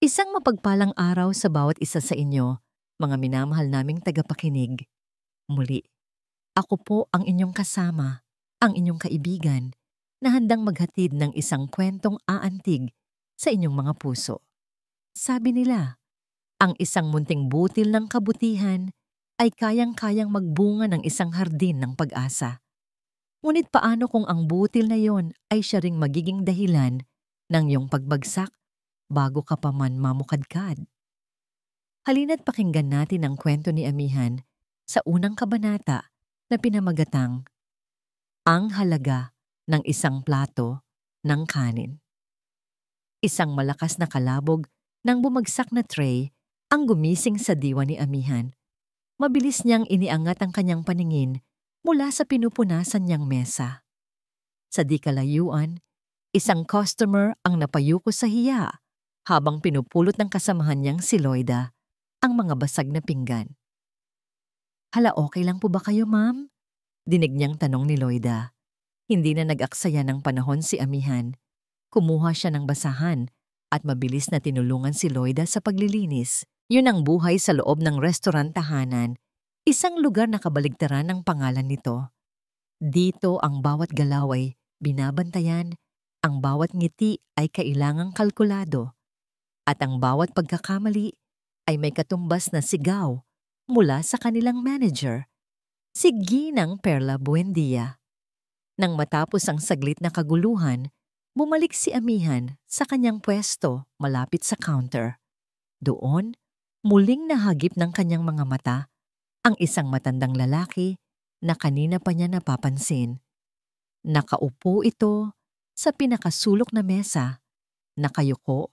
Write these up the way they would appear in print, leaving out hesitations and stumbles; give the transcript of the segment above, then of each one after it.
Isang mapagpalang araw sa bawat isa sa inyo, mga minamahal naming tagapakinig. Muli, ako po ang inyong kasama, ang inyong kaibigan, na handang maghatid ng isang kwentong aantig sa inyong mga puso. Sabi nila, ang isang munting butil ng kabutihan ay kayang-kayang magbunga ng isang hardin ng pag-asa. Ngunit paano kung ang butil na yon ay siya ring magiging dahilan ng iyong pagbagsak bago ka pa man mamukadkad? Halina't pakinggan natin ang kwento ni Amihan sa unang kabanata na pinamagatang Ang Halaga ng Isang Plato ng Kanin. Isang malakas na kalabog ng bumagsak na tray ang gumising sa diwa ni Amihan. Mabilis niyang iniangat ang kanyang paningin mula sa pinupunasan niyang mesa. Sa di kalayuan, isang customer ang napayuko sa hiya habang pinupulot ng kasamahan niyang si Loida ang mga basag na pinggan. "Hala, okay lang po ba kayo, ma'am?" Dinig niyang tanong ni Loida. Hindi na nag-aksaya ng panahon si Amihan. Kumuha siya ng basahan at mabilis na tinulungan si Loida sa paglilinis. Yun ang buhay sa loob ng restaurant tahanan, isang lugar na kabaligtaran ng pangalan nito. Dito ang bawat galaw ay binabantayan, ang bawat ngiti ay kailangang kalkulado, at ang bawat pagkakamali ay may katumbas na sigaw mula sa kanilang manager, si Ginang Perla Buendia. Nang matapos ang saglit na kaguluhan, bumalik si Amihan sa kanyang pwesto malapit sa counter. Doon, muling nahagip ng kanyang mga mata ang isang matandang lalaki na kanina pa niya napapansin. Nakaupo ito sa pinakasulok na mesa, nakayuko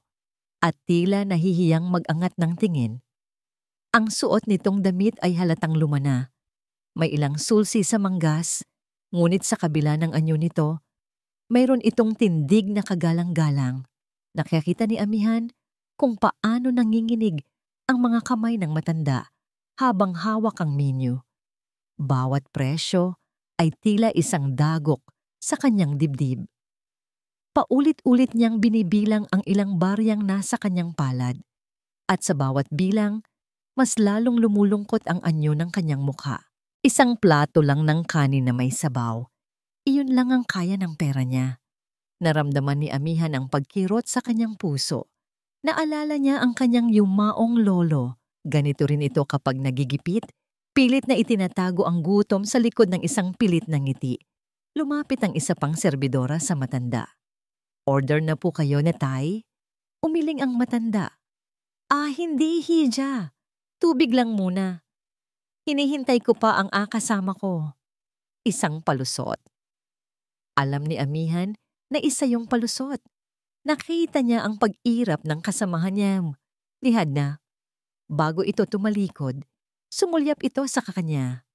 at tila nahihiyang mag-angat ng tingin. Ang suot nitong damit ay halatang lumana. May ilang sulsi sa manggas, ngunit sa kabila ng anyo nito, mayroon itong tindig na kagalang-galang. Nakikita ni Amihan kung paano nanginginig ang mga kamay ng matanda habang hawak ang menu. Bawat presyo ay tila isang dagok sa kanyang dibdib. Paulit-ulit niyang binibilang ang ilang baryang nasa kanyang palad, at sa bawat bilang, mas lalong lumulungkot ang anyo ng kanyang mukha. Isang plato lang ng kanin na may sabaw. Iyon lang ang kaya ng pera niya. Naramdaman ni Amihan ang pagkirot sa kanyang puso. Naalala niya ang kanyang yumaong lolo. Ganito rin ito kapag nagigipit, pilit na itinatago ang gutom sa likod ng isang pilit na ngiti. Lumapit ang isa pang serbidora sa matanda. "Order na po kayo, Netay?" Umiling ang matanda. Hindi, Hija. Tubig lang muna. Hinihintay ko pa ang kasama ko." Isang palusot. Alam ni Amihan na isa yung palusot. Nakita niya ang pag-irap ng kasamahan niya. Lihad na. Bago ito tumalikod, sumulyap ito sa kanya.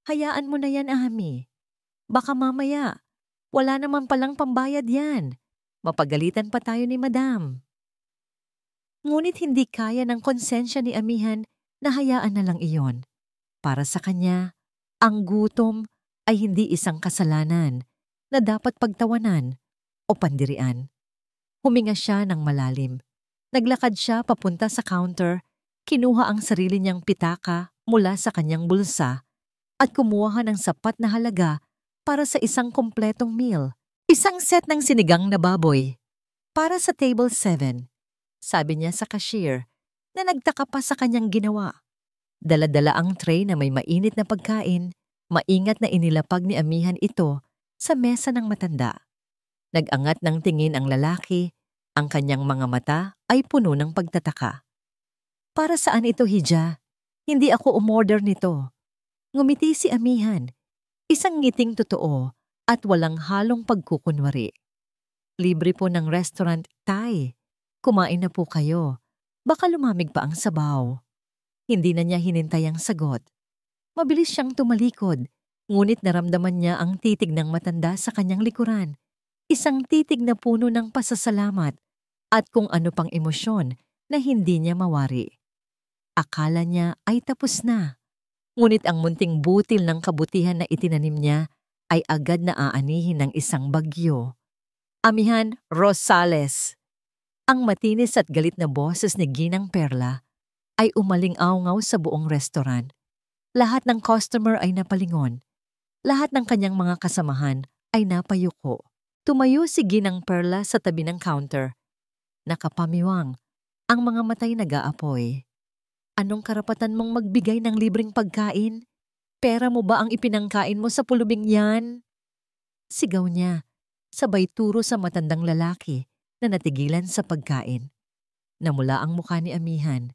"Hayaan mo na yan, Ami. Baka mamaya, wala naman palang pambayad yan. Mapagalitan pa tayo ni Madam." Ngunit hindi kaya ng konsensya ni Amihan na hayaan na lang iyon. Para sa kanya, ang gutom ay hindi isang kasalanan na dapat pagtawanan o pandirian. Huminga siya ng malalim. Naglakad siya papunta sa counter, kinuha ang sarili niyang pitaka mula sa kanyang bulsa at kumuha ng sapat na halaga para sa isang kompletong meal. Isang set ng sinigang na baboy para sa table 7. Sabi niya sa cashier na nagtaka pa sa kanyang ginawa. Dala-dala ang tray na may mainit na pagkain, maingat na inilapag ni Amihan ito sa mesa ng matanda. Nag-angat ng tingin ang lalaki, ang kanyang mga mata ay puno ng pagtataka. "Para saan ito, Hija? Hindi ako umorder nito." Ngumiti si Amihan, isang ngiting totoo at walang halong pagkukunwari. "Libre po ng restaurant, Tay. Kumain na po kayo. Baka lumamig pa ang sabaw." Hindi na niya hinintay ang sagot. Mabilis siyang tumalikod, ngunit naramdaman niya ang titig ng matanda sa kanyang likuran. Isang titig na puno ng pasasalamat at kung ano pang emosyon na hindi niya mawari. Akala niya ay tapos na. Ngunit ang munting butil ng kabutihan na itinanim niya ay agad na aanihin ng isang bagyo. "Amihan Rosales." Ang matinis at galit na boses ni Ginang Perla ay umaling-awngaw sa buong restaurant. Lahat ng customer ay napalingon. Lahat ng kanyang mga kasamahan ay napayuko. Tumayo si Ginang Perla sa tabi ng counter. Nakapamiwang, ang mga matay nag-aapoy. Anong karapatan mong magbigay ng libreng pagkain? Pera mo ba ang ipinangkain mo sa pulubing yan? Sigaw niya, sabay turo sa matandang lalaki na natigilan sa pagkain. Namula ang mukha ni Amihan.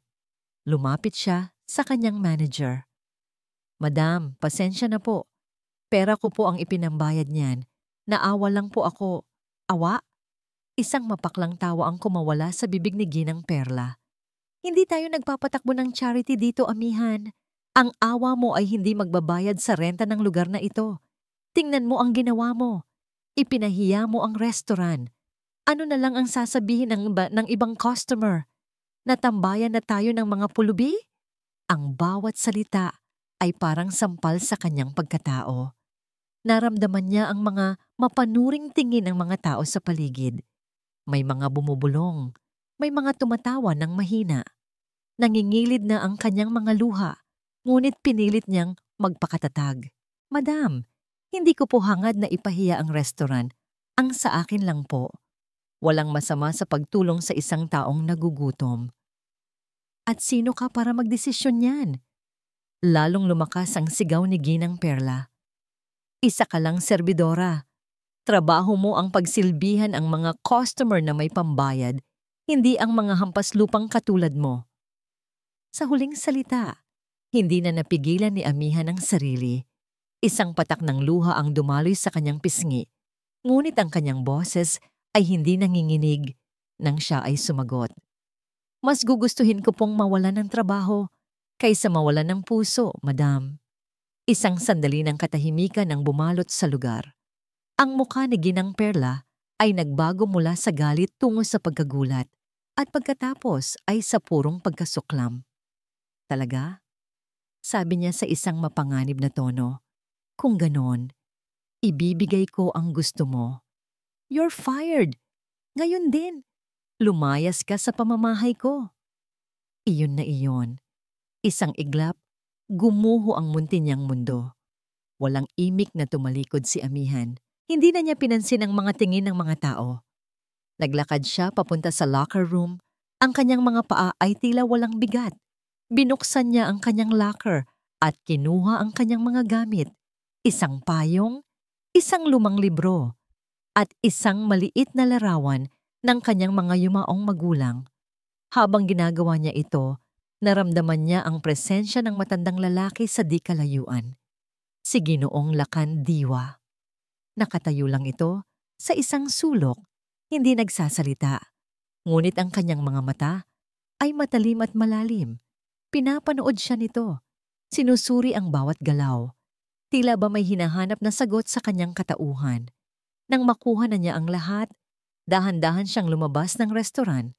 Lumapit siya sa kanyang manager. Madam, pasensya na po. Pera ko po ang ipinambayad niyan. Naawa lang po ako. Awa? Isang mapaklang tawa ang kumawala sa bibig ni Ginang Perla. Hindi tayo nagpapatakbo ng charity dito, Amihan. Ang awa mo ay hindi magbabayad sa renta ng lugar na ito. Tingnan mo ang ginawa mo. Ipinahiya mo ang restaurant. Ano na lang ang sasabihin ng ibang customer? Natambayan na tayo ng mga pulubi? Ang bawat salita ay parang sampal sa kanyang pagkatao. Naramdaman niya ang mga mapanuring tingin ng mga tao sa paligid. May mga bumubulong, may mga tumatawa ng mahina. Nangingilid na ang kanyang mga luha, ngunit pinilit niyang magpakatatag. Madam, hindi ko po hangad na ipahiya ang restaurant. Ang sa akin lang po. Walang masama sa pagtulong sa isang taong nagugutom. At sino ka para magdesisyon niyan? Lalong lumakas ang sigaw ni Ginang Perla. Isa ka lang serbidora. Trabaho mo ang pagsilbihan ang mga customer na may pambayad, hindi ang mga hampas lupang katulad mo. Sa huling salita, hindi na napigilan ni Amihan ang sarili. Isang patak ng luha ang dumaloy sa kanyang pisngi, ngunit ang kanyang boses ay hindi nanginginig nang siya ay sumagot. Mas gugustuhin ko pong mawalan ng trabaho kaysa mawalan ng puso, madam. Isang sandali ng katahimikan ang bumalot sa lugar. Ang mukha ni Ginang Perla ay nagbago mula sa galit tungo sa pagkagulat at pagkatapos ay sa purong pagkasuklam. Talaga? Sabi niya sa isang mapanganib na tono. Kung ganon, ibibigay ko ang gusto mo. You're fired. Ngayon din. Lumayas ka sa pamamahay ko. Iyon na iyon. Isang iglap, gumuho ang munti niyang mundo. Walang imik na tumalikod si Amihan. Hindi na niya pinansin ang mga tingin ng mga tao. Naglakad siya papunta sa locker room. Ang kanyang mga paa ay tila walang bigat. Binuksan niya ang kanyang locker at kinuha ang kanyang mga gamit. Isang payong, isang lumang libro, at isang maliit na larawan ng kanyang mga yumaong magulang. Habang ginagawa niya ito, naramdaman niya ang presensya ng matandang lalaki sa di kalayuan. Si Ginoong Lakan Diwa. Nakatayo lang ito sa isang sulok, hindi nagsasalita. Ngunit ang kanyang mga mata ay matalim at malalim. Pinapanood siya nito. Sinusuri ang bawat galaw. Tila ba may hinahanap na sagot sa kanyang katauhan. Nang makuha na niya ang lahat, dahan-dahan siyang lumabas ng restaurant.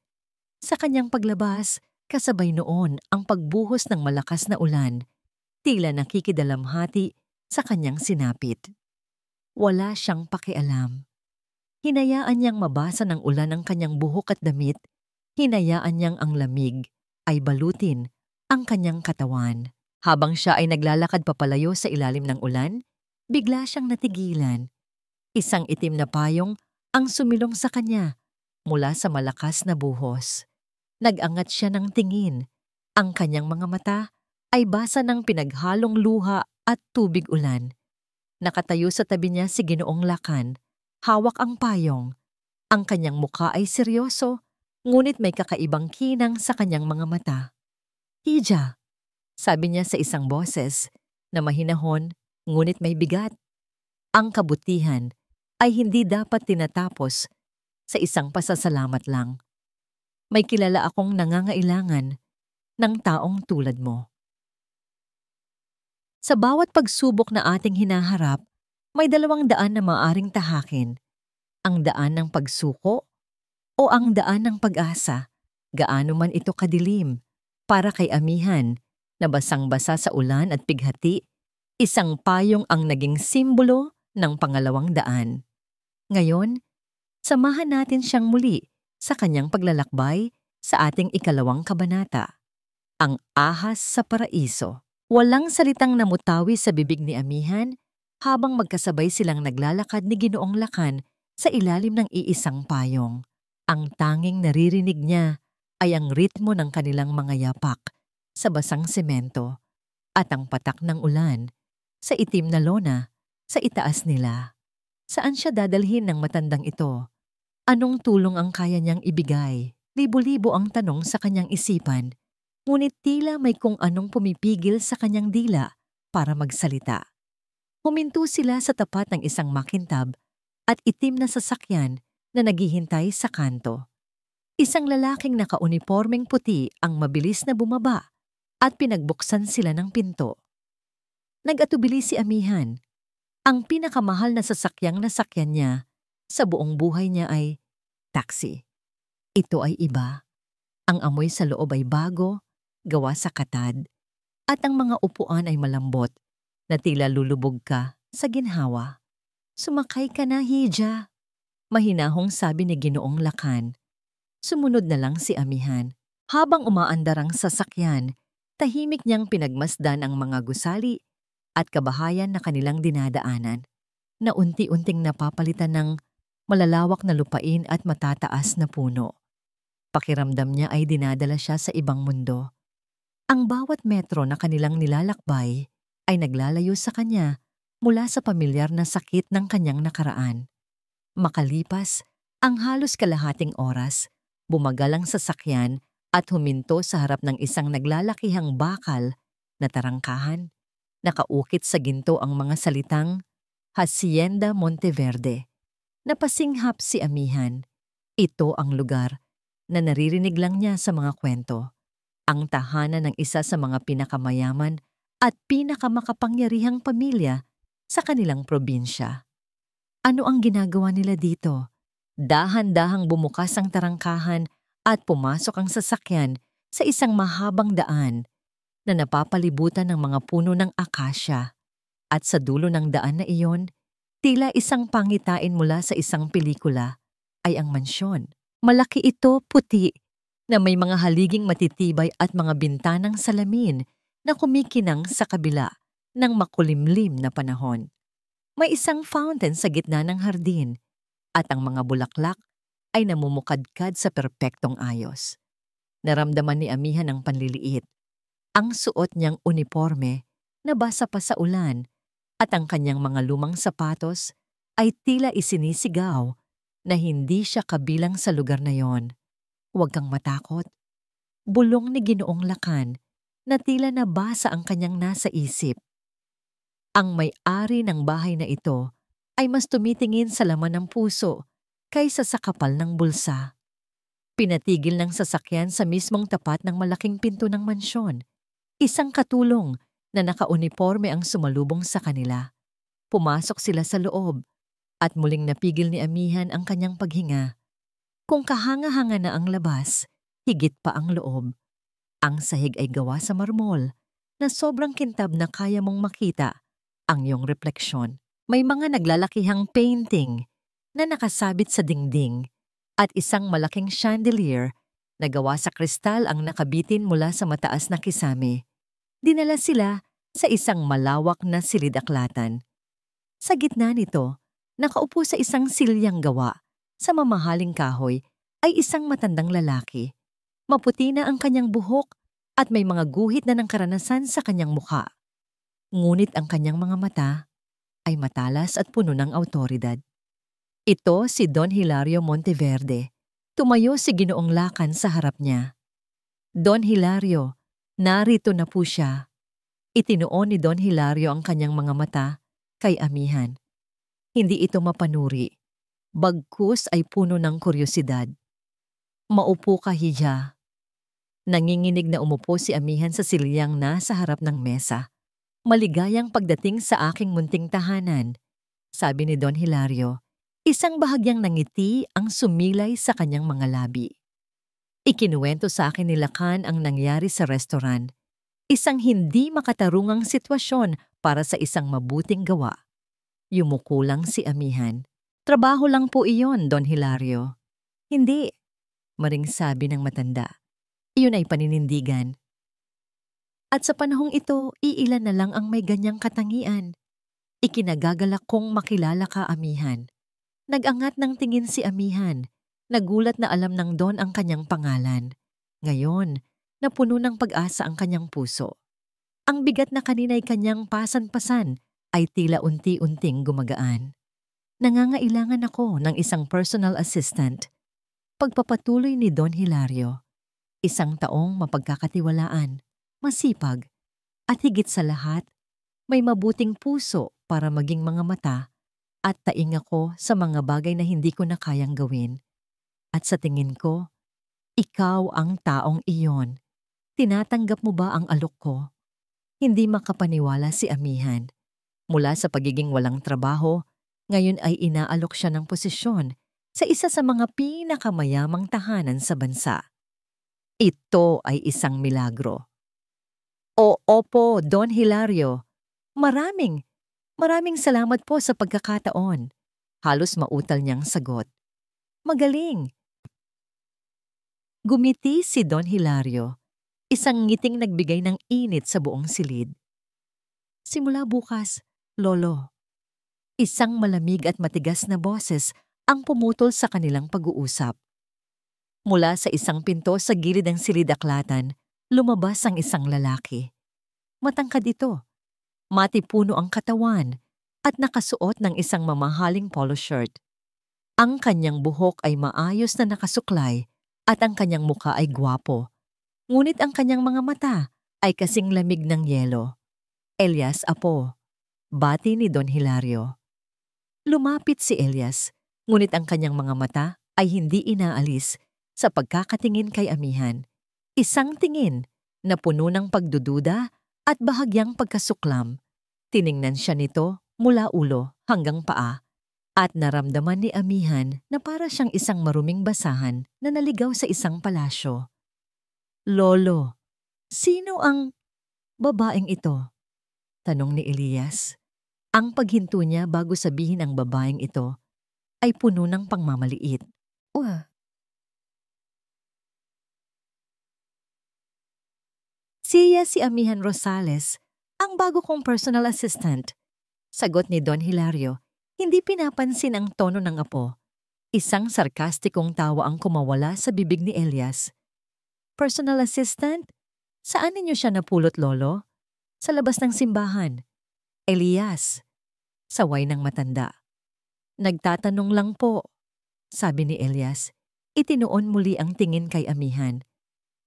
Sa kanyang paglabas, kasabay noon ang pagbuhos ng malakas na ulan. Tila nakikidalamhati sa kanyang sinapit. Wala siyang pakialam. Hinayaan niyang mabasa ng ulan ang kanyang buhok at damit. Hinayaan niyang ang lamig ay balutin ang kanyang katawan. Habang siya ay naglalakad papalayo sa ilalim ng ulan, bigla siyang natigilan. Isang itim na payong ang sumilong sa kanya mula sa malakas na buhos. Nag-angat siya ng tingin. Ang kanyang mga mata ay basa ng pinaghalong luha at tubig ulan. Nakatayo sa tabi niya si Ginoong Lakan. Hawak ang payong. Ang kanyang mukha ay seryoso, ngunit may kakaibang kinang sa kanyang mga mata. Hija, sabi niya sa isang boses na mahinahon, ngunit may bigat. Ang kabutihan ay hindi dapat tinatapos sa isang pasasalamat lang. May kilala akong nangangailangan ng taong tulad mo. Sa bawat pagsubok na ating hinaharap, may dalawang daan na maaring tahakin. Ang daan ng pagsuko o ang daan ng pag-asa, gaano man ito kadilim. Para kay Amihan, na basang-basa sa ulan at pighati, isang payong ang naging simbolo ng pangalawang daan. Ngayon, samahan natin siyang muli sa kanyang paglalakbay sa ating ikalawang kabanata, ang ahas sa paraiso. Walang salitang namutawi sa bibig ni Amihan habang magkasabay silang naglalakad ni Ginoong Lakan sa ilalim ng iisang payong. Ang tanging naririnig niya ay ang ritmo ng kanilang mga yapak sa basang semento at ang patak ng ulan sa itim na lona sa itaas nila. Saan siya dadalhin ng matandang ito? Anong tulong ang kaya niyang ibigay? Libo-libo ang tanong sa kanyang isipan, ngunit tila may kung anong pumipigil sa kanyang dila para magsalita. Huminto sila sa tapat ng isang makintab at itim na sasakyan na naghihintay sa kanto. Isang lalaking nakaunipormeng puti ang mabilis na bumaba at pinagbuksan sila ng pinto. Nag-atubili si Amihan. Ang pinakamahal na sasakyang nasakyan niya sa buong buhay niya ay taxi. Ito ay iba. Ang amoy sa loob ay bago, gawa sa katad, at ang mga upuan ay malambot na tila lulubog ka sa ginhawa. Sumakay ka na, Hija. Mahinahong sabi ni Ginoong Lakan. Sumunod na lang si Amihan. Habang umaandar ang sasakyan, tahimik niyang pinagmasdan ang mga gusali at kabahayan na kanilang dinadaanan, na unti-unting napapalitan ng malalawak na lupain at matataas na puno. Pakiramdam niya ay dinadala siya sa ibang mundo. Ang bawat metro na kanilang nilalakbay ay naglalayo sa kanya mula sa pamilyar na sakit ng kanyang nakaraan. Makalipas ang halos kalahating oras, bumagal ang sasakyan at huminto sa harap ng isang naglalakihang bakal na tarangkahan. Nakaukit sa ginto ang mga salitang Hacienda Monteverde. Napasinghap si Amihan. Ito ang lugar na naririnig lang niya sa mga kwento. Ang tahanan ng isa sa mga pinakamayaman at pinakamakapangyarihang pamilya sa kanilang probinsya. Ano ang ginagawa nila dito? Dahan-dahang bumukas ang tarangkahan at pumasok ang sasakyan sa isang mahabang daan na napapalibutan ng mga puno ng akasya. At sa dulo ng daan na iyon, tila isang pangitain mula sa isang pelikula, ay ang mansyon. Malaki ito, puti, na may mga haliging matitibay at mga bintanang salamin na kumikinang sa kabila ng makulimlim na panahon. May isang fountain sa gitna ng hardin at ang mga bulaklak ay namumukadkad sa perpektong ayos. Naramdaman ni Amihan ang panliliit. Ang suot niyang uniforme na basa pa sa ulan at ang kanyang mga lumang sapatos ay tila isinisigaw na hindi siya kabilang sa lugar na yon. Huwag kang matakot. Bulong ni Ginoong Lakan na tila nabasa ang kanyang nasa isip. Ang may-ari ng bahay na ito ay mas tumitingin sa laman ng puso kaysa sa kapal ng bulsa. Pinatigil ng sasakyan sa mismong tapat ng malaking pinto ng mansyon. Isang katulong na nakauniporme ang sumalubong sa kanila. Pumasok sila sa loob at muling napigil ni Amihan ang kanyang paghinga. Kung kahanga-hanga na ang labas, higit pa ang loob. Ang sahig ay gawa sa marmol na sobrang kintab na kaya mong makita ang iyong refleksyon. May mga naglalakihang painting na nakasabit sa dingding at isang malaking chandelier na gawa sa kristal ang nakabitin mula sa mataas na kisame. Dinala sila sa isang malawak na silidaklatan. Sa gitna nito, nakaupo sa isang silyang gawa sa mamahaling kahoy ay isang matandang lalaki. Maputi na ang kanyang buhok at may mga guhit na ng karanasan sa kanyang mukha. Ngunit ang kanyang mga mata ay matalas at puno ng awtoridad. Ito si Don Hilario Monteverde. Tumayo si Ginoong Lakan sa harap niya. Don Hilario, narito na po siya. Itinuon ni Don Hilario ang kanyang mga mata kay Amihan. Hindi ito mapanuri. Bagkus ay puno ng kuryosidad. Maupo ka, Hija. Nanginginig na umupo si Amihan sa silyang nasa harap ng mesa. Maligayang pagdating sa aking munting tahanan, sabi ni Don Hilario. Isang bahagyang nangiti ang sumilay sa kanyang mga labi. Ikinuwento sa akin ni Lakan ang nangyari sa restaurant. Isang hindi makatarungang sitwasyon para sa isang mabuting gawa. Yumuko lang si Amihan. Trabaho lang po iyon, Don Hilario. Hindi. Maring sabi ng matanda. Iyon ay paninindigan. At sa panahong ito, iilan na lang ang may ganyang katangian. Ikinagagalak kong makilala ka, amihan. Nag-angat ng tingin si amihan. Nagulat na alam ng Don ang kanyang pangalan. Ngayon, napuno ng pag-asa ang kanyang puso. Ang bigat na kanina'y kanyang pasan-pasan ay tila unti-unting gumagaan. Nangangailangan ako ng isang personal assistant. Pagpapatuloy ni Don Hilario. Isang taong mapagkakatiwalaan, masipag, at higit sa lahat, may mabuting puso para maging mga mata at taing ako sa mga bagay na hindi ko na kayang gawin. At sa tingin ko, ikaw ang taong iyon. Tinatanggap mo ba ang alok ko? Hindi makapaniwala si amihan. Mula sa pagiging walang trabaho, ngayon ay inaalok siya ng posisyon sa isa sa mga pinakamayamang tahanan sa bansa. Ito ay isang milagro. Opo, Don Hilario. Maraming salamat po sa pagkakataon. Halos mautal niyang sagot. Magaling. Gumiti si Don Hilario. Isang ngiting nagbigay ng init sa buong silid. Simula bukas, Lolo. Isang malamig at matigas na boses ang pumutol sa kanilang pag-uusap. Mula sa isang pinto sa gilid ng silid-aklatan, lumabas ang isang lalaki. Matangkad ito, matipuno ang katawan at nakasuot ng isang mamahaling polo shirt. Ang kanyang buhok ay maayos na nakasuklay at ang kanyang muka ay gwapo. Ngunit ang kanyang mga mata ay kasing lamig ng yelo. Elias Apo, bati ni Don Hilario. Lumapit si Elias, ngunit ang kanyang mga mata ay hindi inaalis sa pagkakatingin kay amihan. Isang tingin na puno ng pagdududa at bahagyang pagkasuklam. Tiningnan siya nito mula ulo hanggang paa at naramdaman ni amihan na para siyang isang maruming basahan na naligaw sa isang palasyo. Lolo, sino ang babaeng ito? Tanong ni Elias. Ang paghinto niya bago sabihin ang babaeng ito ay puno ng pangmamaliit. Siya si Amihan Rosales, ang bago kong personal assistant. Sagot ni Don Hilario, hindi pinapansin ang tono ng apo. Isang sarkastikong tawa ang kumawala sa bibig ni Elias. Personal assistant? Saan ninyo siya napulot, Lolo? Sa labas ng simbahan. Elias, saway ng matanda. Nagtatanong lang po, sabi ni Elias. Itinuon muli ang tingin kay amihan.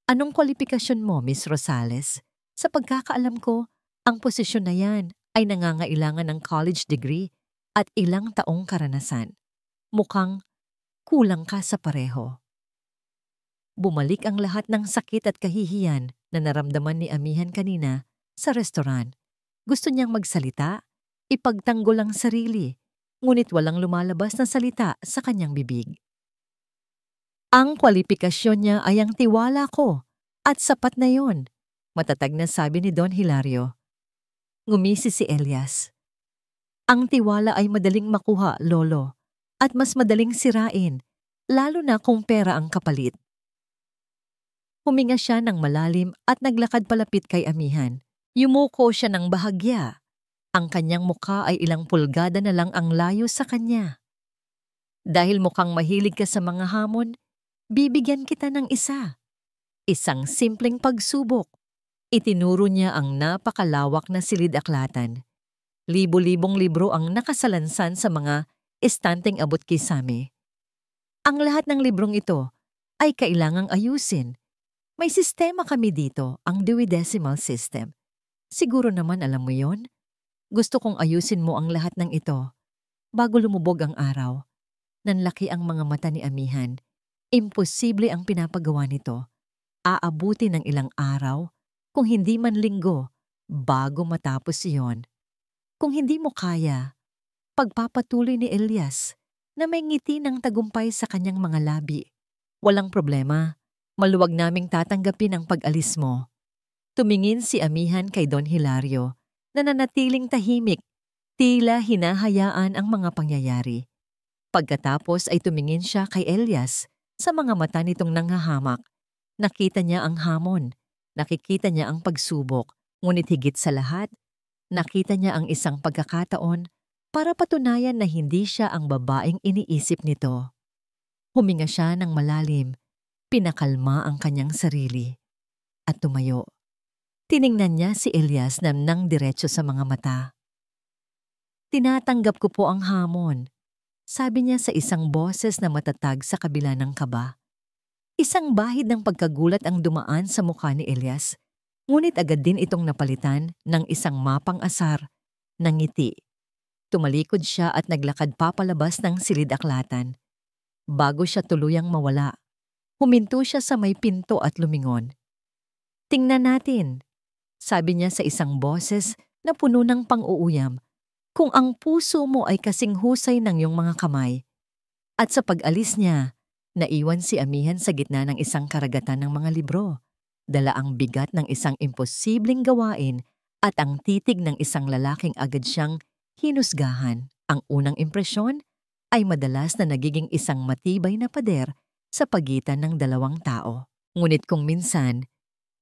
Anong kwalifikasyon mo, Miss Rosales? Sa pagkakaalam ko, ang posisyon na yan ay nangangailangan ng college degree at ilang taong karanasan. Mukhang kulang ka sa pareho. Bumalik ang lahat ng sakit at kahihiyan na naramdaman ni amihan kanina sa restoran. Gusto niyang magsalita, ipagtanggol ang sarili, ngunit walang lumalabas na salita sa kanyang bibig. Ang kwalifikasyon niya ay ang tiwala ko at sapat na yon, matatag na sabi ni Don Hilario. Ngumisi si Elias. Ang tiwala ay madaling makuha, Lolo, at mas madaling sirain, lalo na kung pera ang kapalit. Huminga siya ng malalim at naglakad palapit kay amihan. Yumuko siya ng bahagya. Ang kanyang mukha ay ilang pulgada na lang ang layo sa kanya. Dahil mukhang mahilig ka sa mga hamon, bibigyan kita ng isa. Isang simpleng pagsubok. Itinuro niya ang napakalawak na silid-aklatan. Libo-libong libro ang nakasalansan sa mga estanteng abot kisame. Ang lahat ng librong ito ay kailangang ayusin. May sistema kami dito, ang Dewey Decimal System. Siguro naman alam mo yon? Gusto kong ayusin mo ang lahat ng ito. Bago lumubog ang araw, nanlaki ang mga mata ni amihan. Imposible ang pinapagawa nito. Aabuti ng ilang araw, kung hindi man linggo, bago matapos iyon. Kung hindi mo kaya, pagpapatuloy ni Elias na may ngiti ng tagumpay sa kanyang mga labi. Walang problema, maluwag naming tatanggapin ang pag-alis mo. Tumingin si amihan kay Don Hilario na nanatiling tahimik, tila hinahayaan ang mga pangyayari. Pagkatapos ay tumingin siya kay Elias Sa mga mata nitong nanghahamak, nakita niya ang hamon, nakikita niya ang pagsubok, ngunit higit sa lahat, nakita niya ang isang pagkakataon para patunayan na hindi siya ang babaeng iniisip nito. Huminga siya ng malalim, pinakalma ang kanyang sarili, at tumayo. Tiningnan niya si Elias na nang diretso sa mga mata. "Tinatanggap ko po ang hamon," sabi niya sa isang boses na matatag sa kabila ng kaba. Isang bahid ng pagkagulat ang dumaan sa mukha ni Elias, ngunit agad din itong napalitan ng isang mapang-asar na ngiti. Tumalikod siya at naglakad papalabas ng silid-aklatan. Bago siya tuluyang mawala, huminto siya sa may pinto at lumingon. "Tingnan natin," sabi niya sa isang boses na puno ng pang-uuyam, "kung ang puso mo ay kasing husay ng iyong mga kamay." At sa pag-alis niya, naiwan si Amihan sa gitna ng isang karagatan ng mga libro. Dala ang bigat ng isang imposibleng gawain at ang titig ng isang lalaking agad siyang hinusgahan. Ang unang impresyon ay madalas na nagiging isang matibay na pader sa pagitan ng dalawang tao. Ngunit kung minsan,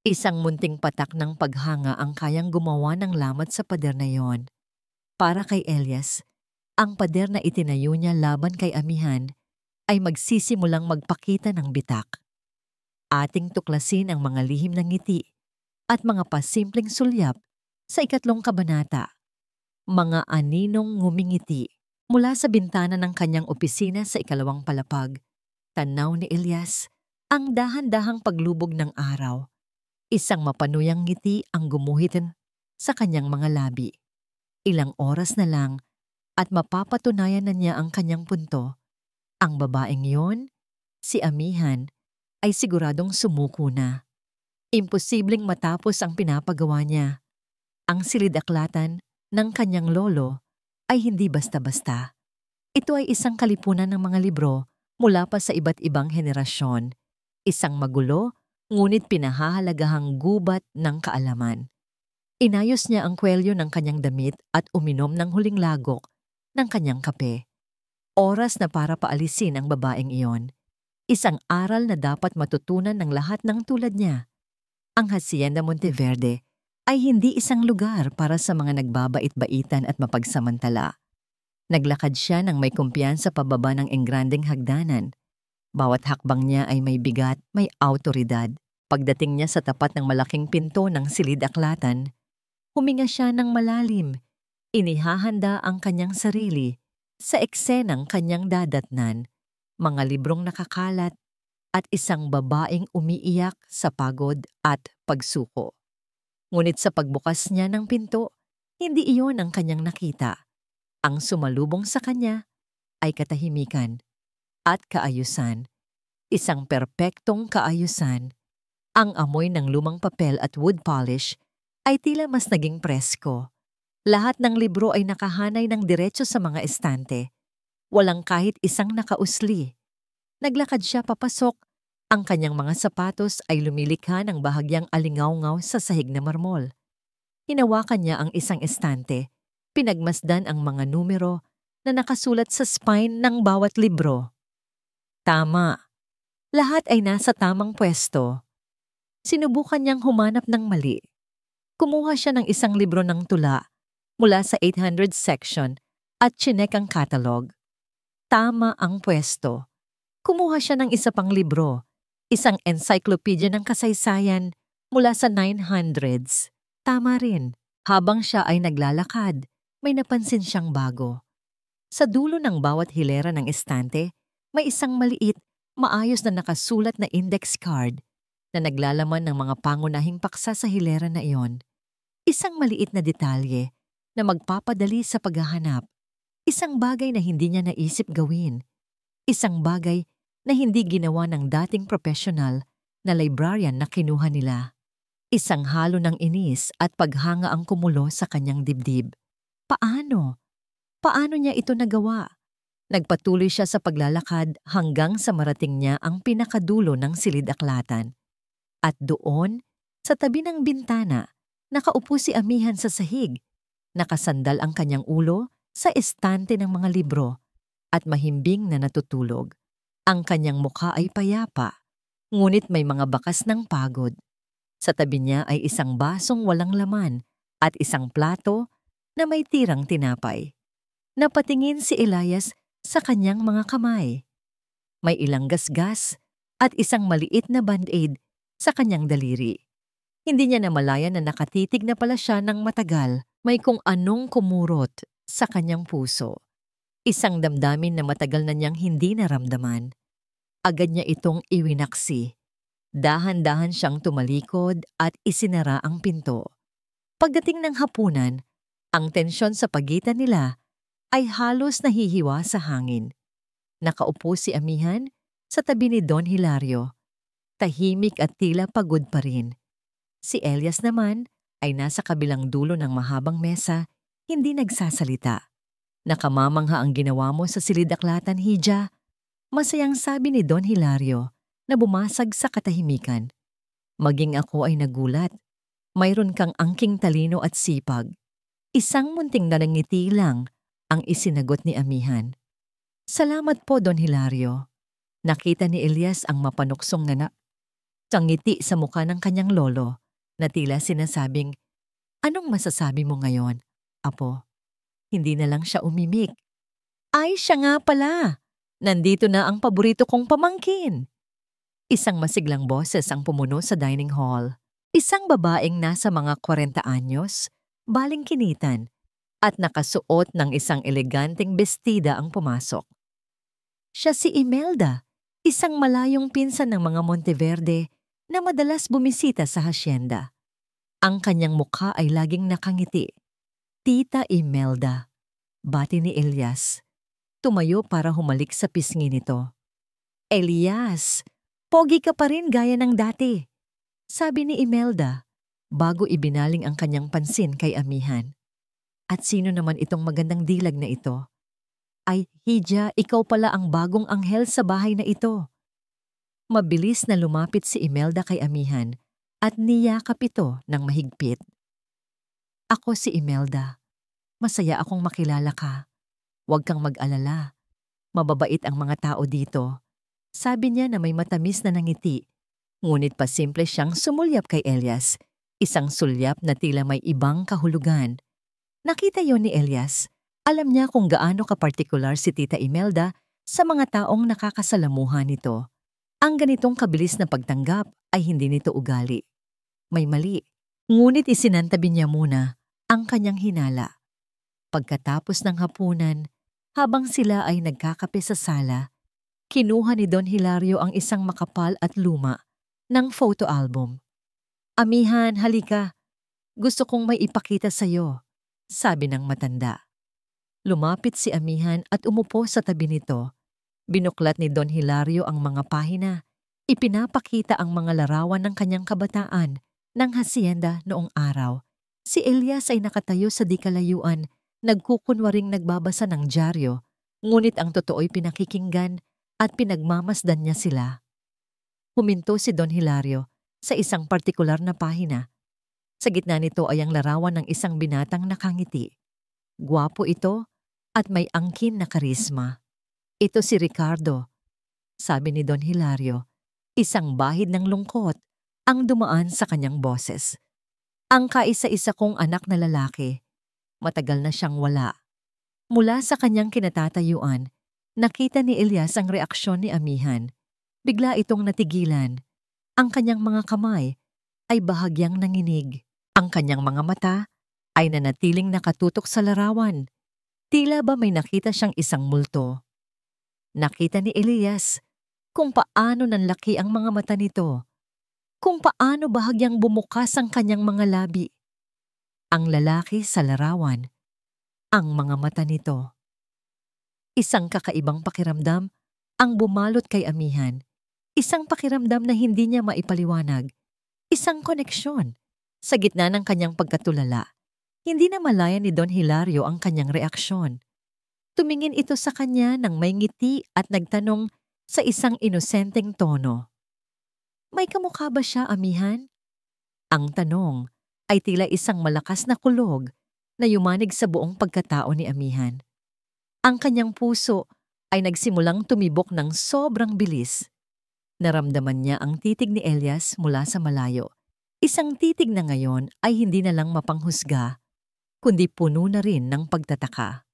isang munting patak ng paghanga ang kayang gumawa ng lamat sa pader na yon. Para kay Elias, ang pader na itinayo niya laban kay Amihan ay magsisimulang magpakita ng bitak. Ating tuklasin ang mga lihim ng ngiti at mga pasimpleng sulyap sa 3 kabanata. Mga aninong ngumingiti mula sa bintana ng kanyang opisina sa 2 palapag. Tanaw ni Elias ang dahan-dahang paglubog ng araw. Isang mapanuyang ngiti ang gumuhitin sa kanyang mga labi. Ilang oras na lang at mapapatunayan na niya ang kanyang punto. Ang babaeng yon, si Amihan, ay siguradong sumuko na. Imposibleng matapos ang pinapagawa niya. Ang silid-aklatan ng kanyang lolo ay hindi basta-basta. Ito ay isang kalipunan ng mga libro mula pa sa iba't ibang henerasyon. Isang magulo, ngunit pinahahalagahang gubat ng kaalaman. Inayos niya ang kwelyo ng kanyang damit at uminom ng huling lagok ng kanyang kape. Oras na para paalisin ang babaeng iyon. Isang aral na dapat matutunan ng lahat ng tulad niya. Ang Hacienda Monteverde ay hindi isang lugar para sa mga nagbabait-baitan at mapagsamantala. Naglakad siya ng may kumpiyansa pababa ng engrandeng hagdanan. Bawat hakbang niya ay may bigat, may awtoridad. Pagdating niya sa tapat ng malaking pinto ng silid-aklatan, huminga siya ng malalim. Inihahanda ang kanyang sarili sa eksenang kanyang dadatnan, mga librong nakakalat at isang babaeng umiiyak sa pagod at pagsuko. Ngunit sa pagbukas niya ng pinto, hindi iyon ang kanyang nakita. Ang sumalubong sa kanya ay katahimikan at kaayusan. Isang perpektong kaayusan. Ang amoy ng lumang papel at wood polish ay tila mas naging presko. Lahat ng libro ay nakahanay ng diretso sa mga estante. Walang kahit isang nakausli. Naglakad siya papasok. Ang kanyang mga sapatos ay lumilikha ng bahagyang alingaw-ngaw sa sahig na marmol. Hinawakan niya ang isang estante. Pinagmasdan ang mga numero na nakasulat sa spine ng bawat libro. Tama. Lahat ay nasa tamang pwesto. Sinubukan niyang humanap ng mali. Kumuha siya ng isang libro ng tula mula sa 800 section at chinek ang catalog. Tama ang pwesto. Kumuha siya ng isa pang libro, isang encyclopedia ng kasaysayan mula sa 900s. Tama rin. Habang siya ay naglalakad, may napansin siyang bago. Sa dulo ng bawat hilera ng estante, may isang maliit, maayos na nakasulat na index card na naglalaman ng mga pangunahing paksa sa hilera na iyon. Isang maliit na detalye na magpapadali sa paghahanap. Isang bagay na hindi niya naisip gawin. Isang bagay na hindi ginawa ng dating profesional na librarian na kinuha nila. Isang halo ng inis at paghanga ang kumulo sa kanyang dibdib. Paano? Paano niya ito nagawa? Nagpatuloy siya sa paglalakad hanggang sa marating niya ang pinakadulo ng silid-aklatan. At doon, sa tabi ng bintana, nakaupo si Amihan sa sahig. Nakasandal ang kanyang ulo sa estante ng mga libro at mahimbing na natutulog. Ang kanyang mukha ay payapa, ngunit may mga bakas ng pagod. Sa tabi niya ay isang basong walang laman at isang plato na may tirang tinapay. Napatingin si Elias sa kanyang mga kamay. May ilang gasgas at isang maliit na band-aid sa kanyang daliri. Hindi niya namalayan na nakatitig na pala siya ng matagal. May kung anong kumurot sa kanyang puso. Isang damdamin na matagal na niyang hindi naramdaman. Agad niya itong iwinaksi. Dahan-dahan siyang tumalikod at isinara ang pinto. Pagdating ng hapunan, ang tensyon sa pagitan nila ay halos nahihiwa sa hangin. Nakaupo si Amihan sa tabi ni Don Hilario. Tahimik at tila pagod pa rin. Si Elias naman ay nasa kabilang dulo ng mahabang mesa, hindi nagsasalita. Nakamamangha ang ginawa mo sa silid-aklatan, Hija. Masayang sabi ni Don Hilario na bumasag sa katahimikan. Maging ako ay nagulat. Mayroon kang angking talino at sipag. Isang munting nalangiti lang ang isinagot ni Amihan. Salamat po, Don Hilario. Nakita ni Elias ang mapanuksong na ngiti sa mukha ng kanyang lolo na tila sinasabing, "Anong masasabi mo ngayon, Apo?" Hindi na lang siya umimik. Ay, siya nga pala! Nandito na ang paborito kong pamangkin! Isang masiglang boses ang pumuno sa dining hall. Isang babaeng nasa mga 40 anyos, balingkinitan, at nakasuot ng isang eleganteng bestida ang pumasok. Siya si Imelda, isang malayong pinsan ng mga Monteverde na madalas bumisita sa hasyenda. Ang kanyang mukha ay laging nakangiti. Tita Imelda, bati ni Elias. Tumayo para humalik sa pisngi nito. Elias, pogi ka pa rin gaya ng dati, sabi ni Imelda bago ibinaling ang kanyang pansin kay Amihan. At sino naman itong magandang dilag na ito? Ay, Hija, ikaw pala ang bagong anghel sa bahay na ito. Mabilis na lumapit si Imelda kay Amihan at niyakap ito ng mahigpit. Ako si Imelda. Masaya akong makilala ka. Huwag kang mag-alala. Mababait ang mga tao dito. Sabi niya na may matamis na nangiti. Ngunit pasimple siyang sumulyap kay Elias. Isang sulyap na tila may ibang kahulugan. Nakita yon ni Elias. Alam niya kung gaano ka-partikular si Tita Imelda sa mga taong nakakasalamuhan nito. Ang ganitong kabilis na pagtanggap ay hindi nito ugali. May mali. Ngunit isinantabi niya muna ang kanyang hinala. Pagkatapos ng hapunan, habang sila ay nagkakape sa sala, kinuha ni Don Hilario ang isang makapal at luma ng photo album. Amihan, halika. Gusto kong may ipakita sa'yo, sabi ng matanda. Lumapit si Amihan at umupo sa tabi nito. Binuklat ni Don Hilario ang mga pahina. Ipinapakita ang mga larawan ng kanyang kabataan ng hasyenda noong araw. Si Elias ay nakatayo sa di kalayuan, nagkukunwaring nagbabasa ng dyaryo, ngunit ang totoo'y pinakikinggan at pinagmamasdan niya sila. Huminto si Don Hilario sa isang partikular na pahina. Sa gitna nito ay ang larawan ng isang binatang nakangiti. Gwapo ito at may angkin na karisma. Ito si Ricardo, sabi ni Don Hilario. Isang bahid ng lungkot ang dumaan sa kanyang boses. Ang kaisa-isa kong anak na lalaki. Matagal na siyang wala. Mula sa kanyang kinatatayuan, nakita ni Elias ang reaksyon ni Amihan. Bigla itong natigilan. Ang kanyang mga kamay ay bahagyang nanginig. Ang kanyang mga mata ay nanatiling nakatutok sa larawan. Tila ba may nakita siyang isang multo. Nakita ni Elias kung paano nanlaki ang mga mata nito. Kung paano bahagyang bumukas ang kanyang mga labi. Ang lalaki sa larawan, ang mga mata nito. Isang kakaibang pakiramdam ang bumalot kay Amihan. Isang pakiramdam na hindi niya maipaliwanag. Isang koneksyon. Sa gitna ng kanyang pagkatulala, hindi na malaya ni Don Hilario ang kanyang reaksyon. Tumingin ito sa kanya ng may ngiti at nagtanong sa isang inosenteng tono. May kamukha ba siya, Amihan? Ang tanong ay tila isang malakas na kulog na yumanig sa buong pagkatao ni Amihan. Ang kanyang puso ay nagsimulang tumibok ng sobrang bilis. Naramdaman niya ang titig ni Elias mula sa malayo. Isang titig na ngayon ay hindi na lang mapanghusga, kundi puno na rin ng pagtataka.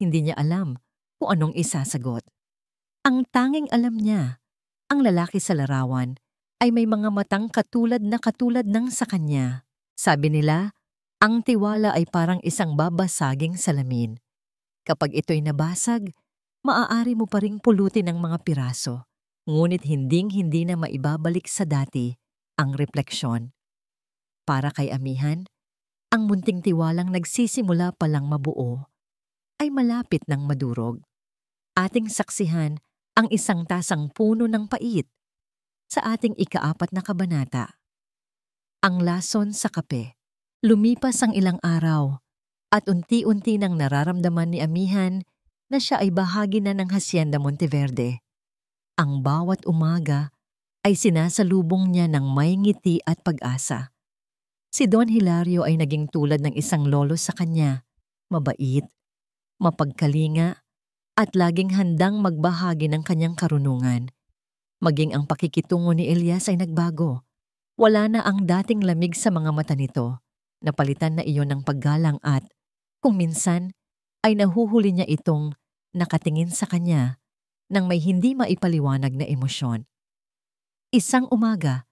Hindi niya alam kung anong isasagot. Ang tanging alam niya, ang lalaki sa larawan ay may mga matang katulad ng sa kanya. Sabi nila, ang tiwala ay parang isang babasaging salamin. Kapag ito'y nabasag, maaari mo pa ring pulutin ng mga piraso, ngunit hinding-hindi na maibabalik sa dati ang refleksyon. Para kay Amihan, ang munting tiwalang nagsisimula palang mabuo ay malapit ng madurog. Ating saksihan ang isang tasang puno ng pait sa ating ika-4 na kabanata. Ang lason sa kape. Lumipas ang ilang araw at unti-unti nang nararamdaman ni Amihan na siya ay bahagi na ng Hacienda Monteverde. Ang bawat umaga ay sinasalubong niya ng may ngiti at pag-asa. Si Don Hilario ay naging tulad ng isang lolo sa kanya, mabait, mapagkalinga, at laging handang magbahagi ng kanyang karunungan. Maging ang pakikitungo ni Elias ay nagbago. Wala na ang dating lamig sa mga mata nito. Napalitan na iyon ng paggalang at, kung minsan, ay nahuhuli niya itong nakatingin sa kanya nang may hindi maipaliwanag na emosyon. Isang umaga,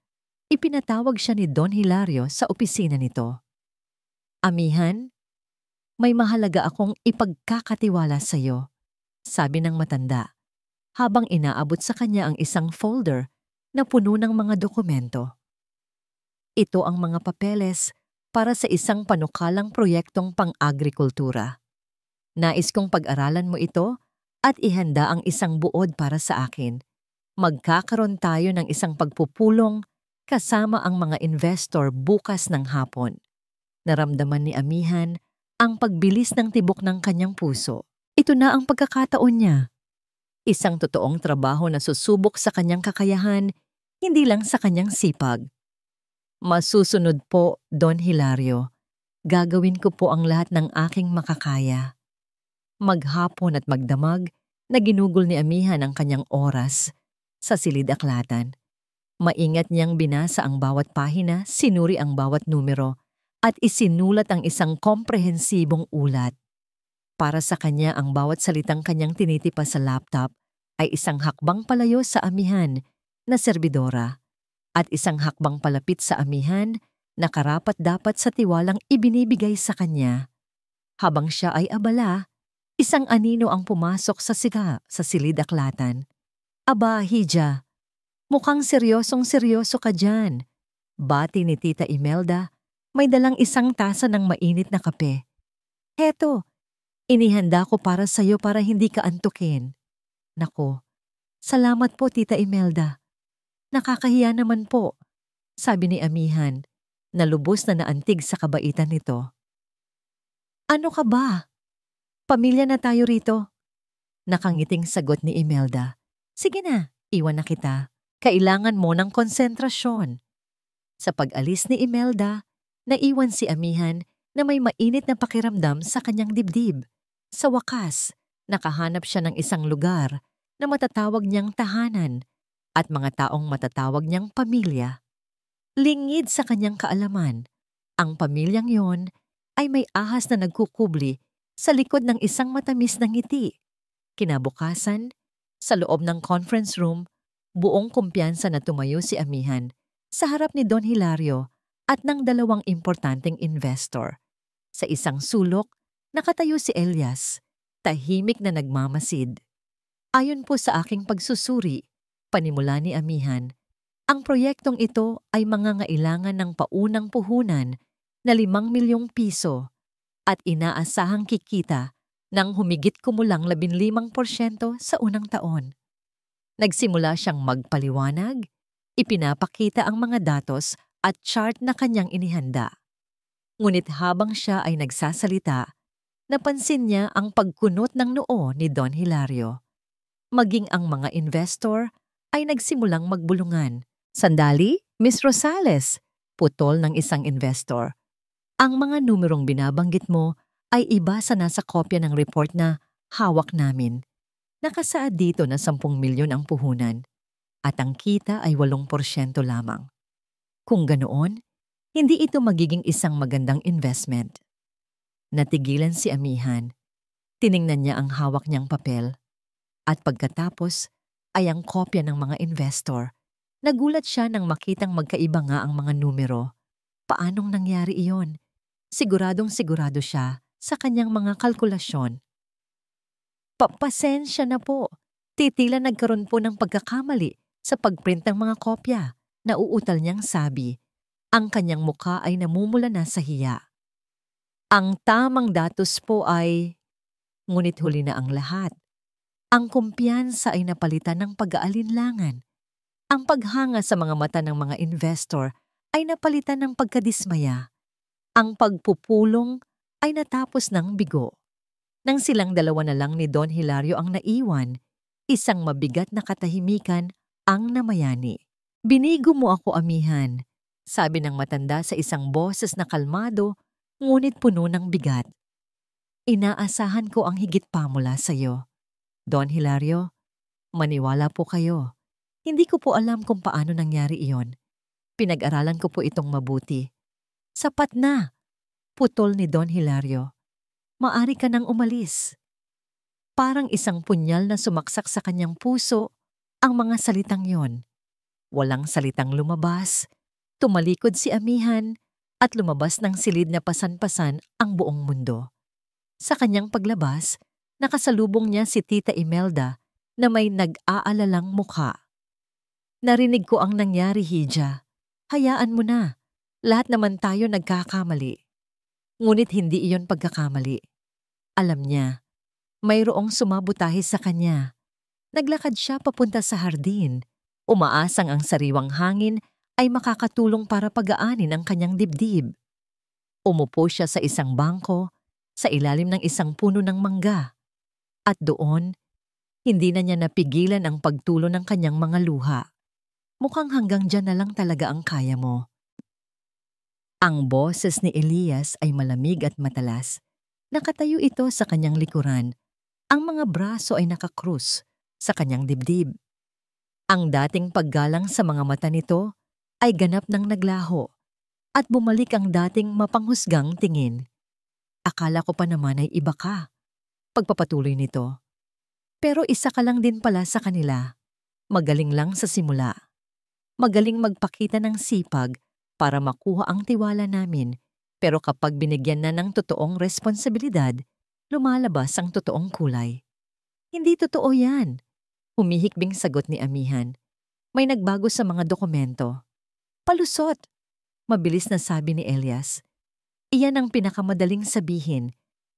ipinatawag siya ni Don Hilario sa opisina nito. Amihan, may mahalaga akong ipagkakatiwala sa iyo, sabi ng matanda, habang inaabot sa kanya ang isang folder na puno ng mga dokumento. Ito ang mga papeles para sa isang panukalang proyektong pang-agrikultura. Nais kong pag-aralan mo ito at ihanda ang isang buod para sa akin. Magkakaroon tayo ng isang pagpupulong kasama ang mga investor bukas ng hapon. Naramdaman ni Amihan ang pagbilis ng tibok ng kanyang puso. Ito na ang pagkakataon niya. Isang totoong trabaho na susubok sa kanyang kakayahan, hindi lang sa kanyang sipag. Masusunod po, Don Hilario. Gagawin ko po ang lahat ng aking makakaya. Maghapon at magdamag na ginugol ni Amihan ang kanyang oras sa silid-aklatan. Maingat niyang binasa ang bawat pahina, sinuri ang bawat numero, at isinulat ang isang komprehensibong ulat. Para sa kanya ang bawat salitang kanyang tinitipa sa laptop ay isang hakbang palayo sa Amihan na serbidora at isang hakbang palapit sa Amihan na karapat-dapat sa tiwalang ibinibigay sa kanya. Habang siya ay abala, isang anino ang pumasok sa silid-aklatan. Aba, Hija, mukhang seryosong-seryoso ka dyan. Bati ni Tita Imelda, may dalang isang tasa ng mainit na kape. Heto, inihanda ko para sa'yo para hindi ka antukin. Nako, salamat po Tita Imelda. Nakakahiya naman po, sabi ni Amihan, na lubos na naantig sa kabaitan nito. Ano ka ba? Pamilya na tayo rito. Nakangiting sagot ni Imelda. Sige na, iwan na kita. Kailangan mo ng konsentrasyon. Sa pag-alis ni Imelda, naiwan si Amihan na may mainit na pakiramdam sa kanyang dibdib. Sa wakas, nakahanap siya ng isang lugar na matatawag niyang tahanan at mga taong matatawag niyang pamilya. Lingid sa kanyang kaalaman, ang pamilyang yon ay may ahas na nagkukubli sa likod ng isang matamis na ngiti. Kinabukasan, sa loob ng conference room, buong kumpiyansa na tumayo si Amihan sa harap ni Don Hilario at ng dalawang importanteng investor. Sa isang sulok, nakatayo si Elias, tahimik na nagmamasid. Ayon po sa aking pagsusuri, panimula ni Amihan, ang proyektong ito ay mangangailangan ng paunang puhunan na 5 milyong piso at inaasahang kikita ng humigit kumulang 15% sa unang taon. Nagsimula siyang magpaliwanag, ipinapakita ang mga datos at chart na kanyang inihanda. Ngunit habang siya ay nagsasalita, napansin niya ang pagkunot ng noo ni Don Hilario. Maging ang mga investor ay nagsimulang magbulungan. Sandali, Miss Rosales, putol ng isang investor. Ang mga numerong binabanggit mo ay iba sa nasa kopya ng report na hawak namin. Nakasaad dito na 10 milyon ang puhunan at ang kita ay 8% lamang. Kung ganoon, hindi ito magiging isang magandang investment. Natigilan si amihan. Tiningnan niya ang hawak niyang papel at pagkatapos ay ang kopya ng mga investor. Nagulat siya nang makitang magkaiba nga ang mga numero. Paanong nangyari iyon? Siguradong sigurado siya sa kanyang mga kalkulasyon. Pasensya na po. Titila nagkaroon po ng pagkakamali sa pagprint ng mga kopya. Nauutal niyang sabi. Ang kanyang mukha ay namumula na sa hiya. Ang tamang datos po ay... Ngunit huli na ang lahat. Ang kumpiyansa ay napalitan ng pag-aalinlangan. Ang paghanga sa mga mata ng mga investor ay napalitan ng pagkadismaya. Ang pagpupulong ay natapos ng bigo. Nang silang dalawa na lang ni Don Hilario ang naiwan, isang mabigat na katahimikan ang namayani. Binigo mo ako, amihan, sabi ng matanda sa isang boses na kalmado ngunit puno ng bigat. Inaasahan ko ang higit pa mula sa iyo. Don Hilario, maniwala po kayo. Hindi ko po alam kung paano nangyari iyon. Pinag-aralan ko po itong mabuti. Sapat na, putol ni Don Hilario. Maari ka nang umalis. Parang isang punyal na sumaksak sa kanyang puso ang mga salitang yon. Walang salitang lumabas. Tumalikod si amihan at lumabas ng silid na pasan-pasan ang buong mundo. Sa kanyang paglabas, nakasalubong niya si Tita Imelda na may nag-aalalang mukha. Narinig ko ang nangyari, Hija. Hayaan mo na. Lahat naman tayo nagkakamali. Ngunit hindi iyon pagkakamali. Alam niya, mayroong sumabutahe sa kanya. Naglakad siya papunta sa hardin. Umaasang ang sariwang hangin ay makakatulong para pagaanin ang kanyang dibdib. Umupo siya sa isang bangko sa ilalim ng isang puno ng mangga. At doon, hindi na niya napigilan ang pagtulo ng kanyang mga luha. Mukhang hanggang dyan na lang talaga ang kaya mo. Ang boses ni Elias ay malamig at matalas. Nakatayo ito sa kanyang likuran. Ang mga braso ay nakakrus sa kanyang dibdib. Ang dating paggalang sa mga mata nito ay ganap ng naglaho at bumalik ang dating mapanghusgang tingin. Akala ko pa naman ay iba ka. Pagpapatuloy nito. Pero isa ka lang din pala sa kanila. Magaling lang sa simula. Magaling magpakita ng sipag para makuha ang tiwala namin, pero kapag binigyan na ng totoong responsibilidad, lumalabas ang totoong kulay. Hindi totoo yan. Humihikbing sagot ni amihan. May nagbago sa mga dokumento. Palusot! Mabilis na sabi ni Elias. Iyan ang pinakamadaling sabihin,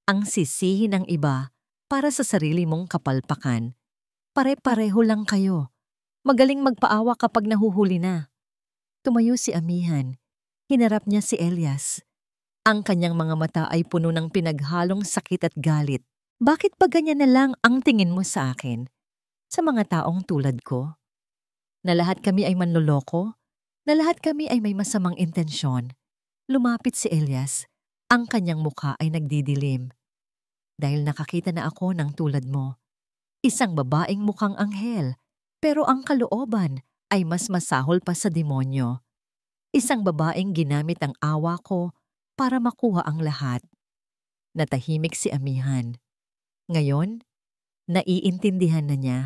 ang sisihin ng iba para sa sarili mong kapalpakan. Pare-pareho lang kayo. Magaling magpaawa kapag nahuhuli na. Tumayo si amihan. Hinarap niya si Elias. Ang kanyang mga mata ay puno ng pinaghalong sakit at galit. Bakit ba ganyan na lang ang tingin mo sa akin? Sa mga taong tulad ko? Na lahat kami ay manloloko? Na lahat kami ay may masamang intensyon? Lumapit si Elias. Ang kanyang mukha ay nagdidilim. Dahil nakakita na ako ng tulad mo. Isang babaeng mukhang anghel, pero ang kalooban ay mas masahol pa sa demonyo. Isang babaeng ginamit ang awa ko para makuha ang lahat. Natahimik si amihan. Ngayon, naiintindihan na niya.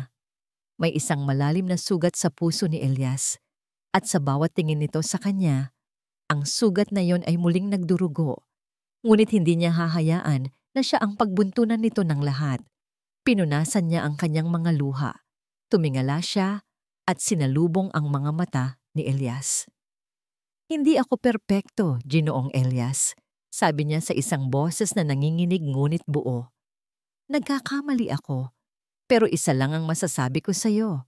May isang malalim na sugat sa puso ni Elias at sa bawat tingin nito sa kanya, ang sugat na yon ay muling nagdurugo. Ngunit hindi niya hahayaan na siya ang pagbuntunan nito ng lahat. Pinunasan niya ang kanyang mga luha. Tumingala siya at sinalubong ang mga mata ni Elias. Hindi ako perpekto, Ginoong Elias, sabi niya sa isang boses na nanginginig ngunit buo. Nagkakamali ako, pero isa lang ang masasabi ko sa iyo.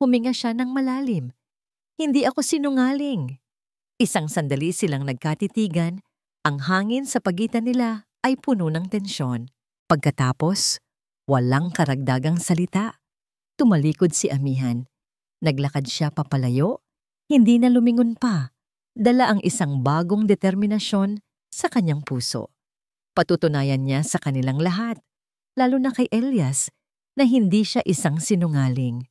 Huminga siya ng malalim. Hindi ako sinungaling. Isang sandali silang nagkatitigan, ang hangin sa pagitan nila ay puno ng tensyon. Pagkatapos, walang karagdagang salita. Tumalikod si amihan. Naglakad siya papalayo, hindi na lumingon pa. Dala ang isang bagong determinasyon sa kanyang puso. Patutunayan niya sa kanilang lahat, lalo na kay Elias, na hindi siya isang sinungaling.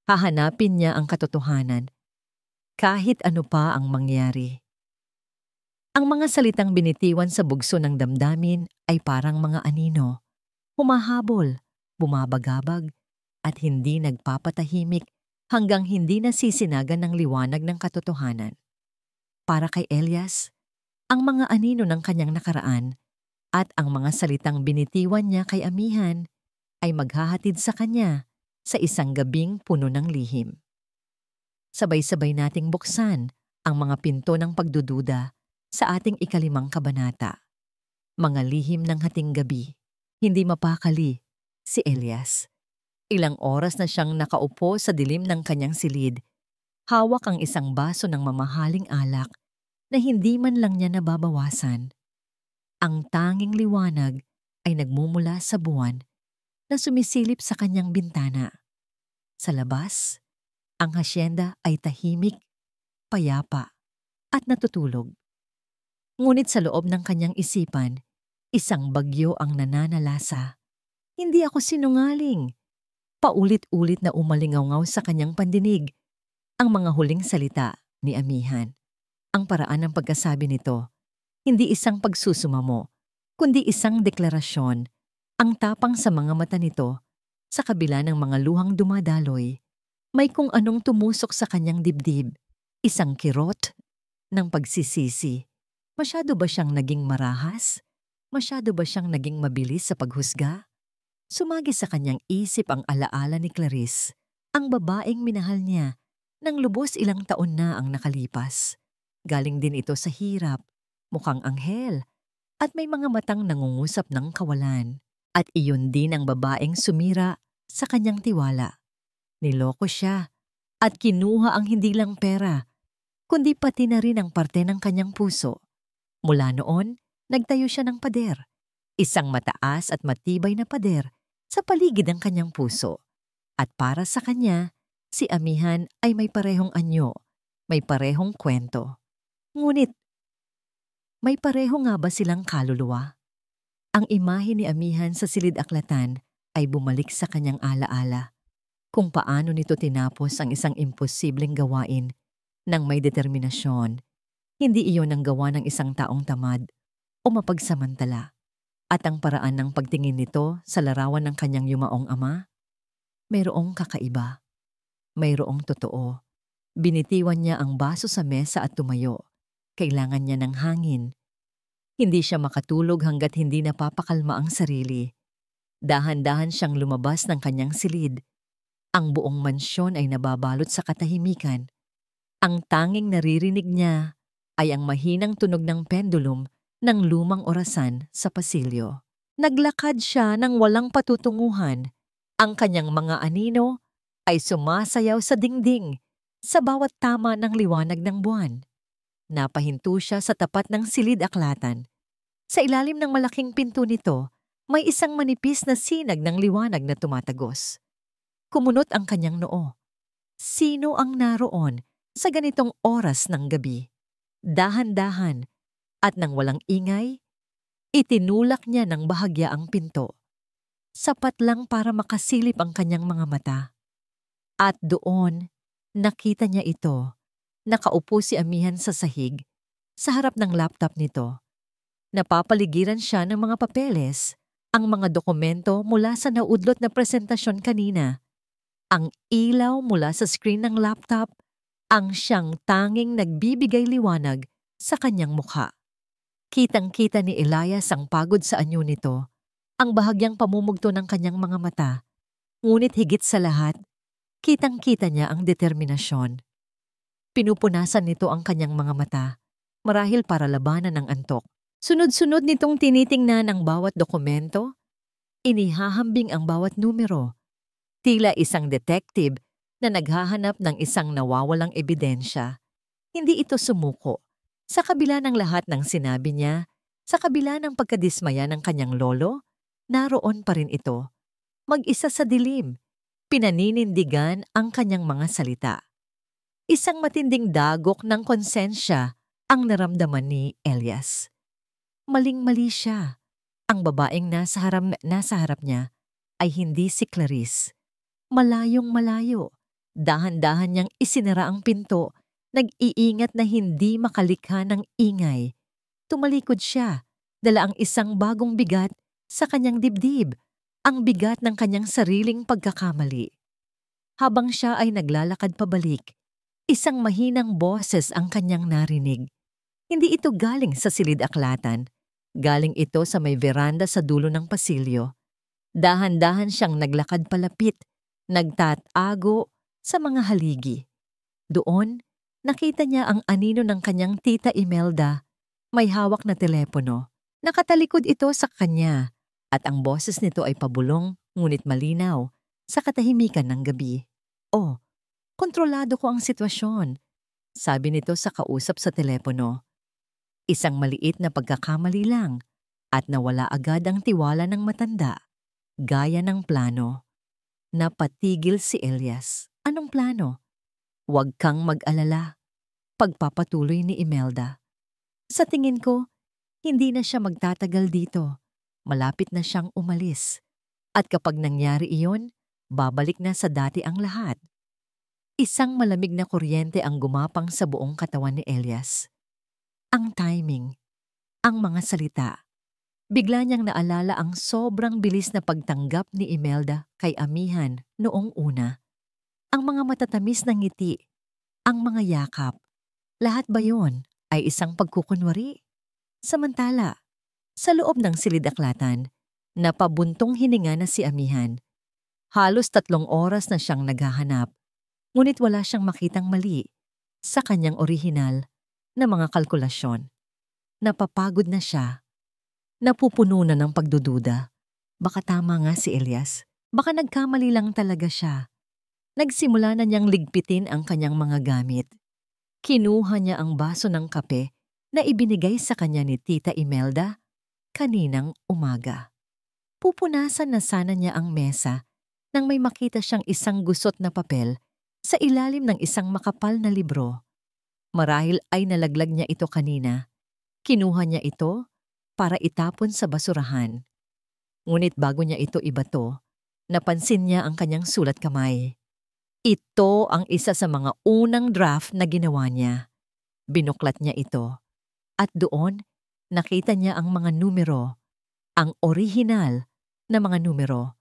Hahanapin niya ang katotohanan kahit ano pa ang mangyari. Ang mga salitang binitiwan sa bugso ng damdamin ay parang mga anino, humahabol, bumabagabag, at hindi nagpapatahimik hanggang hindi nasisinagan ng liwanag ng katotohanan. Para kay Elias, ang mga anino ng kanyang nakaraan at ang mga salitang binitiwan niya kay Amihan ay maghahatid sa kanya sa isang gabing puno ng lihim. Sabay-sabay nating buksan ang mga pinto ng pagdududa sa ating 5 kabanata. Mga lihim ng hating gabi, hindi mapakali si Elias. Ilang oras na siyang nakaupo sa dilim ng kanyang silid, hawak ang isang baso ng mamahaling alak na hindi man lang niya nababawasan. Ang tanging liwanag ay nagmumula sa buwan na sumisilip sa kanyang bintana. Sa labas, ang hasyenda ay tahimik, payapa, at natutulog. Ngunit sa loob ng kanyang isipan, isang bagyo ang nananalasa. Hindi ako sinungaling. Paulit-ulit na umalingaw sa kanyang pandinig ang mga huling salita ni Amihan. Ang paraan ng pagkasabi nito, hindi isang pagsusumamo, kundi isang deklarasyon. Ang tapang sa mga mata nito, sa kabila ng mga luhang dumadaloy, may kung anong tumusok sa kanyang dibdib, isang kirot ng pagsisisi. Masyado ba siyang naging marahas? Masyado ba siyang naging mabilis sa paghusga? Sumagi sa kanyang isip ang alaala ni Clarice, ang babaeng minahal niya, nang lubos ilang taon na ang nakalipas. Galing din ito sa hirap, mukhang anghel, at may mga matang nangungusap ng kawalan. At iyon din ang babaeng sumira sa kanyang tiwala. Niloko siya at kinuha ang hindi lang pera, kundi pati na rin ang parte ng kanyang puso. Mula noon, nagtayo siya ng pader, isang mataas at matibay na pader sa paligid ng kanyang puso. At para sa kanya, si Amihan ay may parehong anyo, may parehong kwento. Ngunit, may pareho nga ba silang kaluluwa? Ang imahe ni Amihan sa silid-aklatan ay bumalik sa kanyang alaala, kung paano nito tinapos ang isang imposibleng gawain ng may determinasyon. Hindi iyon ang gawa ng isang taong tamad o mapagsamantala. At ang paraan ng pagtingin nito sa larawan ng kanyang yumaong ama, mayroong kakaiba, mayroong totoo. Binitiwan niya ang baso sa mesa at tumayo. Kailangan niya ng hangin. Hindi siya makatulog hanggat hindi napapakalma ang sarili. Dahan-dahan siyang lumabas ng kanyang silid. Ang buong mansyon ay nababalot sa katahimikan. Ang tanging naririnig niya ay ang mahinang tunog ng pendulum ng lumang orasan sa pasilyo. Naglakad siya ng walang patutunguhan. Ang kanyang mga anino ay sumasayaw sa dingding sa bawat tama ng liwanag ng buwan. Napahinto siya sa tapat ng silid-aklatan. Sa ilalim ng malaking pinto nito, may isang manipis na sinag ng liwanag na tumatagos. Kumunot ang kanyang noo. Sino ang naroon sa ganitong oras ng gabi? Dahan-dahan at nang walang ingay, itinulak niya ng bahagya ang pinto. Sapat lang para makasilip ang kanyang mga mata. At doon, nakita niya ito. Nakaupo si Amihan sa sahig, sa harap ng laptop nito. Napapaligiran siya ng mga papeles, ang mga dokumento mula sa naudlot na presentasyon kanina. Ang ilaw mula sa screen ng laptop, ang siyang tanging nagbibigay liwanag sa kanyang mukha. Kitang-kita ni Elias ang pagod sa anyo nito, ang bahagyang pamumugto ng kanyang mga mata. Ngunit higit sa lahat, kitang-kita niya ang determinasyon. Pinupunasan nito ang kanyang mga mata, marahil para labanan ng antok. Sunod-sunod nitong tinitingnan ang bawat dokumento, inihahambing ang bawat numero. Tila isang detective na naghahanap ng isang nawawalang ebidensya. Hindi ito sumuko. Sa kabila ng lahat ng sinabi niya, sa kabila ng pagkadismaya ng kanyang lolo, naroon pa rin ito. Mag-isa sa dilim, pinaninindigan ang kanyang mga salita. Isang matinding dagok ng konsensya ang naramdaman ni Elias. Maling-mali siya. Ang babaeng nasa harap niya ay hindi si Clarice. Malayong malayo. Dahan-dahan niyang isinara ang pinto, nag-iingat na hindi makalikha ng ingay. Tumalikod siya, dala ang isang bagong bigat sa kanyang dibdib, ang bigat ng kanyang sariling pagkakamali. Habang siya ay naglalakad pabalik, isang mahinang boses ang kanyang narinig. Hindi ito galing sa silid-aklatan. Galing ito sa may veranda sa dulo ng pasilyo. Dahan-dahan siyang naglakad palapit, nagtatago sa mga haligi. Doon, nakita niya ang anino ng kanyang tita Imelda. May hawak na telepono. Nakatalikod ito sa kanya at ang boses nito ay pabulong ngunit malinaw sa katahimikan ng gabi. "Oh, kontrolado ko ang sitwasyon," sabi nito sa kausap sa telepono. Isang maliit na pagkakamali lang at nawala agad ang tiwala ng matanda, gaya ng plano. Napatigil si Elias. Anong plano? "Huwag kang mag-alala," pagpapatuloy ni Imelda. "Sa tingin ko, hindi na siya magtatagal dito. Malapit na siyang umalis. At kapag nangyari iyon, babalik na sa dati ang lahat." Isang malamig na kuryente ang gumapang sa buong katawan ni Elias. Ang timing, ang mga salita. Bigla niyang naalala ang sobrang bilis na pagtanggap ni Imelda kay Amihan noong una. Ang mga matatamis na ngiti, ang mga yakap. Lahat ba yun ay isang pagkukunwari? Samantala, sa loob ng silid-aklatan, napabuntong hininga na si Amihan. Halos 3 oras na siyang naghahanap, ngunit wala siyang makitang mali sa kanyang orihinal na mga kalkulasyon. Napapagod na siya. Napupuno na ng pagdududa. Baka tama nga si Elias. Baka nagkamali lang talaga siya. Nagsimula na niyang ligpitin ang kanyang mga gamit. Kinuha niya ang baso ng kape na ibinigay sa kanya ni Tita Imelda kaninang umaga. Pupunasan na sana niya ang mesa nang may makita siyang isang gusot na papel sa ilalim ng isang makapal na libro. Marahil ay nalaglag niya ito kanina. Kinuha niya ito para itapon sa basurahan. Ngunit bago niya ito ibato, napansin niya ang kanyang sulat kamay. Ito ang isa sa mga unang draft na ginawa niya. Binuklat niya ito. At doon, nakita niya ang mga numero, ang orihinal na mga numero,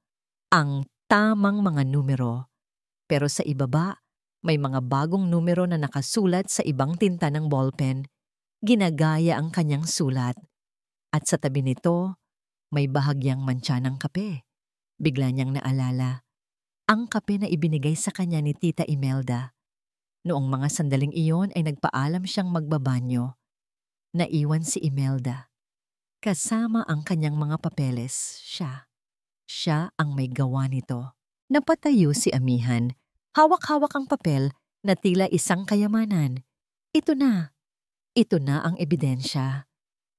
ang tamang mga numero. Pero sa ibaba, may mga bagong numero na nakasulat sa ibang tinta ng ballpen. Ginagaya ang kanyang sulat. At sa tabi nito, may bahagyang mantsa ng kape. Bigla niyang naalala ang kape na ibinigay sa kanya ni Tita Imelda. Noong mga sandaling iyon ay nagpaalam siyang magbabanyo. Naiwan si Imelda. Kasama ang kanyang mga papeles, siya. Siya ang may gawa nito. Napatayo si Amihan. Hawak-hawak ang papel na tila isang kayamanan. Ito na. Ito na ang ebidensya.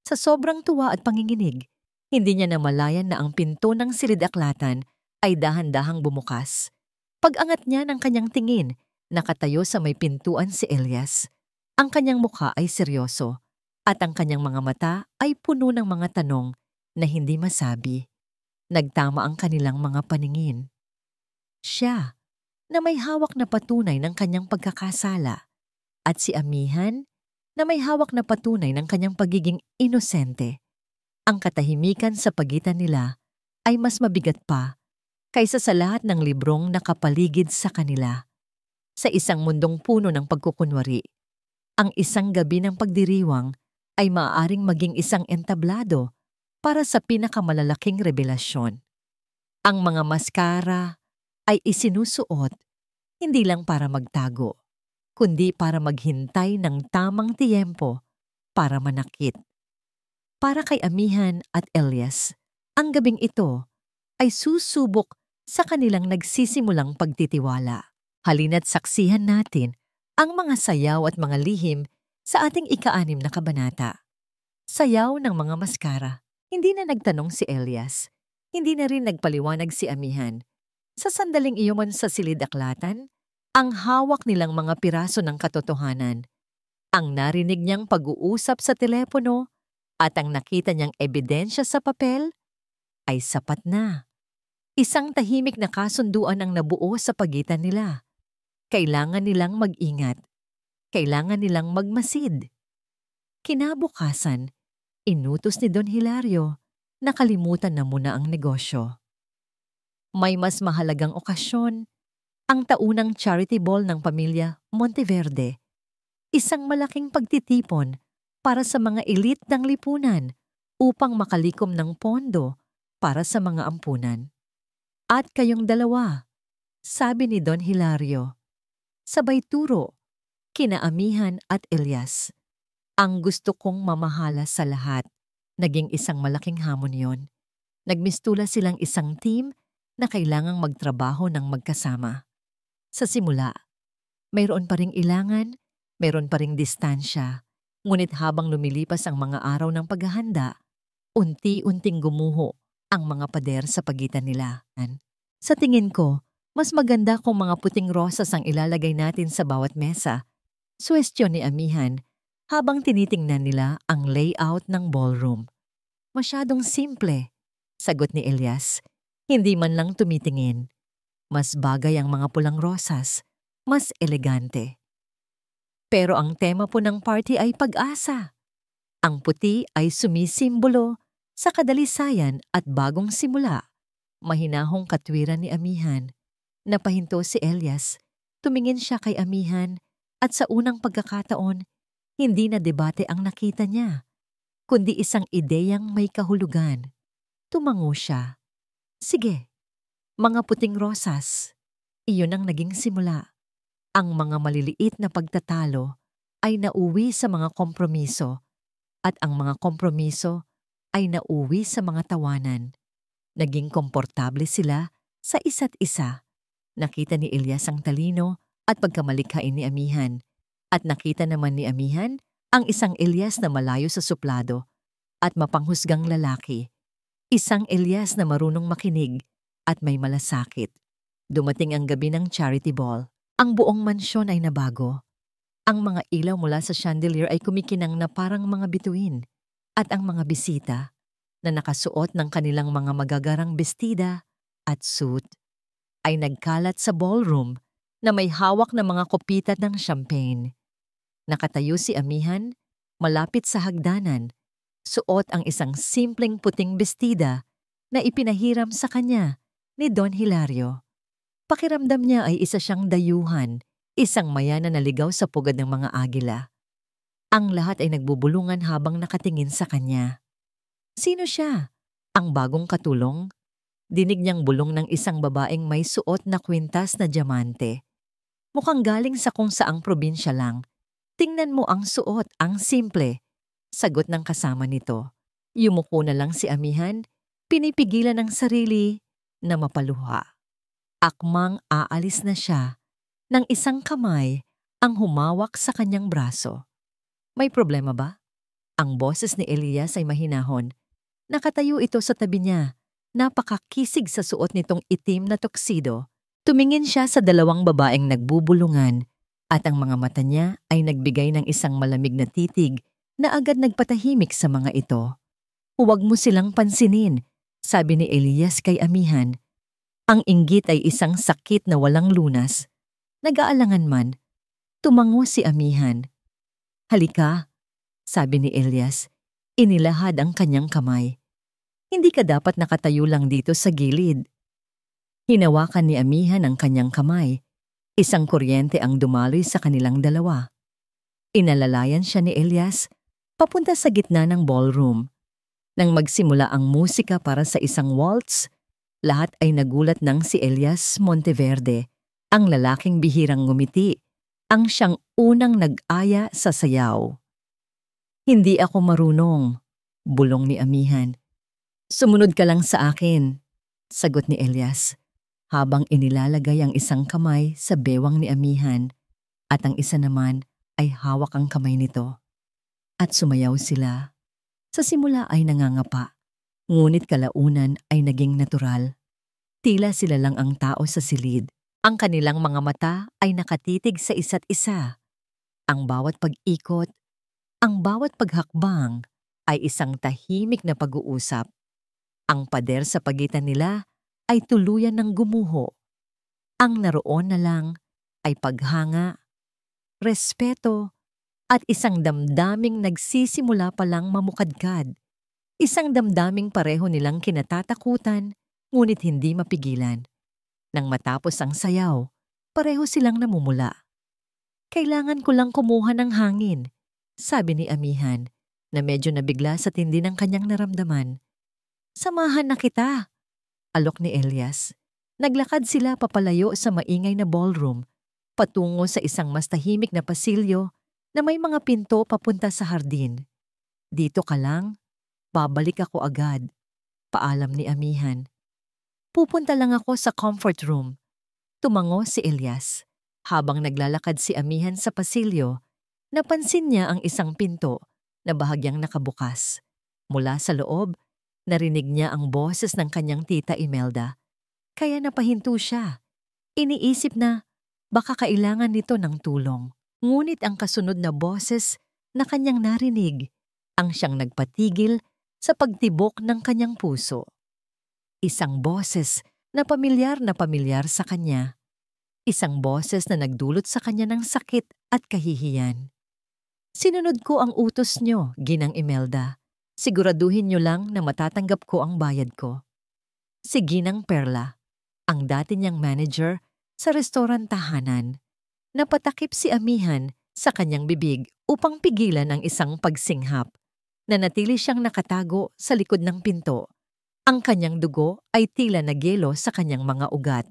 Sa sobrang tuwa at panginginig, hindi niya namalayan na ang pinto ng silid-aklatan ay dahan-dahang bumukas. Pag-angat niya ng kanyang tingin, nakatayo sa may pintuan si Elias. Ang kanyang mukha ay seryoso at ang kanyang mga mata ay puno ng mga tanong na hindi masabi. Nagtama ang kanilang mga paningin. Siya, na may hawak na patunay ng kanyang pagkakasala, at si Amihan, na may hawak na patunay ng kanyang pagiging inosente. Ang katahimikan sa pagitan nila ay mas mabigat pa kaysa sa lahat ng librong nakapaligid sa kanila. Sa isang mundong puno ng pagkukunwari, ang isang gabi ng pagdiriwang ay maaaring maging isang entablado para sa pinakamalalaking revelasyon. Ang mga maskara ay isinusuot hindi lang para magtago, kundi para maghintay ng tamang tiyempo para manakit. Para kay Amihan at Elias, ang gabing ito ay susubok sa kanilang nagsisimulang pagtitiwala. Halina't saksihan natin ang mga sayaw at mga lihim sa ating ika-6 na kabanata. Sayaw ng mga maskara. Hindi na nagtanong si Elias. Hindi na rin nagpaliwanag si Amihan. Sa sandaling iyon sa silid-aklatan, ang hawak nilang mga piraso ng katotohanan, ang narinig niyang pag-uusap sa telepono at ang nakita niyang ebidensya sa papel ay sapat na. Isang tahimik na kasunduan ang nabuo sa pagitan nila. Kailangan nilang mag-ingat. Kailangan nilang magmasid. Kinabukasan, inutos ni Don Hilario na kalimutan na muna ang negosyo. May mas mahalagang okasyon, ang taunang charity ball ng pamilya Monteverde. Isang malaking pagtitipon para sa mga elite ng lipunan upang makalikom ng pondo para sa mga ampunan. At kayong dalawa, sabi ni Don Hilario, sabay turo, kina Amihan at Elias. Ang gusto kong mamahala sa lahat. Naging isang malaking hamon yon. Nagmistula silang isang team na kailangang magtrabaho ng magkasama. Sa simula, mayroon pa ring ilangan, mayroon pa ring distansya. Ngunit habang lumilipas ang mga araw ng paghahanda, unti-unting gumuho ang mga pader sa pagitan nila. Sa tingin ko, mas maganda kung mga puting rosas ang ilalagay natin sa bawat mesa. Suwestyon ni Amihan habang tinitingnan nila ang layout ng ballroom. Masyadong simple, sagot ni Elias. Hindi man lang tumitingin. Mas bagay ang mga pulang rosas, mas elegante. Pero ang tema po ng party ay pag-asa. Ang puti ay sumisimbolo sa kadalisayan at bagong simula. Mahinahong katwiran ni Amihan. Napahinto si Elias. Tumingin siya kay Amihan at sa unang pagkakataon, hindi na debate ang nakita niya, kundi isang ideyang may kahulugan. Tumango siya. Sige, mga puting rosas. Iyon ang naging simula. Ang mga maliliit na pagtatalo ay nauwi sa mga kompromiso at ang mga kompromiso ay nauwi sa mga tawanan. Naging komportable sila sa isa't isa. Nakita ni Elias ang talino at pagkamalikhain ni Amihan. At nakita naman ni Amihan ang isang Elias na malayo sa suplado at mapanghusgang lalaki. Isang Elias na marunong makinig at may malasakit. Dumating ang gabi ng charity ball. Ang buong mansyon ay nabago. Ang mga ilaw mula sa chandelier ay kumikinang na parang mga bituin. At ang mga bisita na nakasuot ng kanilang mga magagarang bestida at suit ay nagkalat sa ballroom na may hawak na mga kopita ng champagne. Nakatayo si Amihan, malapit sa hagdanan, suot ang isang simpleng puting bestida na ipinahiram sa kanya ni Don Hilario. Pakiramdam niya ay isa siyang dayuhan, isang maya na naligaw sa pugad ng mga agila. Ang lahat ay nagbubulungan habang nakatingin sa kanya. Sino siya? Ang bagong katulong? Dinig niyang bulong ng isang babaeng may suot na kwintas na diamante. Mukhang galing sa kung saang probinsya lang. Tingnan mo ang suot, ang simple. Sagot ng kasama nito. Yumuko na lang si Amihan, pinipigilan ng sarili na mapaluha. Akmang aalis na siya nang isang kamay ang humawak sa kanyang braso. May problema ba? Ang boses ni Elias ay mahinahon. Nakatayo ito sa tabi niya. Napakakisig sa suot nitong itim na tuxedo. Tumingin siya sa dalawang babaeng nagbubulungan at ang mga mata niya ay nagbigay ng isang malamig na titig na agad nagpatahimik sa mga ito. Huwag mo silang pansinin, sabi ni Elias kay Amihan. Ang inggit ay isang sakit na walang lunas. Nag-aalangan man, tumango si Amihan. Halika, sabi ni Elias. Inilahad ang kanyang kamay. Hindi ka dapat nakatayo lang dito sa gilid. Hinawakan ni Amihan ang kanyang kamay. Isang kuryente ang dumaloy sa kanilang dalawa. Inalalayan siya ni Elias papunta sa gitna ng ballroom. Nang magsimula ang musika para sa isang waltz, lahat ay nagulat ng si Elias Monteverde, ang lalaking bihirang ngumiti, ang siyang unang nag-aya sa sayaw. Hindi ako marunong, bulong ni Amihan. Sumunod ka lang sa akin, sagot ni Elias, habang inilalagay ang isang kamay sa bewang ni Amihan at ang isa naman ay hawak ang kamay nito. At sumayaw sila. Sa simula ay nangangapa, ngunit kalaunan ay naging natural. Tila sila lang ang tao sa silid. Ang kanilang mga mata ay nakatitig sa isa't isa. Ang bawat pag-ikot, ang bawat paghakbang ay isang tahimik na pag-uusap. Ang pader sa pagitan nila ay tuluyan ng gumuho. Ang naroon na lang ay paghanga, respeto, at isang damdaming nagsisimula palang mamukadkad. Isang damdaming pareho nilang kinatatakutan, ngunit hindi mapigilan. Nang matapos ang sayaw, pareho silang namumula. "Kailangan ko lang kumuha ng hangin," sabi ni Amihan, na medyo nabigla sa tindi ng kanyang naramdaman. "Samahan na kita," alok ni Elias. Naglakad sila papalayo sa maingay na ballroom, patungo sa isang mas tahimik na pasilyo na may mga pinto papunta sa hardin. "Dito ka lang, babalik ako agad," paalam ni Amihan. "Pupunta lang ako sa comfort room," tumango si Elias. Habang naglalakad si Amihan sa pasilyo, napansin niya ang isang pinto na bahagyang nakabukas. Mula sa loob, narinig niya ang boses ng kanyang tita Imelda. Kaya napahinto siya. Iniisip na baka kailangan nito ng tulong. Ngunit ang kasunod na boses na kanyang narinig ang siyang nagpatigil sa pagtibok ng kanyang puso. Isang boses na pamilyar sa kanya. Isang boses na nagdulot sa kanya ng sakit at kahihiyan. "Sinunod ko ang utos niyo, Ginang Imelda. Siguraduhin niyo lang na matatanggap ko ang bayad ko." Si Ginang Perla, ang dati niyang manager sa restaurant tahanan, napatakip si Amihan sa kanyang bibig upang pigilan ang isang pagsinghap. Nanatili siyang nakatago sa likod ng pinto. Ang kanyang dugo ay tila nagyelo sa kanyang mga ugat.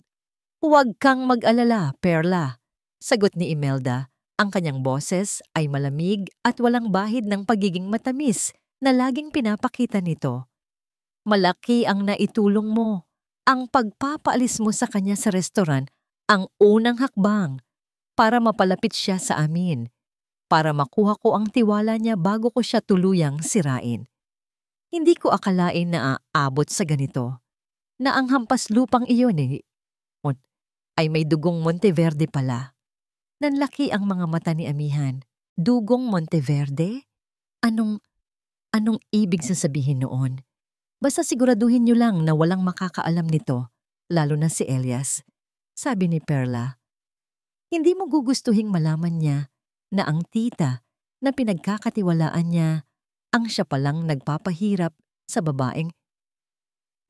"Huwag kang mag-alala, Perla," sagot ni Imelda. Ang kanyang boses ay malamig at walang bahid ng pagiging matamis na laging pinapakita nito. "Malaki ang naitulong mo. Ang pagpapaalis mo sa kanya sa restaurant ang unang hakbang para mapalapit siya sa amin, para makuha ko ang tiwala niya bago ko siya tuluyang sirain. Hindi ko akalain na aabot sa ganito, na ang hampas lupang iyon ay may dugong Monteverde pala." Nanlaki ang mga mata ni Amihan. "Dugong Monteverde? Anong ibig sasabihin noon? Basta siguraduhin niyo lang na walang makakaalam nito, lalo na si Elias," sabi ni Perla. "Hindi mo gugustuhing malaman niya na ang tita na pinagkakatiwalaan niya ang siya palang nagpapahirap sa babaeng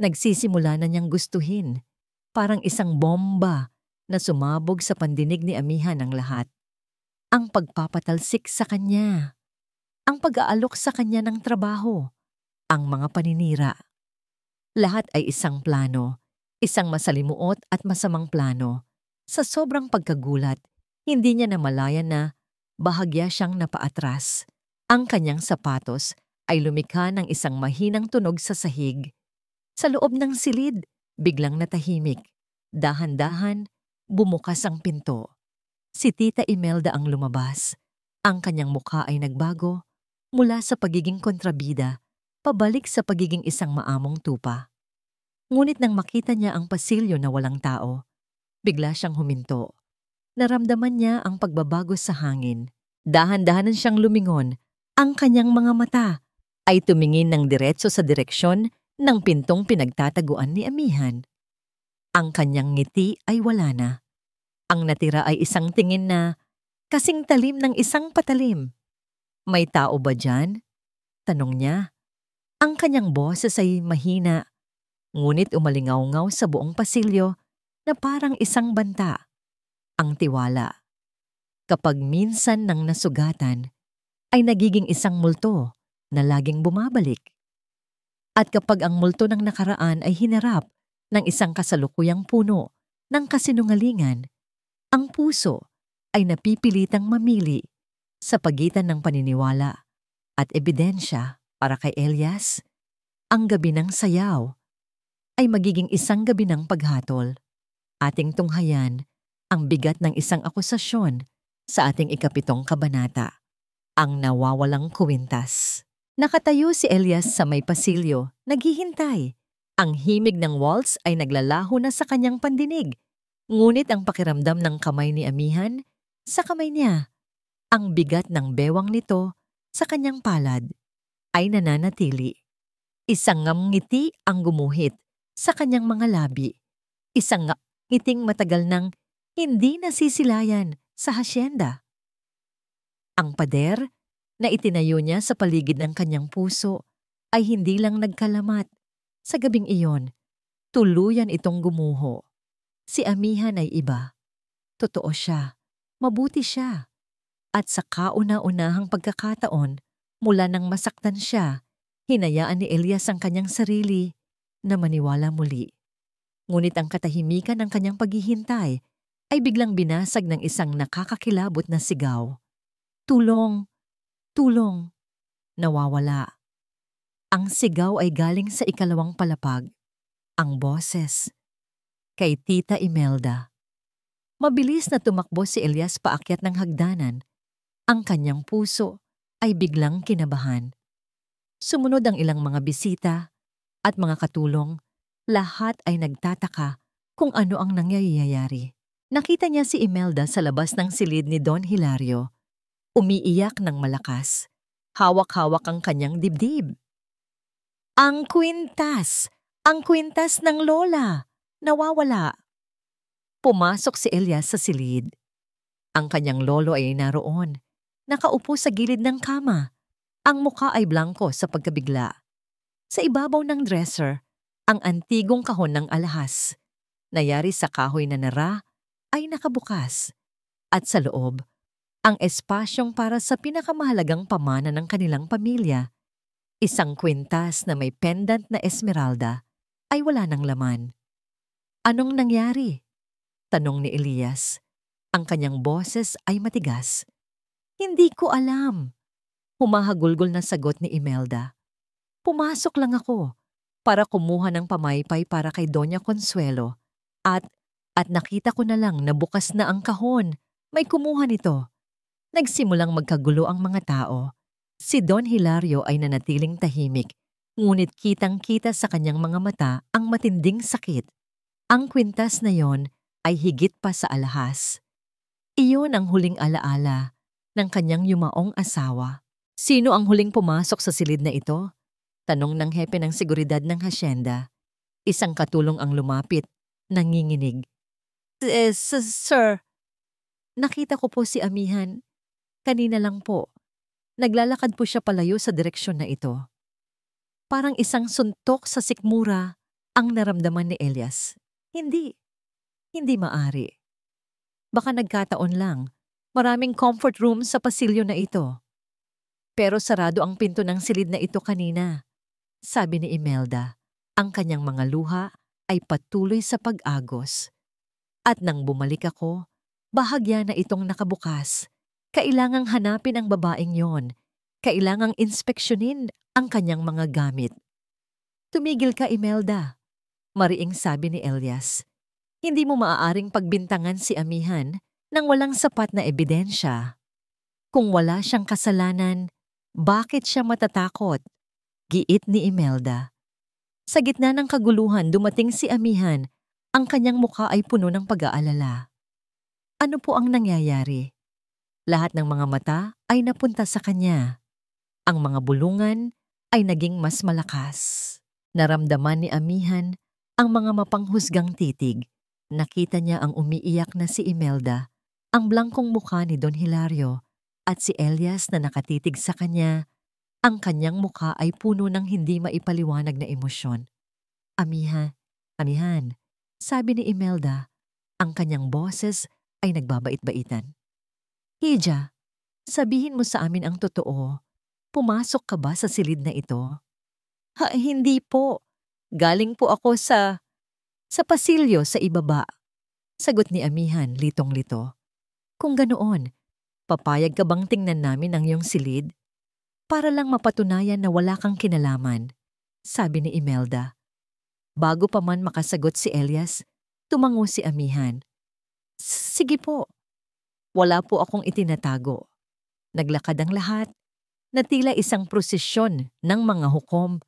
nagsisimula na niyang gustuhin, parang isang bomba na sumabog sa pandinig ni Amihan ang lahat. Ang pagpapatalsik sa kanya, ang pag-aalok sa kanya ng trabaho, ang mga paninira. Lahat ay isang plano, isang masalimuot at masamang plano. Sa sobrang pagkagulat, hindi niya namalayan na bahagya siyang napaatras. Ang kanyang sapatos ay lumikha ng isang mahinang tunog sa sahig. Sa loob ng silid, biglang natahimik. Dahan-dahan, bumukas ang pinto. Si Tita Imelda ang lumabas. Ang kanyang mukha ay nagbago mula sa pagiging kontrabida, pabalik sa pagiging isang maamong tupa. Ngunit nang makita niya ang pasilyo na walang tao, bigla siyang huminto. Naramdaman niya ang pagbabago sa hangin. Dahan-dahanan siyang lumingon. Ang kanyang mga mata ay tumingin ng diretso sa direksyon ng pintong pinagtataguan ni Amihan. Ang kanyang ngiti ay wala na. Ang natira ay isang tingin na kasing talim ng isang patalim. "May tao ba dyan?" tanong niya. Ang kanyang boses ay mahina, ngunit umalingaw-ngaw sa buong pasilyo na parang isang banta. Ang tiwala. Kapag minsan nang nasugatan, ay nagiging isang multo na laging bumabalik. At kapag ang multo ng nakaraan ay hinarap ng isang kasalukuyang puno ng kasinungalingan, ang puso ay napipilitang mamili sa pagitan ng paniniwala at ebidensya. Para kay Elias, ang gabi ng sayaw ay magiging isang gabi ng paghatol. Ating tunghayan ang bigat ng isang akusasyon sa ating 7 kabanata, ang nawawalang kwintas. Nakatayo si Elias sa may pasilyo, naghihintay. Ang himig ng waltz ay naglalaho na sa kanyang pandinig. Ngunit ang pakiramdam ng kamay ni Amihan sa kamay niya, ang bigat ng bewang nito sa kanyang palad, ay nananatili. Isang ngiti ang gumuhit Sa kanyang mga labi, isang ngiting matagal nang hindi nasisilayan sa hasyenda. Ang pader na itinayo niya sa paligid ng kanyang puso ay hindi lang nagkalamat. Sa gabing iyon, tuluyan itong gumuho. Si Amihan ay iba. Totoo siya. Mabuti siya. At sa kauna-unahang pagkakataon, mula nang masaktan siya, hinayaan ni Elias ang kanyang sarili na maniwala muli. Ngunit ang katahimikan ng kanyang paghihintay ay biglang binasag ng isang nakakakilabot na sigaw. Tulong! Tulong! Nawawala. Ang sigaw ay galing sa ikalawang palapag. Ang boses. Kay Tita Imelda. Mabilis na tumakbo si Elias paakyat ng hagdanan. Ang kanyang puso ay biglang kinabahan. Sumunod ang ilang mga bisita at mga katulong. Lahat ay nagtataka kung ano ang nangyayari. Nakita niya si Imelda sa labas ng silid ni Don Hilario. Umiiyak ng malakas. Hawak-hawak ang kanyang dibdib. Ang kwintas! Ang kwintas ng lola! Nawawala. Pumasok si Elias sa silid. Ang kanyang lolo ay naroon. Nakaupo sa gilid ng kama. Ang mukha ay blanko sa pagkabigla. Sa ibabaw ng dresser, ang antigong kahon ng alahas. Nayari sa kahoy na nara ay nakabukas. At sa loob, ang espasyong para sa pinakamahalagang pamana ng kanilang pamilya. Isang kwintas na may pendant na esmeralda ay wala ng laman. Anong nangyari? Tanong ni Elias. Ang kanyang boses ay matigas. Hindi ko alam. Humahagulgol na sagot ni Imelda. Pumasok lang ako para kumuha ng pamaypay para kay Doña Consuelo at nakita ko na lang na bukas na ang kahon. May kumuha nito. Nagsimulang magkagulo ang mga tao. Si Don Hilario ay nanatiling tahimik, ngunit kitang-kita sa kanyang mga mata ang matinding sakit. Ang kwintas na yon ay higit pa sa alahas. Iyon ang huling alaala ng kanyang yumaong asawa. Sino ang huling pumasok sa silid na ito? Tanong ng hepe ng seguridad ng hasyenda. Isang katulong ang lumapit, nanginginig. Sir, nakita ko po si Amihan. Kanina lang po. Naglalakad po siya palayo sa direksyon na ito. Parang isang suntok sa sikmura ang naramdaman ni Elias. Hindi maari. Baka nagkataon lang. Maraming comfort room sa pasilyo na ito. Pero sarado ang pinto ng silid na ito kanina. Sabi ni Imelda, ang kanyang mga luha ay patuloy sa pag-agos. At nang bumalik ako, bahagya na itong nakabukas. Kailangang hanapin ang babaeng yon. Kailangang inspeksyonin ang kanyang mga gamit. Tumigil ka, Imelda. Mariing sabi ni Elias. Hindi mo maaaring pagbintangan si Amihan nang walang sapat na ebidensya. Kung wala siyang kasalanan, bakit siya matatakot? Giit ni Imelda. Sa gitna ng kaguluhan dumating si Amihan, ang kanyang mukha ay puno ng pag-aalala. Ano po ang nangyayari? Lahat ng mga mata ay napunta sa kanya. Ang mga bulungan ay naging mas malakas. Naramdaman ni Amihan ang mga mapanghusgang titig. Nakita niya ang umiiyak na si Imelda, ang blangkong mukha ni Don Hilario at si Elias na nakatitig sa kanya. Ang kanyang mukha ay puno ng hindi maipaliwanag na emosyon. Amihan, sabi ni Imelda, ang kanyang boses ay nagbabait-baitan. Hija, sabihin mo sa amin ang totoo. Pumasok ka ba sa silid na ito? Hindi po. Galing po ako sa pasilyo sa ibaba. Sagot ni Amihan litong-lito. Kung ganoon, papayag ka bang tingnan namin ang iyong silid? Para lang mapatunayan na wala kang kinalaman, sabi ni Imelda. Bago pa man makasagot si Elias, tumango si Amihan. Sige po. Wala po akong itinatago. Naglakad ang lahat na tila isang prosesyon ng mga hukom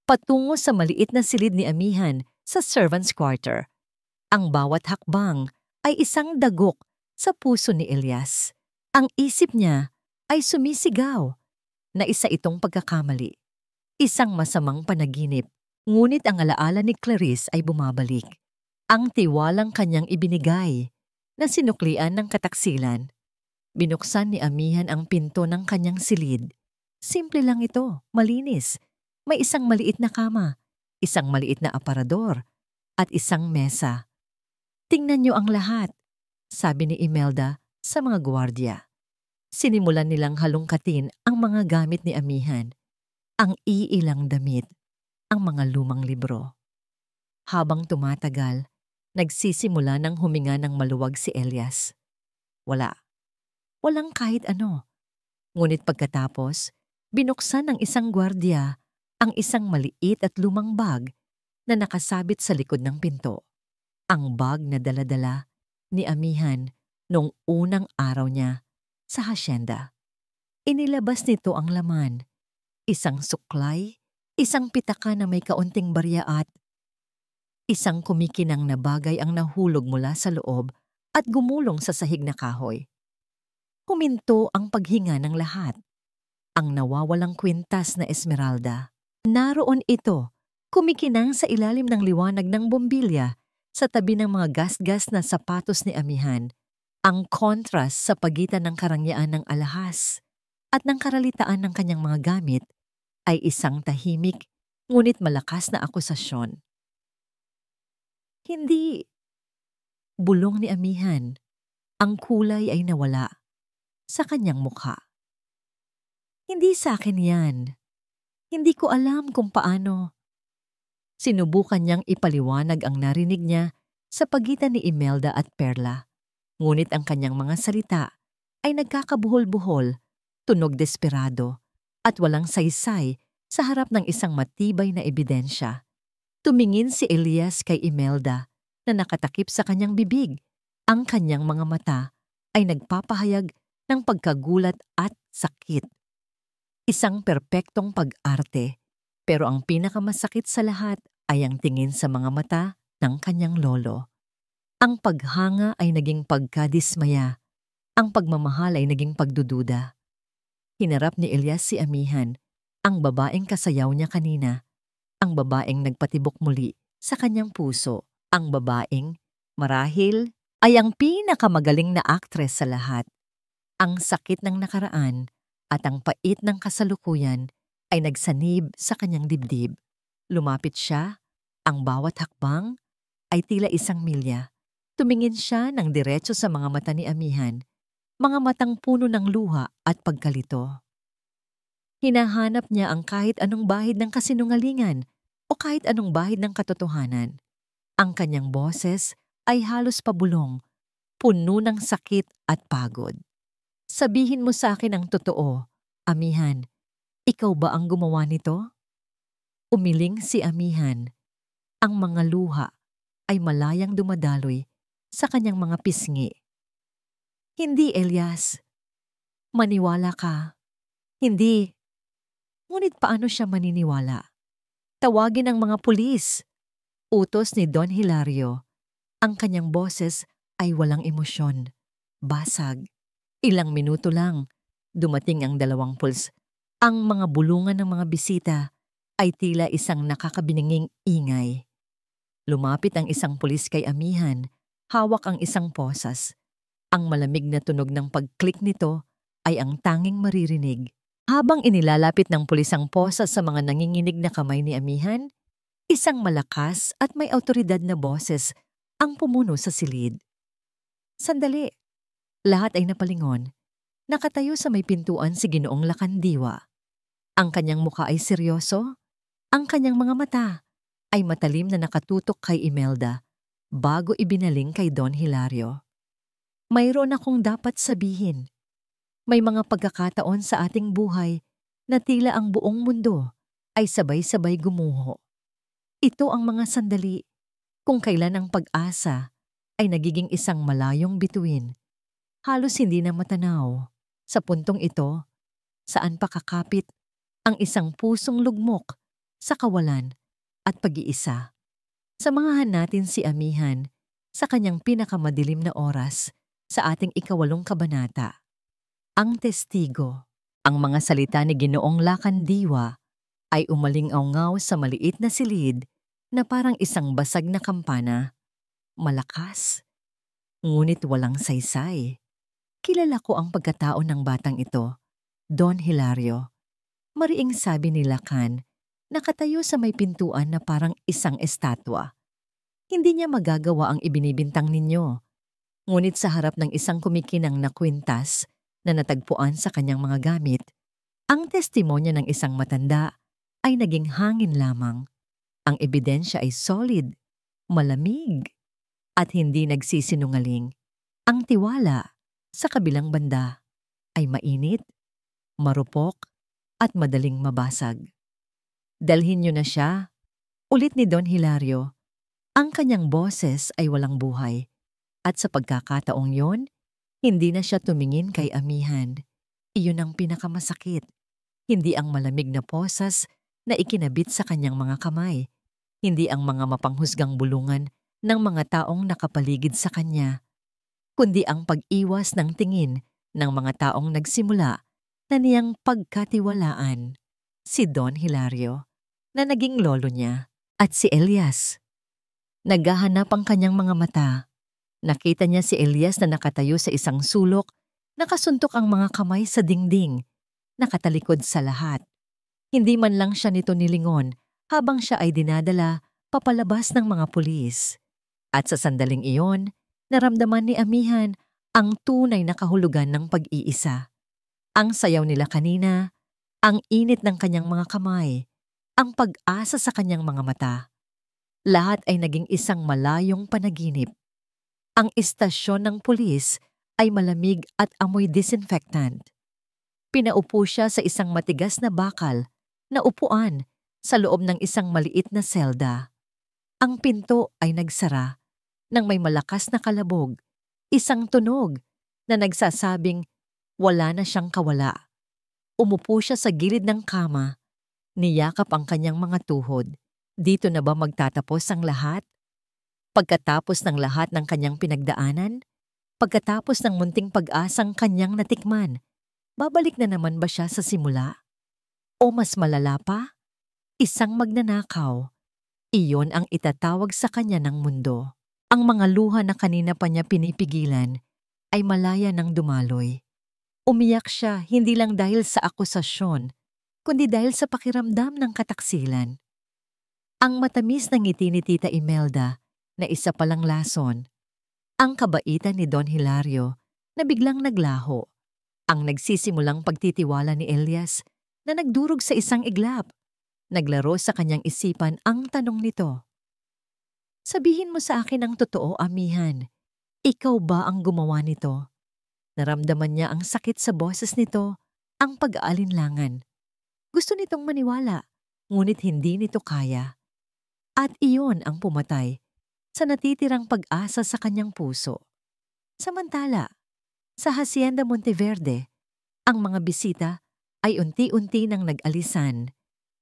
patungo sa maliit na silid ni Amihan sa servants' quarter. Ang bawat hakbang ay isang dagok sa puso ni Elias. Ang isip niya ay sumisigaw na isa itong pagkakamali. Isang masamang panaginip Ngunit ang alaala ni Clarice ay bumabalik. Ang tiwalang kanyang ibinigay na sinuklian ng kataksilan. Binuksan ni Amihan ang pinto ng kanyang silid. Simple lang ito, malinis. May isang maliit na kama, isang maliit na aparador, at isang mesa. "Tingnan niyo ang lahat," sabi ni Imelda sa mga gwardiya. Sinimulan nilang halongkatin ang mga gamit ni Amihan, ang iilang damit, ang mga lumang libro. Habang tumatagal, nagsisimula ng huminga ng maluwag si Elias. Walang kahit ano. Ngunit pagkatapos, binuksan ng isang gwardiya ang isang maliit at lumang bag na nakasabit sa likod ng pinto. Ang bag na dala-dala ni Amihan noong unang araw niya sa hasyenda. Inilabas nito ang laman, isang suklay, isang pitaka na may kaunting barya at isang kumikinang na bagay ang nahulog mula sa loob at gumulong sa sahig na kahoy. Huminto ang paghinga ng lahat. Ang nawawalang kwintas na esmeralda. Naroon ito, kumikinang sa ilalim ng liwanag ng bombilya sa tabi ng mga gasgas na sapatos ni Amihan. Ang kontrast sa pagitan ng karangyaan ng alahas at ng karalitaan ng kanyang mga gamit ay isang tahimik ngunit malakas na akusasyon. "Hindi," bulong ni Amihan. Ang kulay ay nawala sa kanyang mukha. "Hindi sa akin yan. Hindi ko alam kung paano." Sinubukan niyang ipaliwanag ang narinig niya sa pagitan ni Imelda at Perla. Ngunit ang kanyang mga salita ay nagkakabuhol-buhol, tunog desperado, at walang saysay sa harap ng isang matibay na ebidensya. Tumingin si Elias kay Imelda na nakatakip sa kanyang bibig. Ang kanyang mga mata ay nagpapahayag ng pagkagulat at sakit. Isang perpektong pag-arte, pero ang pinakamasakit sa lahat ay ang tingin sa mga mata ng kanyang lolo. Ang paghanga ay naging pagkadismaya, ang pagmamahal ay naging pagdududa. Hinarap ni Elias si Amihan, ang babaeng kasayaw niya kanina, ang babaeng nagpatibok muli sa kanyang puso, ang babaeng, marahil, ay ang pinakamagaling na aktres sa lahat. Ang sakit ng nakaraan at ang pait ng kasalukuyan ay nagsanib sa kanyang dibdib. Lumapit siya, ang bawat hakbang ay tila isang milya. Tumingin siya ng diretso sa mga mata ni Amihan, mga matang puno ng luha at pagkalito. Hinahanap niya ang kahit anong bahid ng kasinungalingan o kahit anong bahid ng katotohanan. Ang kanyang boses ay halos pabulong, puno ng sakit at pagod. "Sabihin mo sa akin ang totoo, Amihan. Ikaw ba ang gumawa nito?" Umiling si Amihan. Ang mga luha ay malayang dumadaloy sa kanyang mga pisngi. "Hindi, Elias. Maniwala ka." "Hindi." Ngunit paano siya maniniwala? "Tawagin ang mga pulis." Utos ni Don Hilario. Ang kanyang boses ay walang emosyon. Basag. Ilang minuto lang, dumating ang dalawang puls. Ang mga bulungan ng mga bisita ay tila isang nakakabinanging ingay. Lumapit ang isang pulis kay Amihan, hawak ang isang posas. Ang malamig na tunog ng pag-click nito ay ang tanging maririnig. Habang inilalapit ng pulis ang posas sa mga nanginginig na kamay ni Amihan, isang malakas at may awtoridad na boses ang pumuno sa silid. "Sandali." Lahat ay napalingon. Nakatayo sa may pintuan si Ginoong Lacandiwa. Ang kanyang mukha ay seryoso. Ang kanyang mga mata ay matalim na nakatutok kay Imelda bago ibinaling kay Don Hilario. "Mayroon akong dapat sabihin. May mga pagkakataon sa ating buhay na tila ang buong mundo ay sabay-sabay gumuho. Ito ang mga sandali kung kailan ang pag-asa ay nagiging isang malayong bituin. Halos hindi na matanaw. Sa puntong ito, saan pa kakapit ang isang pusong lugmok sa kawalan at pag-iisa. Samahan natin si Amihan sa kanyang pinakamadilim na oras sa ating 8 kabanata. Ang testigo. Ang mga salita ni Ginoong Lacandiwa ay umalingaw sa maliit na silid na parang isang basag na kampana. Malakas, ngunit walang saysay. Kilala ko ang pagkatao ng batang ito, Don Hilario. Mariing sabi ni Lacan, nakatayo sa may pintuan na parang isang estatwa. Hindi niya magagawa ang ibinibintang ninyo. Ngunit sa harap ng isang kumikinang na kwintas na natagpuan sa kanyang mga gamit, ang testimonya ng isang matanda ay naging hangin lamang. Ang ebidensya ay solid, malamig, at hindi nagsisinungaling. Ang tiwala, sa kabilang banda, ay mainit, marupok, at madaling mabasag. Dalhin niyo na siya, ulit ni Don Hilario. Ang kanyang boses ay walang buhay, at sa pagkakataong yon, hindi na siya tumingin kay Amihan. Iyon ang pinakamasakit. Hindi ang malamig na posas na ikinabit sa kanyang mga kamay. Hindi ang mga mapanghusgang bulungan ng mga taong nakapaligid sa kanya. Kundi ang pag-iwas ng tingin ng mga taong nagsimula na niyang pagkatiwalaan. Si Don Hilario, na naging lolo niya, at si Elias. Naghahanap ang kanyang mga mata. Nakita niya si Elias na nakatayo sa isang sulok, nakasuntok ang mga kamay sa dingding, nakatalikod sa lahat. Hindi man lang siya nito nilingon habang siya ay dinadala papalabas ng mga pulis. At sa sandaling iyon, naramdaman ni Amihan ang tunay na kahulugan ng pag-iisa. Ang sayaw nila kanina, ang init ng kanyang mga kamay, ang pag-asa sa kanyang mga mata. Lahat ay naging isang malayong panaginip. Ang istasyon ng pulis ay malamig at amoy disinfectant. Pinaupo siya sa isang matigas na bakal na upuan sa loob ng isang maliit na selda. Ang pinto ay nagsara nang may malakas na kalabog, isang tunog na nagsasabing wala na siyang kawala. Umupo siya sa gilid ng kama, niyakap ang kanyang mga tuhod. Dito na ba magtatapos ang lahat? Pagkatapos ng lahat ng kanyang pinagdaanan, pagkatapos ng munting pag-asang kanyang natikman, babalik na naman ba siya sa simula? O mas malala pa? Isang magnanakaw. Iyon ang itatawag sa kanya ng mundo. Ang mga luha na kanina pa niya pinipigilan ay malaya ng dumaloy. Umiyak siya hindi lang dahil sa akusasyon, kundi dahil sa pakiramdam ng kataksilan. Ang matamis na ngiti ni Tita Imelda na isa palang lason. Ang kabaitan ni Don Hilario na biglang naglaho. Ang nagsisimulang pagtitiwala ni Elias na nagdurog sa isang iglap. Naglaro sa kanyang isipan ang tanong nito. Sabihin mo sa akin ang totoo, Amihan. Ikaw ba ang gumawa nito? Naramdaman niya ang sakit sa boses nito, ang pag-aalinlangan. Gusto nitong maniwala, ngunit hindi nito kaya. At iyon ang pumatay sa natitirang pag-asa sa kanyang puso. Samantala, sa Hacienda Monteverde, ang mga bisita ay unti-unti nang nag-alisan.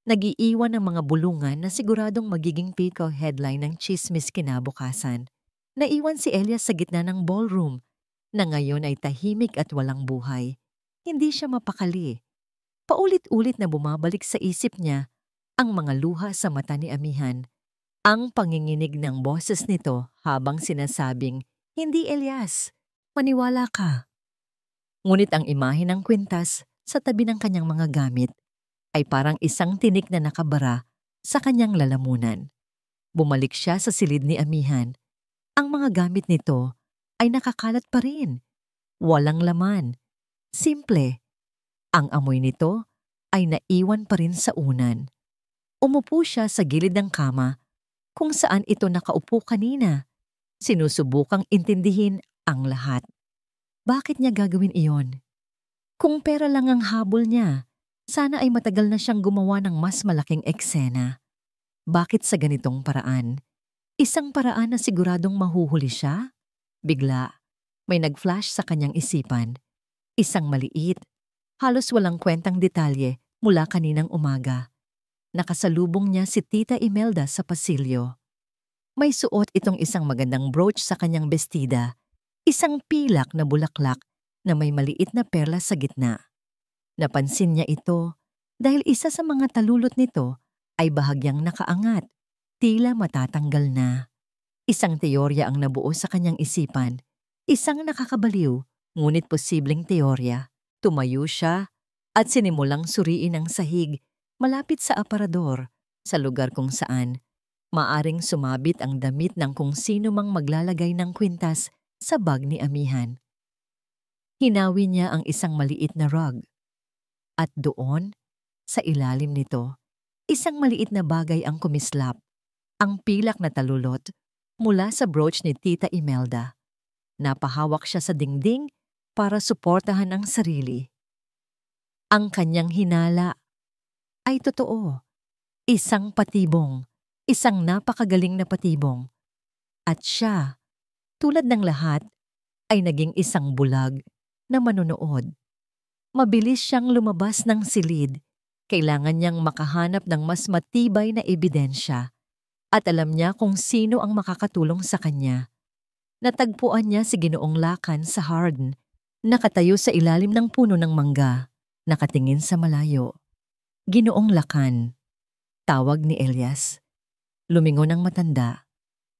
Nag-iiwan ng mga bulungan na siguradong magiging pico headline ng chismis kinabukasan. Naiwan si Elias sa gitna ng ballroom na ngayon ay tahimik at walang buhay. Hindi siya mapakali. Paulit-ulit na bumabalik sa isip niya ang mga luha sa mata ni Amihan. Ang panginginig ng boses nito habang sinasabing, "Hindi Elias, maniwala ka." Ngunit ang imahe ng kwintas sa tabi ng kanyang mga gamit ay parang isang tinik na nakabara sa kanyang lalamunan. Bumalik siya sa silid ni Amihan. Ang mga gamit nito ay nakakalat pa rin. Walang laman. Simple. Ang amoy nito ay naiwan pa rin sa unan. Umupo siya sa gilid ng kama kung saan ito nakaupo kanina. Sinusubukang intindihin ang lahat. Bakit niya gagawin iyon? Kung pera lang ang habol niya, sana ay matagal na siyang gumawa ng mas malaking eksena. Bakit sa ganitong paraan? Isang paraan na siguradong mahuhuli siya? Bigla, may nag-flash sa kanyang isipan. Isang maliit, halos walang kwentang detalye mula kaninang umaga. Nakasalubong niya si Tita Imelda sa pasilyo. May suot itong isang magandang brooch sa kanyang bestida, isang pilak na bulaklak na may maliit na perlas sa gitna. Napansin niya ito, dahil isa sa mga talulot nito ay bahagyang nakaangat, tila matatanggal na. Isang teorya ang nabuo sa kanyang isipan, isang nakakabaliw, ngunit posibleng teorya. Tumayo siya at sinimulang suriin ang sahig malapit sa aparador, sa lugar kung saan maaring sumabit ang damit ng kung sino mang maglalagay ng kwintas sa bag ni amihan. Hinawi niya ang isang maliit na rug. At doon, sa ilalim nito, isang maliit na bagay ang kumislap, ang pilak na talulot mula sa brooch ni Tita Imelda. Napahawak siya sa dingding para suportahan ang sarili. Ang kanyang hinala ay totoo. Isang patibong, isang napakagaling na patibong. At siya, tulad ng lahat, ay naging isang bulag na manonood. Mabilis siyang lumabas ng silid. Kailangan niyang makahanap ng mas matibay na ebidensya. At alam niya kung sino ang makakatulong sa kanya. Natagpuan niya si Ginoong Lakan sa Hardin, nakatayo sa ilalim ng puno ng mangga, nakatingin sa malayo. Ginoong Lakan, tawag ni Elias. Lumingon ang matanda.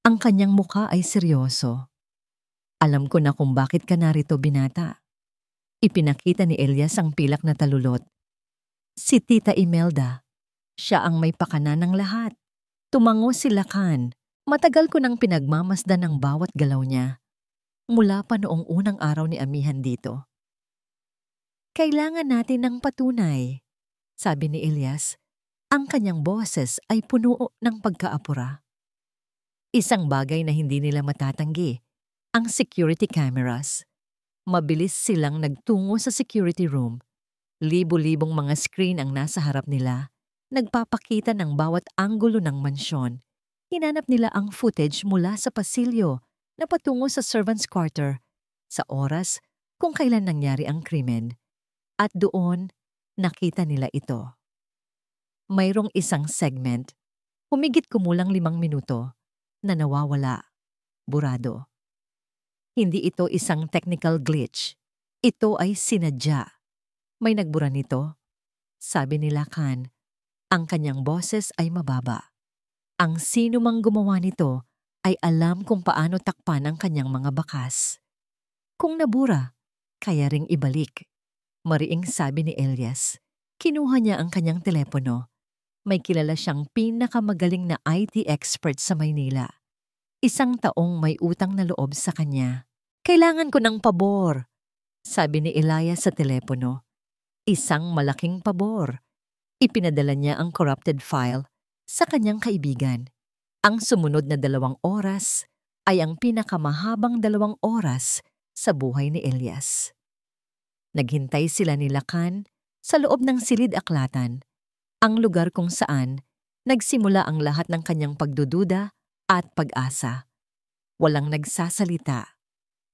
Ang kanyang mukha ay seryoso. Alam ko na kung bakit ka narito, binata. Ipinakita ni Elias ang pilak na talulot. Si Tita Imelda. Siya ang may pakana ng lahat. Tumango si Lakan. Matagal ko nang pinagmamasdan ang bawat galaw niya. Mula pa noong unang araw ni amihan dito. Kailangan natin ng patunay, sabi ni Elias. Ang kanyang boses ay puno ng pagkaapura. Isang bagay na hindi nila matatanggi, ang security cameras. Mabilis silang nagtungo sa security room. Libo-libong mga screen ang nasa harap nila, nagpapakita ng bawat anggulo ng mansyon. Hinanap nila ang footage mula sa pasilyo na patungo sa servants' quarter, sa oras kung kailan nangyari ang krimen. At doon, nakita nila ito. Mayroong isang segment, humigit kumulang 5 minuto, na nawawala, burado. Hindi ito isang technical glitch. Ito ay sinadya. May nagbura nito. Sabi ni Lakan, ang kanyang boses ay mababa. Ang sino mang gumawa nito ay alam kung paano takpan ang kanyang mga bakas. Kung nabura, kaya ring ibalik. Mariing sabi ni Elias. Kinuha niya ang kanyang telepono. May kilala siyang pinakamagaling na IT expert sa Maynila. Isang taong may utang na loob sa kanya. Kailangan ko ng pabor, sabi ni Elias sa telepono. Isang malaking pabor. Ipinadala niya ang corrupted file sa kanyang kaibigan. Ang sumunod na 2 oras ay ang pinakamahabang 2 oras sa buhay ni Elias. Naghintay sila ni Lakan sa loob ng silid-aklatan, ang lugar kung saan nagsimula ang lahat ng kanyang pagdududa at pag-asa. Walang nagsasalita.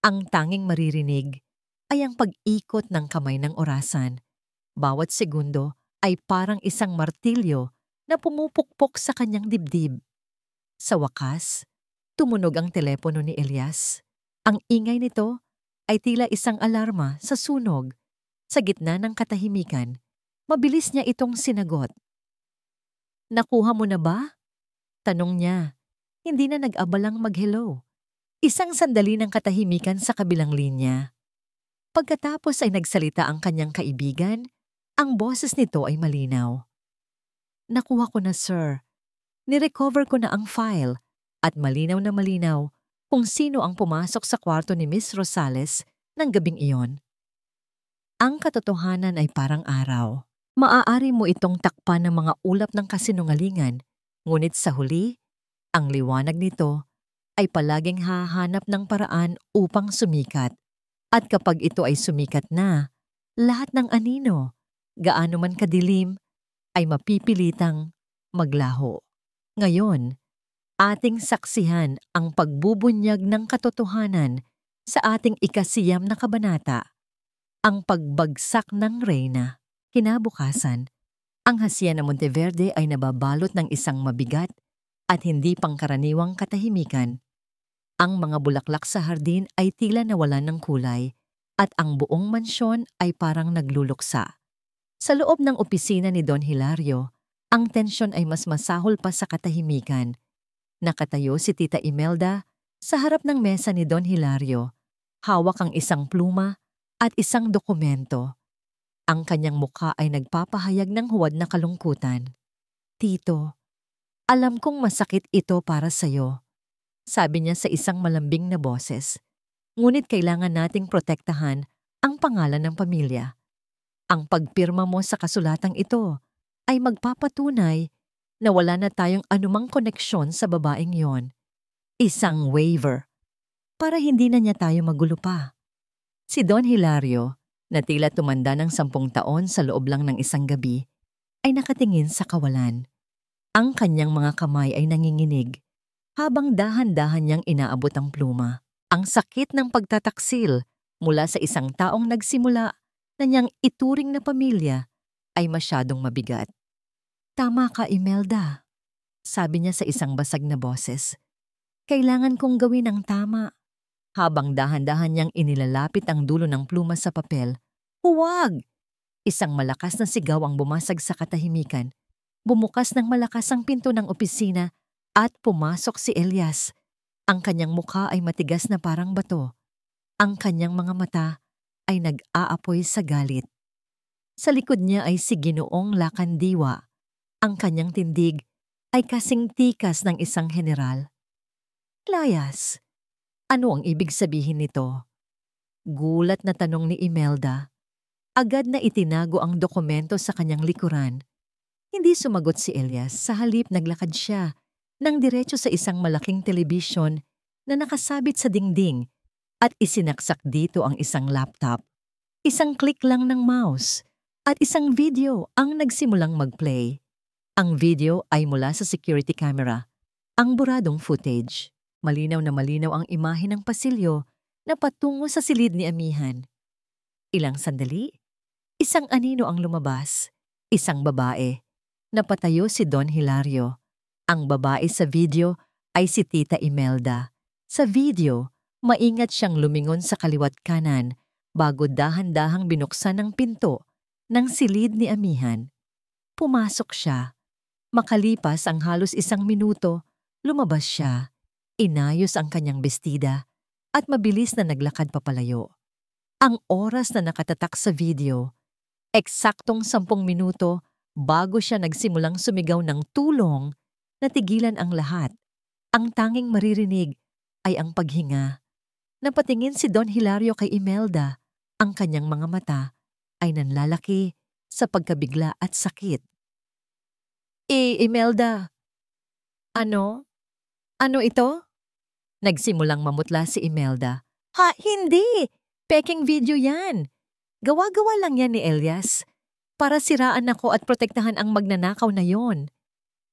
Ang tanging maririnig ay ang pag-ikot ng kamay ng orasan. Bawat segundo ay parang isang martilyo na pumupukpok sa kanyang dibdib. Sa wakas, tumunog ang telepono ni Elias. Ang ingay nito ay tila isang alarma sa sunog. Sa gitna ng katahimikan, mabilis niya itong sinagot. Nakuha mo na ba? Tanong niya. Hindi na nag-abalang mag-hello. Isang sandali ng katahimikan sa kabilang linya. Pagkatapos ay nagsalita ang kanyang kaibigan, ang boses nito ay malinaw. Nakuha ko na, sir. Nirecover ko na ang file at malinaw na malinaw kung sino ang pumasok sa kwarto ni Miss Rosales ng gabing iyon. Ang katotohanan ay parang araw. Maaari mo itong takpan ng mga ulap ng kasinungalingan, ngunit sa huli, ang liwanag nito ay palaging hahanap ng paraan upang sumikat. At kapag ito ay sumikat na, lahat ng anino, gaano man kadilim, ay mapipilitang maglaho. Ngayon, ating saksihan ang pagbubunyag ng katotohanan sa ating 9 na kabanata, ang pagbagsak ng reyna. Kinabukasan, ang Hacienda Monteverde ay nababalot ng isang mabigat at hindi pangkaraniwang katahimikan. Ang mga bulaklak sa hardin ay tila nawalan ng kulay at ang buong mansyon ay parang nagluluksa. Sa loob ng opisina ni Don Hilario, ang tensyon ay mas masahol pa sa katahimikan. Nakatayo si Tita Imelda sa harap ng mesa ni Don Hilario. Hawak ang isang pluma at isang dokumento. Ang kanyang mukha ay nagpapahayag ng huwad na kalungkutan. "Tito, alam kong masakit ito para sa'yo," sabi niya sa isang malambing na boses. "Ngunit kailangan nating protektahan ang pangalan ng pamilya. Ang pagpirma mo sa kasulatang ito ay magpapatunay na wala na tayong anumang koneksyon sa babaeng yon. Isang waiver para hindi na niya tayo magulo pa." Si Don Hilario, na tila tumanda ng 10 taon sa loob lang ng isang gabi, ay nakatingin sa kawalan. Ang kanyang mga kamay ay nanginginig habang dahan-dahan niyang inaabot ang pluma. Ang sakit ng pagtataksil mula sa isang taong nagsimula na niyang ituring na pamilya ay masyadong mabigat. "Tama ka, Imelda," sabi niya sa isang basag na boses. "Kailangan kong gawin ang tama." Habang dahan-dahan niyang inilalapit ang dulo ng pluma sa papel, "Huwag!" Isang malakas na sigaw ang bumasag sa katahimikan. Bumukas ng malakas ang pinto ng opisina at pumasok si Elias. Ang kanyang mukha ay matigas na parang bato. Ang kanyang mga mata ay nag-aapoy sa galit. Sa likod niya ay si Ginoong Lacandiwa. Ang kanyang tindig ay kasing tikas ng isang general. "Elias, ano ang ibig sabihin nito?" Gulat na tanong ni Imelda. Agad na itinago ang dokumento sa kanyang likuran. Hindi sumagot si Elias, sa halip naglakad siya nang diretso sa isang malaking telebisyon na nakasabit sa dingding at isinaksak dito ang isang laptop. Isang click lang ng mouse at isang video ang nagsimulang mag-play. Ang video ay mula sa security camera, ang buradong footage. Malinaw na malinaw ang imahe ng pasilyo na patungo sa silid ni Amihan. Ilang sandali, isang anino ang lumabas, isang babae. Napatayo si Don Hilario. Ang babae sa video ay si Tita Imelda. Sa video, maingat siyang lumingon sa kaliwat kanan bago dahan-dahang binuksan ang pinto ng silid ni Amihan. Pumasok siya. Makalipas ang halos 1 minuto, lumabas siya. Inayos ang kanyang bestida at mabilis na naglakad papalayo. Ang oras na nakatatak sa video, eksaktong 10 minuto bago siya nagsimulang sumigaw ng tulong, natigilan ang lahat. Ang tanging maririnig ay ang paghinga. Napatingin si Don Hilario kay Imelda. Ang kanyang mga mata ay nanlalaki sa pagkabigla at sakit. Imelda, ano? Ano ito?" Nagsimulang mamutla si Imelda. Hindi! Peking video yan. Gawa-gawa lang yan ni Elias para siraan ako at protektahan ang magnanakaw na yon."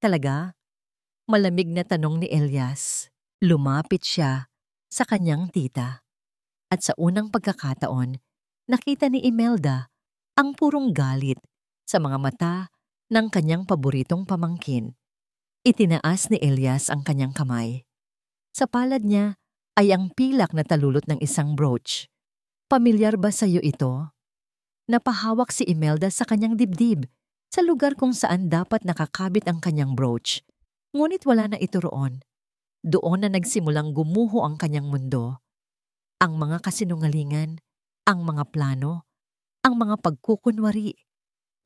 "Talaga?" Malamig na tanong ni Elias. Lumapit siya sa kanyang tita. At sa unang pagkakataon, nakita ni Imelda ang purong galit sa mga mata ng kanyang paboritong pamangkin. Itinaas ni Elias ang kanyang kamay. Sa palad niya ay ang pilak na talulot ng isang brooch. "Pamilyar ba sa iyo ito?" Napahawak si Imelda sa kanyang dibdib sa lugar kung saan dapat nakakabit ang kanyang brooch. Ngunit wala na ito roon. Doon na nagsimulang gumuho ang kanyang mundo. Ang mga kasinungalingan, ang mga plano, ang mga pagkukunwari,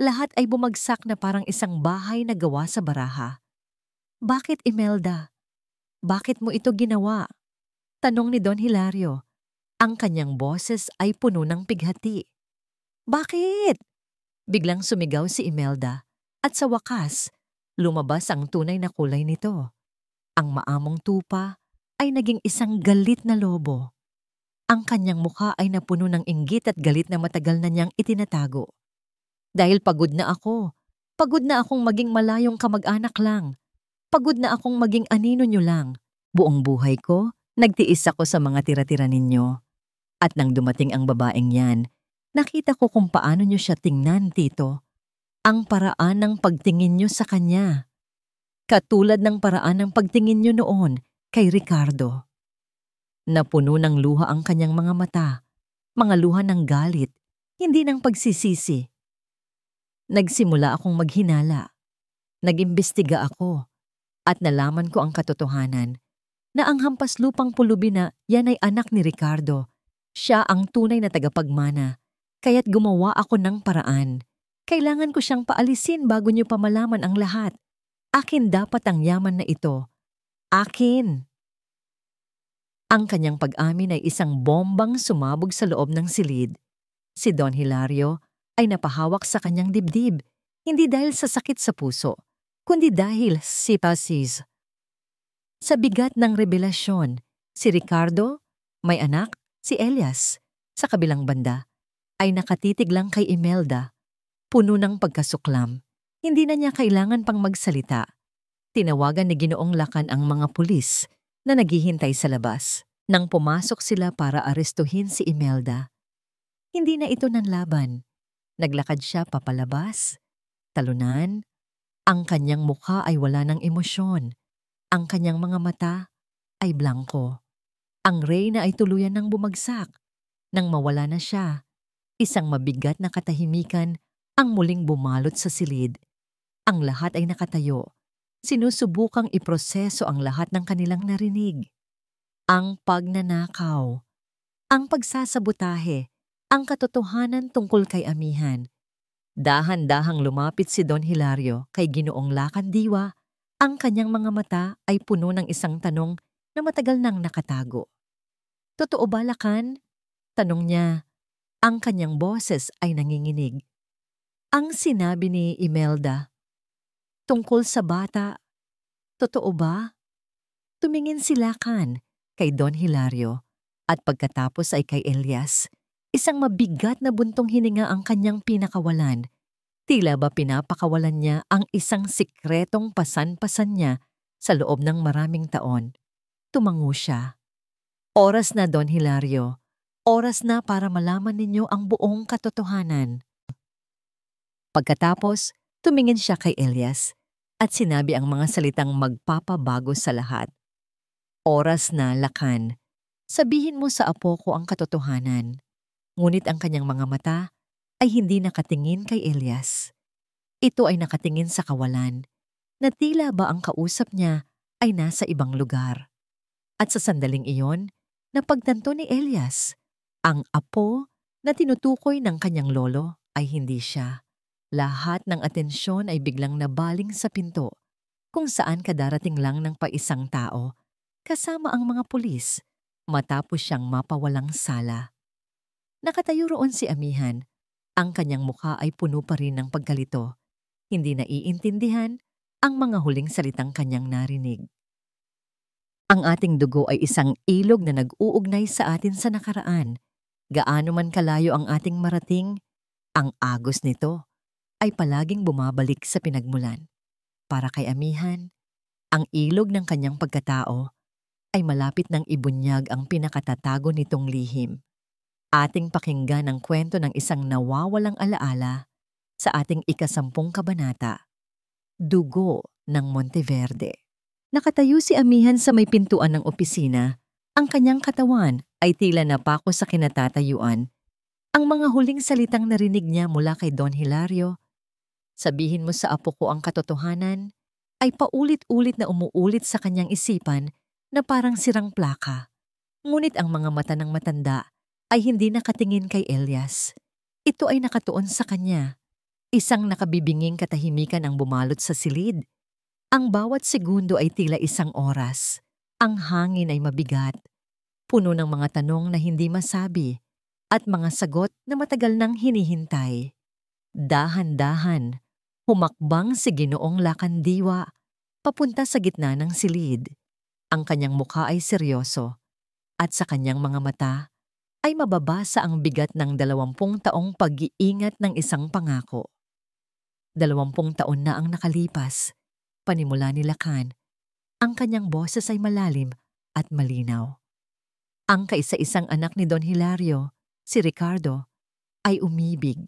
lahat ay bumagsak na parang isang bahay na gawa sa baraha. "Bakit, Imelda? Bakit mo ito ginawa?" tanong ni Don Hilario. Ang kanyang boses ay puno ng pighati. "Bakit?" Biglang sumigaw si Imelda at sa wakas, lumabas ang tunay na kulay nito. Ang maamong tupa ay naging isang galit na lobo. Ang kanyang mukha ay napuno ng inggit at galit na matagal na niyang itinatago. "Dahil pagod na ako. Pagod na akong maging malayong kamag-anak lang. Pagod na akong maging anino niyo lang. Buong buhay ko, nagtiis ako sa mga tira-tira ninyo. At nang dumating ang babaeng yan, nakita ko kung paano niyo siya tingnan, Tito. Ang paraan ng pagtingin niyo sa kanya. Katulad ng paraan ng pagtingin niyo noon kay Ricardo." Napuno ng luha ang kanyang mga mata, mga luha ng galit, hindi ng pagsisisi. Nagsimula akong maghinala. Nag-imbestiga ako at nalaman ko ang katotohanan na ang hampas lupang pulubi na yan ay anak ni Ricardo. Siya ang tunay na tagapagmana, kaya't gumawa ako ng paraan. Kailangan ko siyang paalisin bago niyo pa malaman ang lahat. Akin dapat ang yaman na ito. Akin! Ang kanyang pag-amin ay isang bombang sumabog sa loob ng silid. Si Don Hilario ay napahawak sa kanyang dibdib, hindi dahil sa sakit sa puso, kundi dahil sipasis. Sa bigat ng revelasyon, si Ricardo, may anak, si Elias, sa kabilang banda, ay nakatitig lang kay Imelda, puno ng pagkasuklam. Hindi na niya kailangan pang magsalita. Tinawagan ni Ginoong Lacan ang mga pulis na naghihintay sa labas. Nang pumasok sila para arestuhin si Imelda, hindi na ito nanlaban. Naglakad siya papalabas, talunan. Ang kanyang mukha ay wala ng emosyon. Ang kanyang mga mata ay blanko. Ang reyna ay tuluyan ng bumagsak. Nang mawala na siya, isang mabigat na katahimikan ang muling bumalot sa silid. Ang lahat ay nakatayo. Sinusubukang iproseso ang lahat ng kanilang narinig. Ang pagnanakaw, ang pagsasabotahe, ang katotohanan tungkol kay Amihan. Dahan-dahang lumapit si Don Hilario kay Ginoong Lacan Diwa. Ang kanyang mga mata ay puno ng isang tanong na matagal nang nakatago. Totoo ba, Lacan? Tanong niya. Ang kanyang boses ay nanginginig. Ang sinabi ni Imelda, tungkol sa bata, totoo ba? Tumingin si Lacan kay Don Hilario at pagkatapos ay kay Elias. Isang mabigat na buntong hininga ang kanyang pinakawalan. Tila ba pinapakawalan niya ang isang sikretong pasan-pasan niya sa loob ng maraming taon. Tumango siya. Oras na, Don Hilario. Oras na para malaman ninyo ang buong katotohanan. Pagkatapos, tumingin siya kay Elias at sinabi ang mga salitang magpapabago sa lahat. Oras na, Lacan. Sabihin mo sa apo ko ang katotohanan. Ngunit ang kanyang mga mata ay hindi nakatingin kay Elias. Ito ay nakatingin sa kawalan, na tila ba ang kausap niya ay nasa ibang lugar. At sa sandaling iyon, napagtanto ni Elias, ang apo na tinutukoy ng kanyang lolo ay hindi siya. Lahat ng atensyon ay biglang nabaling sa pinto, kung saan kadarating lang ng paisang tao, kasama ang mga pulis, matapos siyang mapawalang sala. Nakatayo roon si Amihan. Ang kanyang mukha ay puno pa rin ng pagkalito. Hindi naiintindihan ang mga huling salitang kanyang narinig. Ang ating dugo ay isang ilog na nag-uugnay sa atin sa nakaraan. Gaano man kalayo ang ating marating, ang agos nito ay palaging bumabalik sa pinagmulan. Para kay Amihan, ang ilog ng kanyang pagkatao ay malapit ng ibunyag ang pinakatatago nitong lihim. Ating pakinggan ang kwento ng isang nawawalang alaala sa ating 10 kabanata, Dugo ng Monteverde. Nakatayo si Amihan sa may pintuan ng opisina. Ang kanyang katawan ay tila napako sa kinatatayuan. Ang mga huling salitang narinig niya mula kay Don Hilario, sabihin mo sa apo ko ang katotohanan, ay paulit-ulit na umuulit sa kanyang isipan na parang sirang plaka. Ngunit ang mga mata ng matanda ay hindi nakatingin kay Elias. Ito ay nakatuon sa kanya. Isang nakabibinging katahimikan ang bumalot sa silid. Ang bawat segundo ay tila isang oras. Ang hangin ay mabigat, puno ng mga tanong na hindi masabi, at mga sagot na matagal nang hinihintay. Dahan-dahan, humakbang si Ginoong Lacan Diwa, papunta sa gitna ng silid. Ang kanyang mukha ay seryoso, at sa kanyang mga mata ay mababasa ang bigat ng 20 taong pag-iingat ng isang pangako. 20 taon na ang nakalipas, panimula ni Lacan. Ang kanyang boses ay malalim at malinaw. Ang kaisa-isang anak ni Don Hilario, si Ricardo, ay umibig.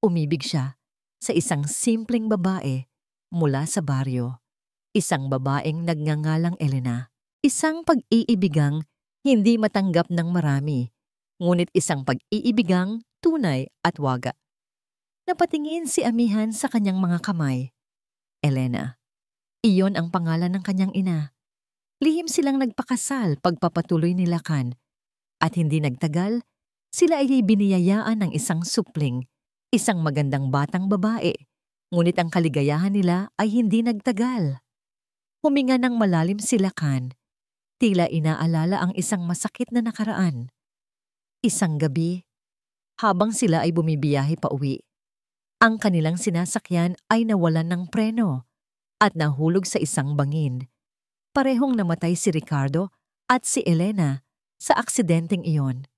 Umibig siya sa isang simpleng babae mula sa baryo. Isang babaeng nagngangalang Elena. Isang pag-iibigang hindi matanggap ng marami, ngunit isang pag-iibigang tunay at waga. Napatingin si amihan sa kanyang mga kamay. Elena, iyon ang pangalan ng kanyang ina. Lihim silang nagpakasal pagpapatuloy ni Lakan. At hindi nagtagal, sila ay biniyayaan ng isang supling, isang magandang batang babae. Ngunit ang kaligayahan nila ay hindi nagtagal. Huminga ng malalim si Lakan. Tila inaalala ang isang masakit na nakaraan. Isang gabi, habang sila ay bumibiyahe pa uwi, ang kanilang sinasakyan ay nawalan ng preno at nahulog sa isang bangin. Parehong namatay si Ricardo at si Elena sa aksidenteng iyon.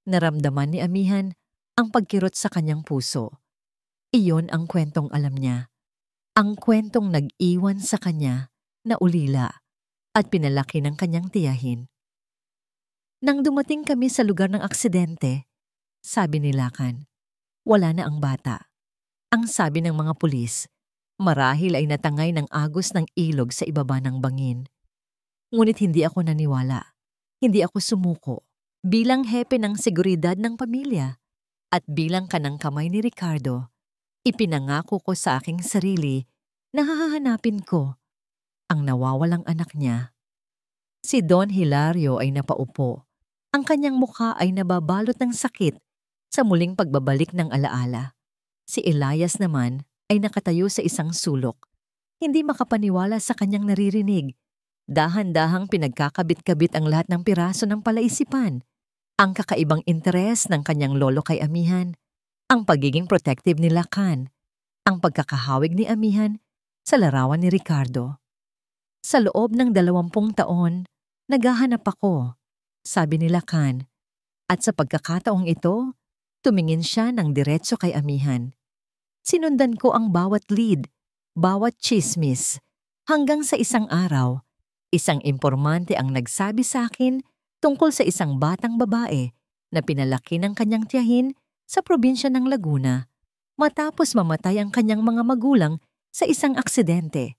Naramdaman ni amihan ang pagkirot sa kanyang puso. Iyon ang kwentong alam niya. Ang kwentong nag-iwan sa kanya na ulila at pinalaki ng kanyang tiyahin. Nang dumating kami sa lugar ng aksidente, sabi ni Lakan, wala na ang bata. Ang sabi ng mga pulis, marahil ay natangay ng agos ng ilog sa ibaba ng bangin. Ngunit hindi ako naniwala. Hindi ako sumuko. Bilang hepe ng seguridad ng pamilya at bilang kanang kamay ni Ricardo, ipinangako ko sa aking sarili na hahanapin ko ang nawawalang anak niya. Si Don Hilario ay napaupo. Ang kanyang mukha ay nababalot ng sakit sa muling pagbabalik ng alaala. Si Elias naman ay nakatayo sa isang sulok. Hindi makapaniwala sa kanyang naririnig. Dahan-dahang pinagkakabit-kabit ang lahat ng piraso ng palaisipan. Ang kakaibang interes ng kanyang lolo kay amihan, ang pagiging protective ni Lakan, ang pagkakahawig ni amihan sa larawan ni Ricardo. Sa loob ng 20 taon, naghahanap ako, sabi ni Lakan, at sa pagkakataong ito, tumingin siya ng diretso kay amihan. Sinundan ko ang bawat lead, bawat chismis, hanggang sa isang araw, isang impormante ang nagsabi sa akin tungkol sa isang batang babae na pinalaki ng kanyang tiyahin sa probinsya ng Laguna matapos mamatay ang kanyang mga magulang sa isang aksidente.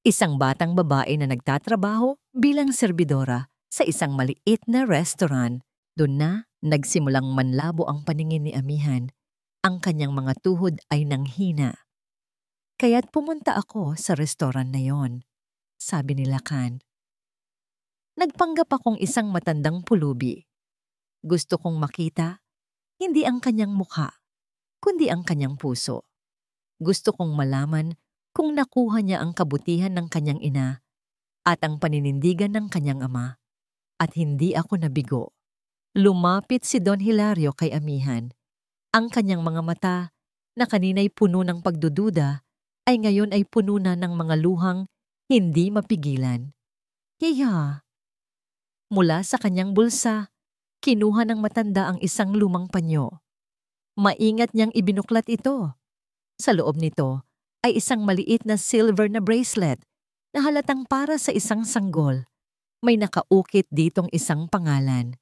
Isang batang babae na nagtatrabaho bilang serbidora sa isang maliit na restaurant. Doon na nagsimulang manlabo ang paningin ni amihan. Ang kanyang mga tuhod ay nanghina. Kaya't pumunta ako sa restaurant na yon, sabi ni Lakan. Nagpanggap akong isang matandang pulubi. Gusto kong makita, hindi ang kanyang mukha, kundi ang kanyang puso. Gusto kong malaman kung nakuha niya ang kabutihan ng kanyang ina at ang paninindigan ng kanyang ama. At hindi ako nabigo. Lumapit si Don Hilario kay amihan. Ang kanyang mga mata, na kanina'y puno ng pagdududa, ay ngayon ay puno na ng mga luhang hindi mapigilan. Hiya! Mula sa kanyang bulsa, kinuha ng matanda ang isang lumang panyo. Maingat niyang ibinuklat ito. Sa loob nito ay isang maliit na silver na bracelet na halatang para sa isang sanggol. May nakaukit ditong isang pangalan.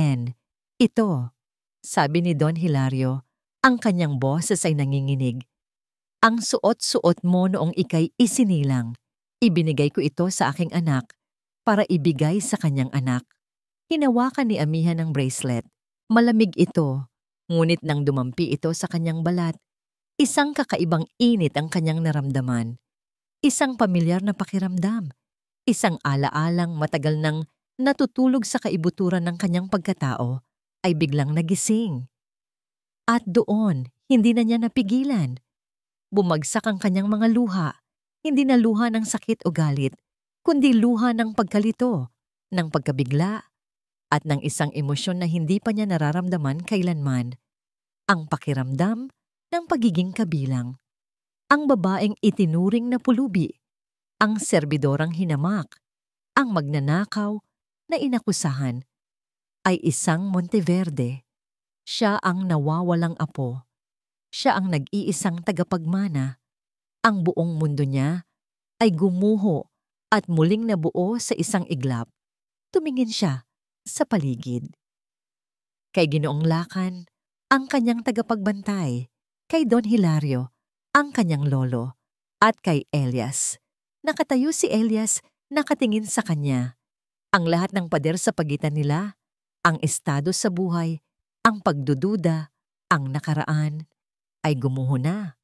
Amihan. Ito, sabi ni Don Hilario, ang kanyang boses ay nanginginig. Ang suot-suot mo noong ikay isinilang. Ibinigay ko ito sa aking anak para ibigay sa kanyang anak. Hinawakan ni amihan ang bracelet. Malamig ito, ngunit nang dumampi ito sa kanyang balat, isang kakaibang init ang kanyang naramdaman. Isang pamilyar na pakiramdam. Isang alaalang matagal nang natutulog sa kaibuturan ng kanyang pagkatao ay biglang nagising. At doon, hindi na niya napigilan. Bumagsak ang kanyang mga luha. Hindi na luha ng sakit o galit, kundi luha ng pagkalito, ng pagkabigla, at ng isang emosyon na hindi pa niya nararamdaman kailanman. Ang pakiramdam ng pagiging kabilang. Ang babaeng itinuring na pulubi, ang serbidorang hinamak, ang magnanakaw na inakusahan, ay isang Monteverde. Siya ang nawawalang apo. Siya ang nag-iisang tagapagmana. Ang buong mundo niya ay gumuho at muling nabuo sa isang iglap. Tumingin siya sa paligid. Kay Ginoong Lakan, ang kanyang tagapagbantay, kay Don Hilario, ang kanyang lolo, at kay Elias. Nakatayo si Elias, nakatingin sa kanya. Ang lahat ng pader sa pagitan nila, ang estado sa buhay, Ang pagdududa, ang nakaraan, ay gumuho na.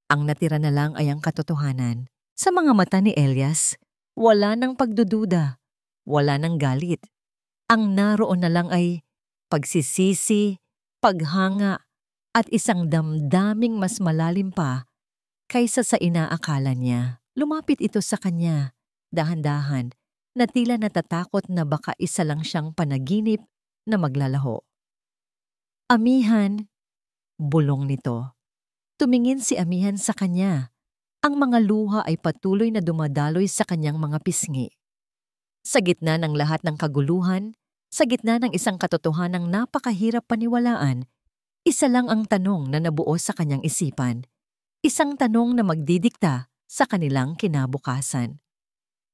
Ang natira na lang ay ang katotohanan. Sa mga mata ni Elias, wala nang pagdududa, wala nang galit. Ang naroon na lang ay pagsisisi, paghanga, at isang damdaming mas malalim pa kaysa sa inaakala niya. Lumapit ito sa kanya, dahan-dahan, na tila natatakot na baka isa lang siyang panaginip na maglalaho. Amihan, bulong nito. Tumingin si Amihan sa kanya. Ang mga luha ay patuloy na dumadaloy sa kanyang mga pisngi. Sa gitna ng lahat ng kaguluhan, sa gitna ng isang katotohanang napakahirap paniwalaan, isa lang ang tanong na nabuo sa kanyang isipan. Isang tanong na magdidikta sa kanilang kinabukasan.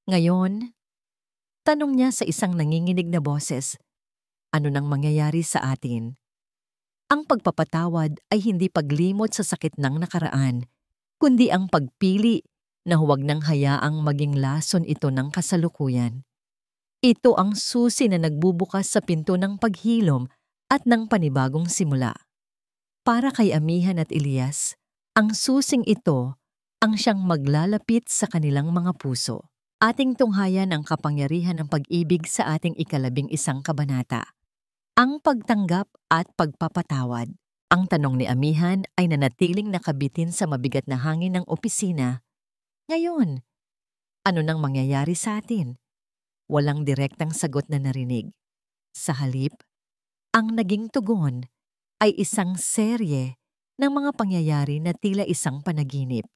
Ngayon, tanong niya sa isang nanginginig na boses, ano nang mangyayari sa atin? Ang pagpapatawad ay hindi paglimot sa sakit ng nakaraan, kundi ang pagpili na huwag nang hayaang maging lason ito ng kasalukuyan. Ito ang susi na nagbubukas sa pinto ng paghilom at ng panibagong simula. Para kay Amihan at Elias, ang susing ito ang siyang maglalapit sa kanilang mga puso. Ating tunghayan ang kapangyarihan ng pag-ibig sa ating 11 kabanata. Ang pagtanggap at pagpapatawad. Ang tanong ni Amihan ay nanatiling nakabitin sa mabigat na hangin ng opisina. Ngayon, ano nang mangyayari sa atin? Walang direktang sagot na narinig. Sa halip, ang naging tugon ay isang serye ng mga pangyayari na tila isang panaginip.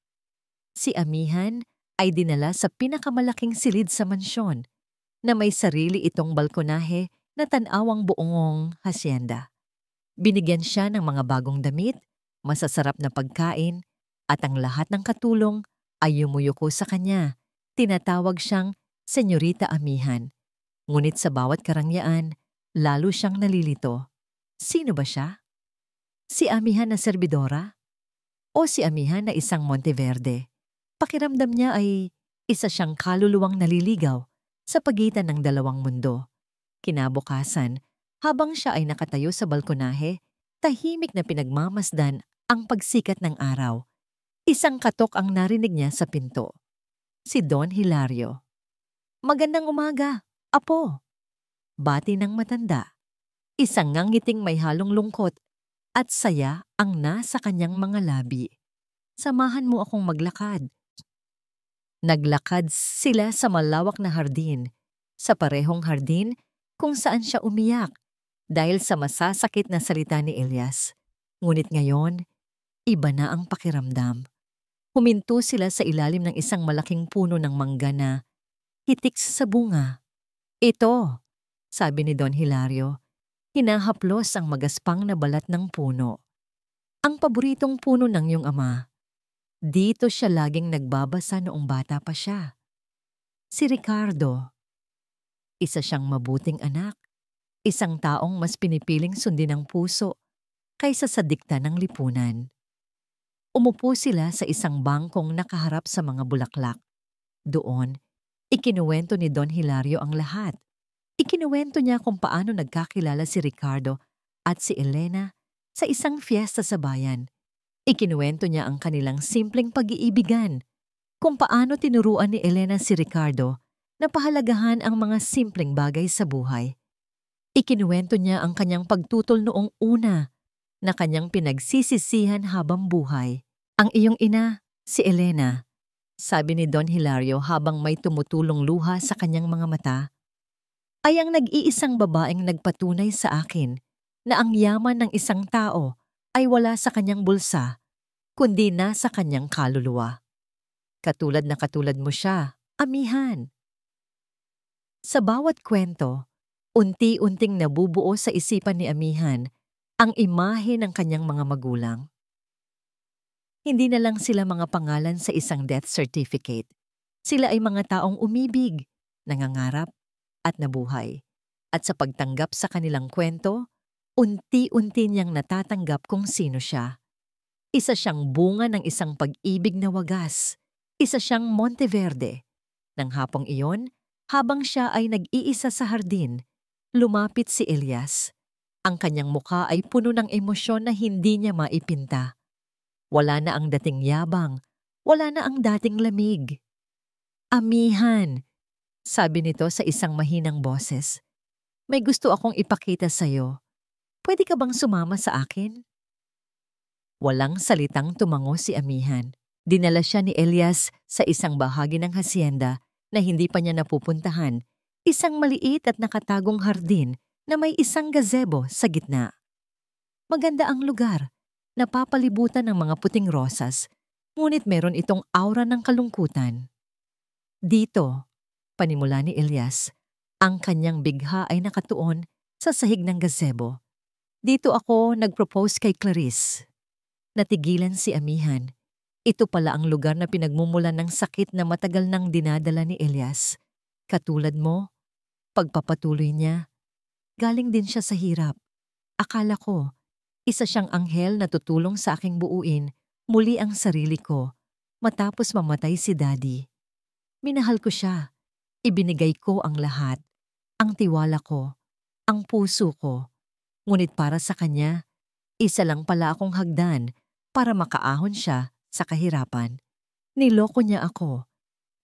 Si Amihan ay dinala sa pinakamalaking silid sa mansyon na may sarili itong balkonahe na tanawang buong hasyenda. Binigyan siya ng mga bagong damit, masasarap na pagkain, at ang lahat ng katulong ay yumuyuko sa kanya. Tinatawag siyang Senyorita Amihan. Ngunit sa bawat karangyaan, lalo siyang nalilito. Sino ba siya? Si Amihan na serbidora? O si Amihan na isang Monteverde? Pakiramdam niya ay isa siyang kaluluwang naliligaw sa pagitan ng dalawang mundo. Kinabukasan, habang siya ay nakatayo sa balkonahe, tahimik na pinagmamasdan ang pagsikat ng araw. Isang katok ang narinig niya sa pinto. Si Don Hilario. Magandang umaga, apo. Bati ng matanda. Isang ngangiting may halong lungkot at saya ang nasa kanyang mga labi. Samahan mo akong maglakad. Naglakad sila sa malawak na hardin, sa parehong hardin kung saan siya umiyak dahil sa masasakit na salita ni Elias. Ngunit ngayon, iba na ang pakiramdam. Huminto sila sa ilalim ng isang malaking puno ng mangga na hitik sa bunga. Ito, sabi ni Don Hilario, hinahaplos ang magaspang na balat ng puno. Ang paboritong puno ng iyong ama. Dito siya laging nagbabasa noong bata pa siya. Si Ricardo. Isa siyang mabuting anak. Isang taong mas pinipiling sundin ang puso kaysa sa dikta ng lipunan. Umupo sila sa isang bangkong nakaharap sa mga bulaklak. Doon, ikinuwento ni Don Hilario ang lahat. Ikinuwento niya kung paano nagkakilala si Ricardo at si Elena sa isang fiesta sa bayan. Ikinuwento niya ang kanilang simpleng pag-iibigan, kung paano tinuruan ni Elena si Ricardo na pahalagahan ang mga simpleng bagay sa buhay. Ikinuwento niya ang kanyang pagtutol noong una na kanyang pinagsisisihan habang buhay. Ang iyong ina, si Elena, sabi ni Don Hilario habang may tumutulong luha sa kanyang mga mata, ay ang nag-iisang babaeng nagpatunay sa akin na ang yaman ng isang tao ay wala sa kanyang bulsa, kundi nasa kanyang kaluluwa. Katulad na katulad mo siya, Amihan. Sa bawat kwento, unti-unting nabubuo sa isipan ni Amihan ang imahe ng kanyang mga magulang. Hindi na lang sila mga pangalan sa isang death certificate. Sila ay mga taong umibig, nangangarap, at nabuhay. At sa pagtanggap sa kanilang kwento, unti-unti niyang natatanggap kung sino siya. Isa siyang bunga ng isang pag-ibig na wagas. Isa siyang Monteverde. Nang hapong iyon, habang siya ay nag-iisa sa hardin, lumapit si Elias. Ang kanyang mukha ay puno ng emosyon na hindi niya maipinta. Wala na ang dating yabang, wala na ang dating lamig. Amihan, sabi nito sa isang mahinang boses. May gusto akong ipakita sa'yo. Pwede ka bang sumama sa akin? Walang salitang tumango si Amihan. Dinala siya ni Elias sa isang bahagi ng hasyenda na hindi pa niya napupuntahan, isang maliit at nakatagong hardin na may isang gazebo sa gitna. Maganda ang lugar, napapalibutan ng mga puting rosas, ngunit meron itong aura ng kalungkutan. Dito, panimula ni Elias, ang kanyang bigha ay nakatuon sa sahig ng gazebo. Dito ako nag-propose kay Clarice. Natigilan si Amihan. Ito pala ang lugar na pinagmumulan ng sakit na matagal nang dinadala ni Elias. Katulad mo, pagpapatuloy niya, galing din siya sa hirap. Akala ko, isa siyang anghel na tutulong sa aking buuin muli ang sarili ko matapos mamatay si Daddy. Minahal ko siya. Ibinigay ko ang lahat. Ang tiwala ko, ang puso ko. Ngunit para sa kanya, isa lang pala akong hagdan para makaahon siya sa kahirapan. Niloko niya ako.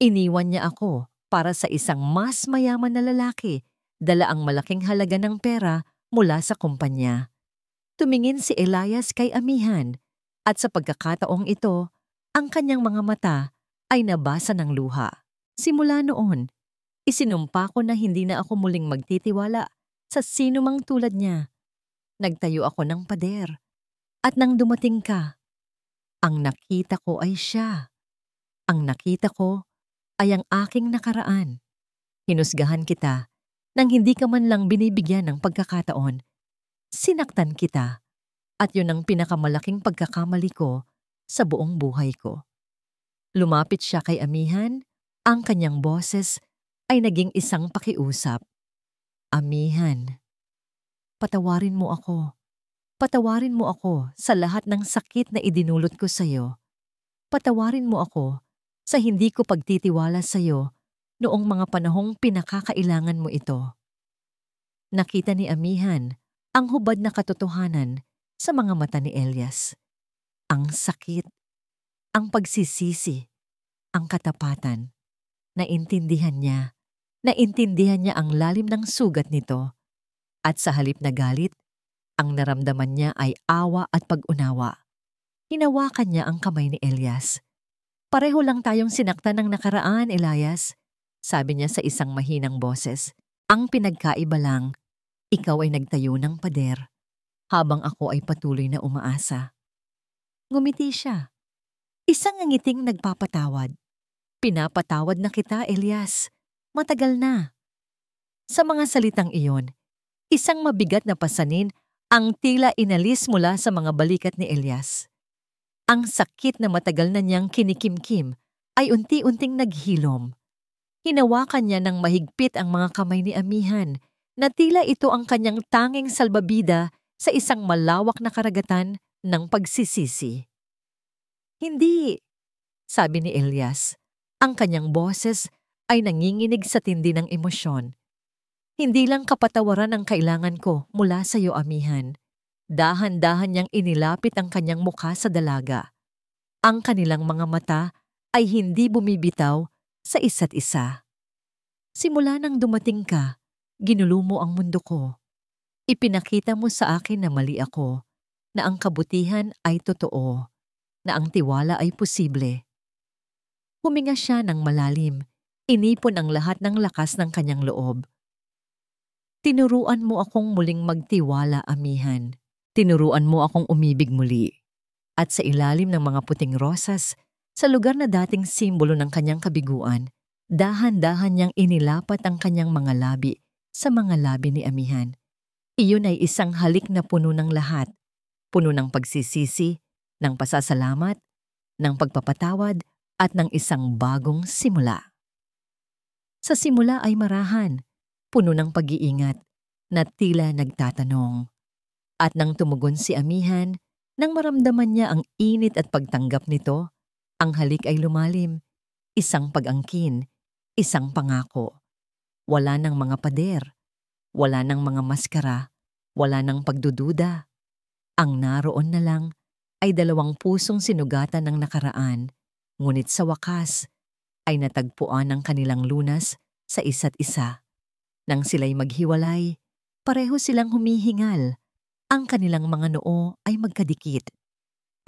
Iniwan niya ako para sa isang mas mayaman na lalaki, dala ang malaking halaga ng pera mula sa kumpanya. Tumingin si Elias kay Amihan at sa pagkakataong ito, ang kanyang mga mata ay nabasa ng luha. Simula noon, isinumpa ko na hindi na ako muling magtitiwala sa sino mang tulad niya. Nagtayo ako ng pader. At nang dumating ka, ang nakita ko ay siya. Ang nakita ko ay ang aking nakaraan. Hinusgahan kita nang hindi ka man lang binibigyan ng pagkakataon. Sinaktan kita at yun ang pinakamalaking pagkakamali ko sa buong buhay ko. Lumapit siya kay Amihan, ang kanyang boses ay naging isang pakiusap. Amihan, patawarin mo ako. Patawarin mo ako sa lahat ng sakit na idinulot ko sa iyo. Patawarin mo ako sa hindi ko pagtitiwala sa iyo noong mga panahong pinakakailangan mo ito. Nakita ni Amihan ang hubad na katotohanan sa mga mata ni Elias. Ang sakit, ang pagsisisi, ang katapatan. Naintindihan niya ang lalim ng sugat nito. At sa halip na galit, ang naramdaman niya ay awa at pag-unawa. Hinawakan niya ang kamay ni Elias. Pareho lang tayong sinaktan ng nakaraan, Elias, sabi niya sa isang mahinang boses. Ang pinagkaiba lang, ikaw ay nagtayo ng pader, habang ako ay patuloy na umaasa. Ngumiti siya. Isang ngiting nagpapatawad. Pinapatawad na kita, Elias. Matagal na. Sa mga salitang iyon, isang mabigat na pasanin ang tila inalis mula sa mga balikat ni Elias. Ang sakit na matagal na niyang kinikimkim ay unti-unting naghilom. Hinawakan niya ng mahigpit ang mga kamay ni Amihan na tila ito ang kanyang tanging salbabida sa isang malawak na karagatan ng pagsisisi. Hindi, sabi ni Elias. Ang kanyang boses ay nanginginig sa tindi ng emosyon. Hindi lang kapatawaran ang kailangan ko mula sa iyo, Amihan. Dahan-dahan niyang inilapit ang kanyang mukha sa dalaga. Ang kanilang mga mata ay hindi bumibitaw sa isa't isa. Simula nang dumating ka, ginulo mo ang mundo ko. Ipinakita mo sa akin na mali ako, na ang kabutihan ay totoo, na ang tiwala ay posible. Huminga siya ng malalim, inipon ang lahat ng lakas ng kanyang loob. Tinuruan mo akong muling magtiwala, Amihan. Tinuruan mo akong umibig muli. At sa ilalim ng mga puting rosas, sa lugar na dating simbolo ng kanyang kabiguan, dahan-dahan niyang inilapat ang kanyang mga labi sa mga labi ni Amihan. Iyon ay isang halik na puno ng lahat. Puno ng pagsisisi, ng pasasalamat, ng pagpapatawad, at ng isang bagong simula. Sa simula ay marahan, puno ng pag-iingat, na tila nagtatanong. At nang tumugon si Amihan, nang maramdaman niya ang init at pagtanggap nito, ang halik ay lumalim, isang pag-angkin, isang pangako. Wala ng mga pader, wala ng mga maskara, Wala nang pagdududa. Ang naroon na lang ay dalawang pusong sinugatan ng nakaraan, ngunit sa wakas ay natagpuan ang kanilang lunas sa isa't isa. Nang sila'y maghiwalay, pareho silang humihingal. Ang kanilang mga noo ay magkadikit.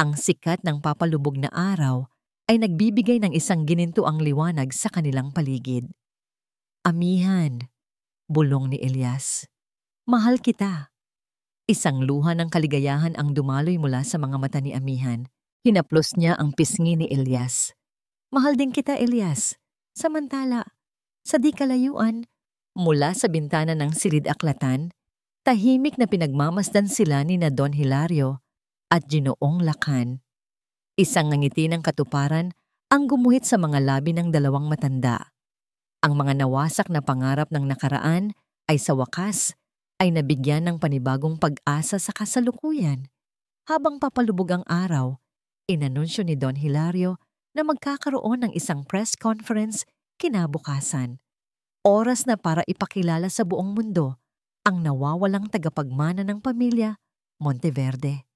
Ang sikat ng papalubog na araw ay nagbibigay ng isang ginintuang liwanag sa kanilang paligid. Amihan, bulong ni Elias. Mahal kita. Isang luha ng kaligayahan ang dumaloy mula sa mga mata ni Amihan. Hinaplos niya ang pisngi ni Elias. Mahal din kita, Elias. Samantala, sa di kalayuan, mula sa bintana ng silid-aklatan, tahimik na pinagmamasdan sila ni na Don Hilario at Ginoong Lacan. Isang ngiti ng katuparan ang gumuhit sa mga labi ng dalawang matanda. Ang mga nawasak na pangarap ng nakaraan ay sa wakas ay nabigyan ng panibagong pag-asa sa kasalukuyan. Habang papalubog ang araw, inanunsyo ni Don Hilario na magkakaroon ng isang press conference kinabukasan. Oras na para ipakilala sa buong mundo ang nawawalang tagapagmana ng pamilya Monteverde.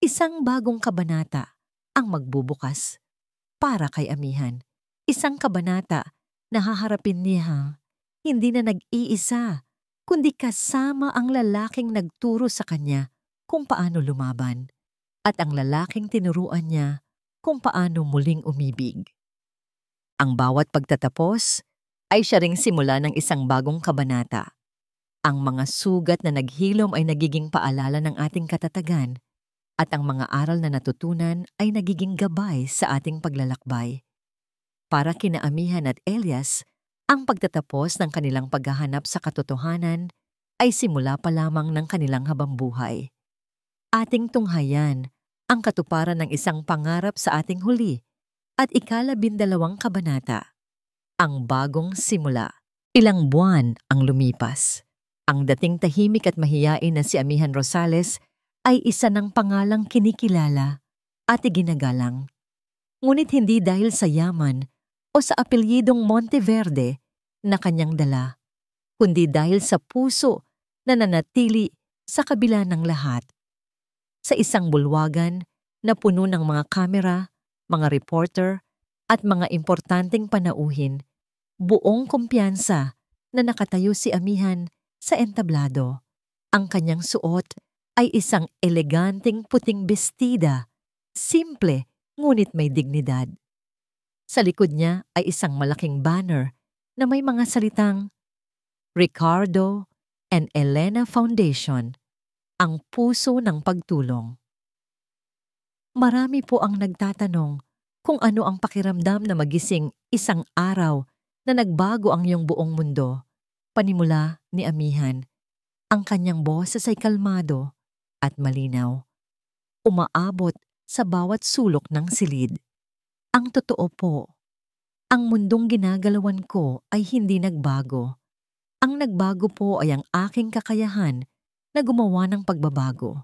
Isang bagong kabanata ang magbubukas para kay Amihan. Isang kabanata na haharapin niya hindi na nag-iisa, kundi kasama ang lalaking nagturo sa kanya kung paano lumaban at ang lalaking tinuruan niya kung paano muling umibig. Ang bawat pagtatapos ay siya ring simula ng isang bagong kabanata. Ang mga sugat na naghilom ay nagiging paalala ng ating katatagan at ang mga aral na natutunan ay nagiging gabay sa ating paglalakbay. Para kina Amihan at Elias, ang pagtatapos ng kanilang paghahanap sa katotohanan ay simula pa lamang ng kanilang habambuhay. Ating tunghayan ang katuparan ng isang pangarap sa ating huli at ika-12 kabanata. Ang bagong simula. Ilang buwan ang lumipas. Ang dating tahimik at mahiyain na si Amihan Rosales ay isa ng pangalang kinikilala at iginagalang. Ngunit hindi dahil sa yaman o sa apelyidong Monteverde na kanyang dala, kundi dahil sa puso na nanatili sa kabila ng lahat. Sa isang bulwagan na puno ng mga kamera, mga reporter at mga importanteng panauhin, buong kumpiyansa na nakatayo si Amihan sa entablado. Ang kanyang suot ay isang eleganteng puting bestida, simple ngunit may dignidad. Sa likod niya ay isang malaking banner na may mga salitang Ricardo and Elena Foundation, ang puso ng pagtulong. Marami po ang nagtatanong kung ano ang pakiramdam na magising isang araw na nagbago ang iyong buong mundo. Panimula ni Amihan, ang kanyang boses ay kalmado at malinaw. Umaabot sa bawat sulok ng silid. Ang totoo po, ang mundong ginagalawan ko ay hindi nagbago. Ang nagbago po ay ang aking kakayahan na gumawa ng pagbabago.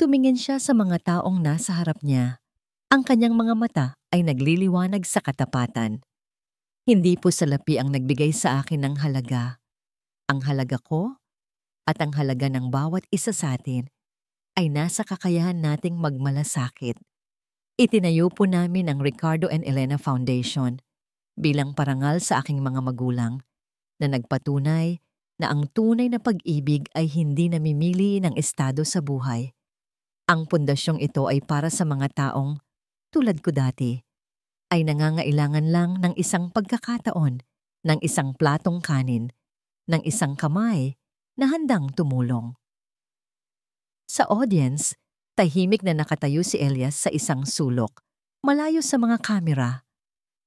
Tumingin siya sa mga taong nasa harap niya. Ang kanyang mga mata ay nagliliwanag sa katapatan. Hindi po salapi ang nagbigay sa akin ng halaga. Ang halaga ko at ang halaga ng bawat isa sa atin ay nasa kakayahan nating magmalasakit. Itinayo po namin ang Ricardo and Elena Foundation bilang parangal sa aking mga magulang na nagpatunay na ang tunay na pag-ibig ay hindi namimili ng estado sa buhay. Ang pundasyong ito ay para sa mga taong, tulad ko dati, ay nangangailangan lang ng isang pagkakataon, ng isang platong kanin, ng isang kamay na handang tumulong. Sa audience, tahimik na nakatayo si Elias sa isang sulok, malayo sa mga kamera.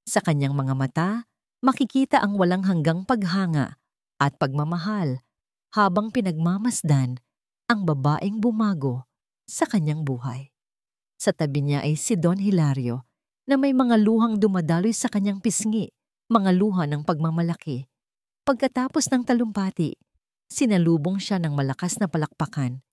Sa kanyang mga mata, makikita ang walang hanggang paghanga at pagmamahal habang pinagmamasdan ang babaeng bumago sa kanyang buhay. Sa tabi niya ay si Don Hilario na may mga luhang dumadaloy sa kanyang pisngi, mga luha ng pagmamalaki. Pagkatapos ng talumpati, sinalubong siya ng malakas na palakpakan.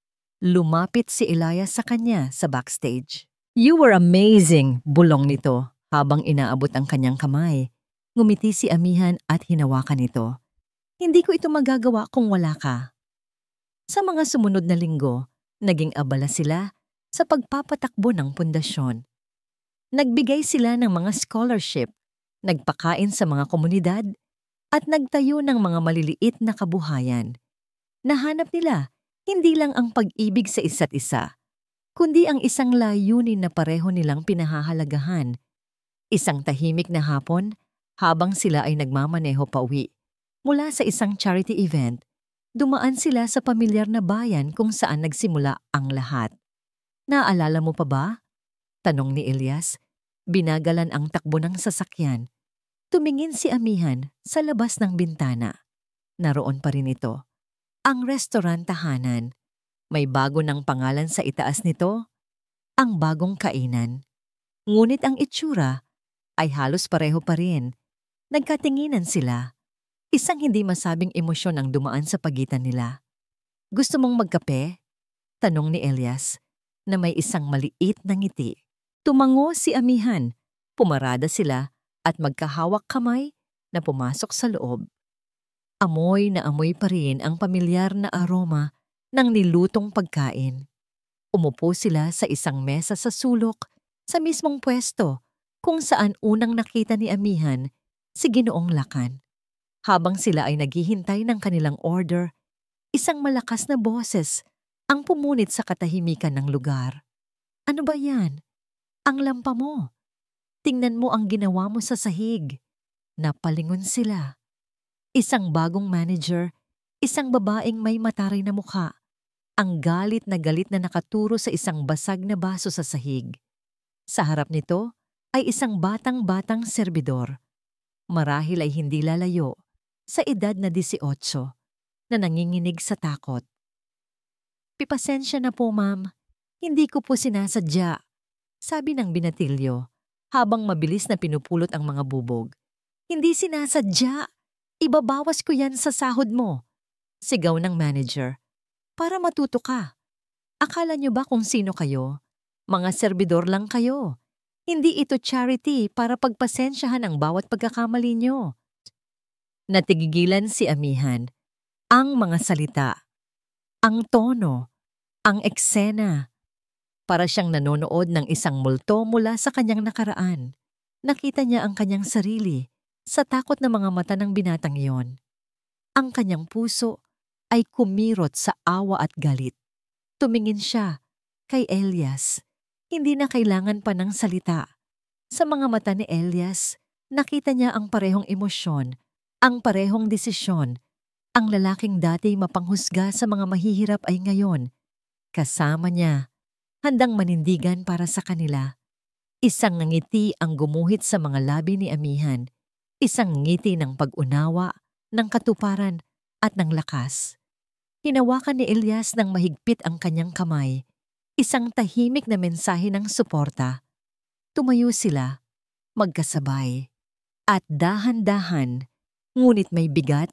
Lumapit si Elias sa kanya sa backstage. "You were amazing," bulong nito habang inaabot ang kanyang kamay. Ngumiti si Amihan at hinawakan ito. "Hindi ko ito magagawa kung wala ka." Sa mga sumunod na linggo, naging abala sila sa pagpapatakbo ng pundasyon. Nagbigay sila ng mga scholarship, nagpakain sa mga komunidad, at nagtayo ng mga maliliit na kabuhayan. Nahanap nila hindi lang ang pag-ibig sa isa't isa, kundi ang isang layunin na pareho nilang pinahahalagahan. Isang tahimik na hapon, habang sila ay nagmamaneho pauwi mula sa isang charity event, dumaan sila sa pamilyar na bayan kung saan nagsimula ang lahat. Naalala mo pa ba? Tanong ni Elias. Binagalan ang takbo ng sasakyan. Tumingin si Amihan sa labas ng bintana. Naroon pa rin ito. Ang restaurant tahanan. May bago ng pangalan sa itaas nito, ang bagong kainan. Ngunit ang itsura ay halos pareho pa rin. Nagkatinginan sila. Isang hindi masabing emosyon ang dumaan sa pagitan nila. Gusto mong magkape? Tanong ni Elias na may isang maliit na ngiti. Tumango si Amihan. Pumarada sila at magkahawak kamay na pumasok sa loob. Amoy na amoy pa rin ang pamilyar na aroma ng nilutong pagkain. Umupo sila sa isang mesa sa sulok sa mismong pwesto kung saan unang nakita ni Amihan si Ginoong Lakan. Habang sila ay naghihintay ng kanilang order, isang malakas na boses ang pumunit sa katahimikan ng lugar. Ano ba yan? Ang lampa mo. Tingnan mo ang ginawa mo sa sahig. Napalingon sila. Isang bagong manager, isang babaeng may mataray na mukha. Ang galit na nakaturo sa isang basag na baso sa sahig. Sa harap nito ay isang batang-batang serbidor. Marahil ay hindi lalayo sa edad na 18 na nanginginig sa takot. Pipasensya na po, ma'am. Hindi ko po sinasadya. Sabi ng binatilyo, habang mabilis na pinupulot ang mga bubog. Hindi sinasadya. Ibabawas ko yan sa sahod mo. Sigaw ng manager. Para matuto ka. Akala nyo ba kung sino kayo? Mga serbidor lang kayo. Hindi ito charity para pagpasensyahan ang bawat pagkakamali nyo. Natigigilan si Amihan. Ang mga salita, ang tono, ang eksena. Para siyang nanonood ng isang multo mula sa kanyang nakaraan. Nakita niya ang kanyang sarili sa takot na mga mata ng binatang iyon. Ang kanyang puso ay kumirot sa awa at galit. Tumingin siya kay Elias. Hindi na kailangan pa ng salita. Sa mga mata ni Elias, nakita niya ang parehong emosyon, ang parehong desisyon. Ang lalaking dati mapanghusga sa mga mahihirap ay ngayon. Kasama niya. Handang manindigan para sa kanila. Isang ngiti ang gumuhit sa mga labi ni Amihan. Isang ngiti ng pag-unawa, ng katuparan, at ng lakas. Hinawakan ni Elias ng mahigpit ang kanyang kamay. Isang tahimik na mensahe ng suporta. Tumayo sila, magkasabay. At dahan-dahan, ngunit may bigat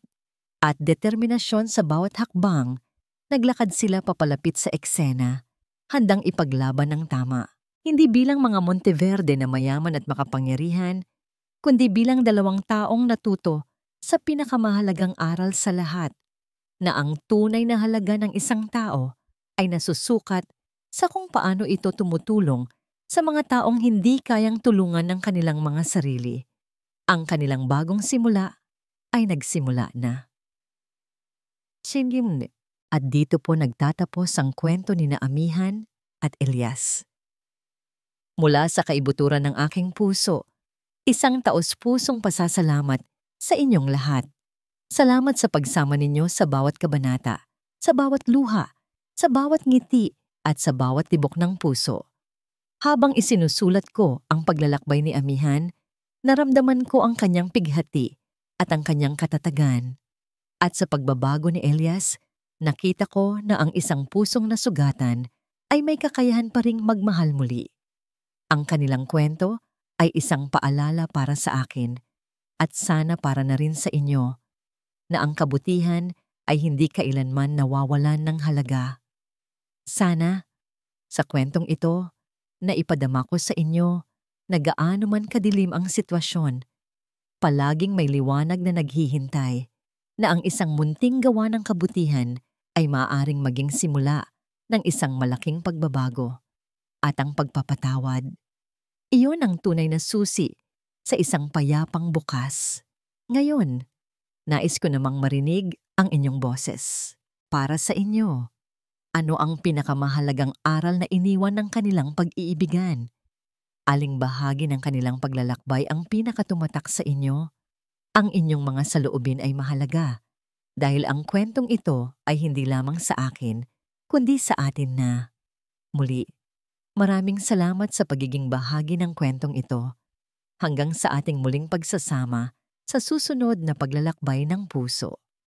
at determinasyon sa bawat hakbang, naglakad sila papalapit sa eksena. Handang ipaglaban ng tama. Hindi bilang mga Monteverde na mayaman at makapangyarihan, kundi bilang dalawang taong natuto sa pinakamahalagang aral sa lahat, na ang tunay na halaga ng isang tao ay nasusukat sa kung paano ito tumutulong sa mga taong hindi kayang tulungan ng kanilang mga sarili. Ang kanilang bagong simula ay nagsimula na. At dito po nagtatapos ang kwento ni Amihan at Elias. Mula sa kaibuturan ng aking puso, isang taos-pusong pasasalamat sa inyong lahat. Salamat sa pagsama ninyo sa bawat kabanata, sa bawat luha, sa bawat ngiti at sa bawat tibok ng puso. Habang isinusulat ko ang paglalakbay ni Amihan, naramdaman ko ang kanyang pighati at ang kanyang katatagan. At sa pagbabago ni Elias, nakita ko na ang isang pusong nasugatan ay may kakayahan pa ring magmahal muli. Ang kanilang kwento ay isang paalala para sa akin at sana para na rin sa inyo na ang kabutihan ay hindi kailanman nawawalan ng halaga. Sana, sa kwentong ito, na ipadama ko sa inyo na gaano man kadilim ang sitwasyon, palaging may liwanag na naghihintay, na ang isang munting gawa ng kabutihan ay maaaring maging simula ng isang malaking pagbabago at ang pagpapatawad. Iyon ang tunay na susi sa isang payapang bukas. Ngayon, nais ko namang marinig ang inyong boses. Para sa inyo, ano ang pinakamahalagang aral na iniwan ng kanilang pag-iibigan? Aling bahagi ng kanilang paglalakbay ang pinakatumatak sa inyo? Ang inyong mga saloobin ay mahalaga dahil ang kwentong ito ay hindi lamang sa akin, kundi sa atin na. Muli, maraming salamat sa pagiging bahagi ng kwentong ito. Hanggang sa ating muling pagsasama sa susunod na paglalakbay ng puso.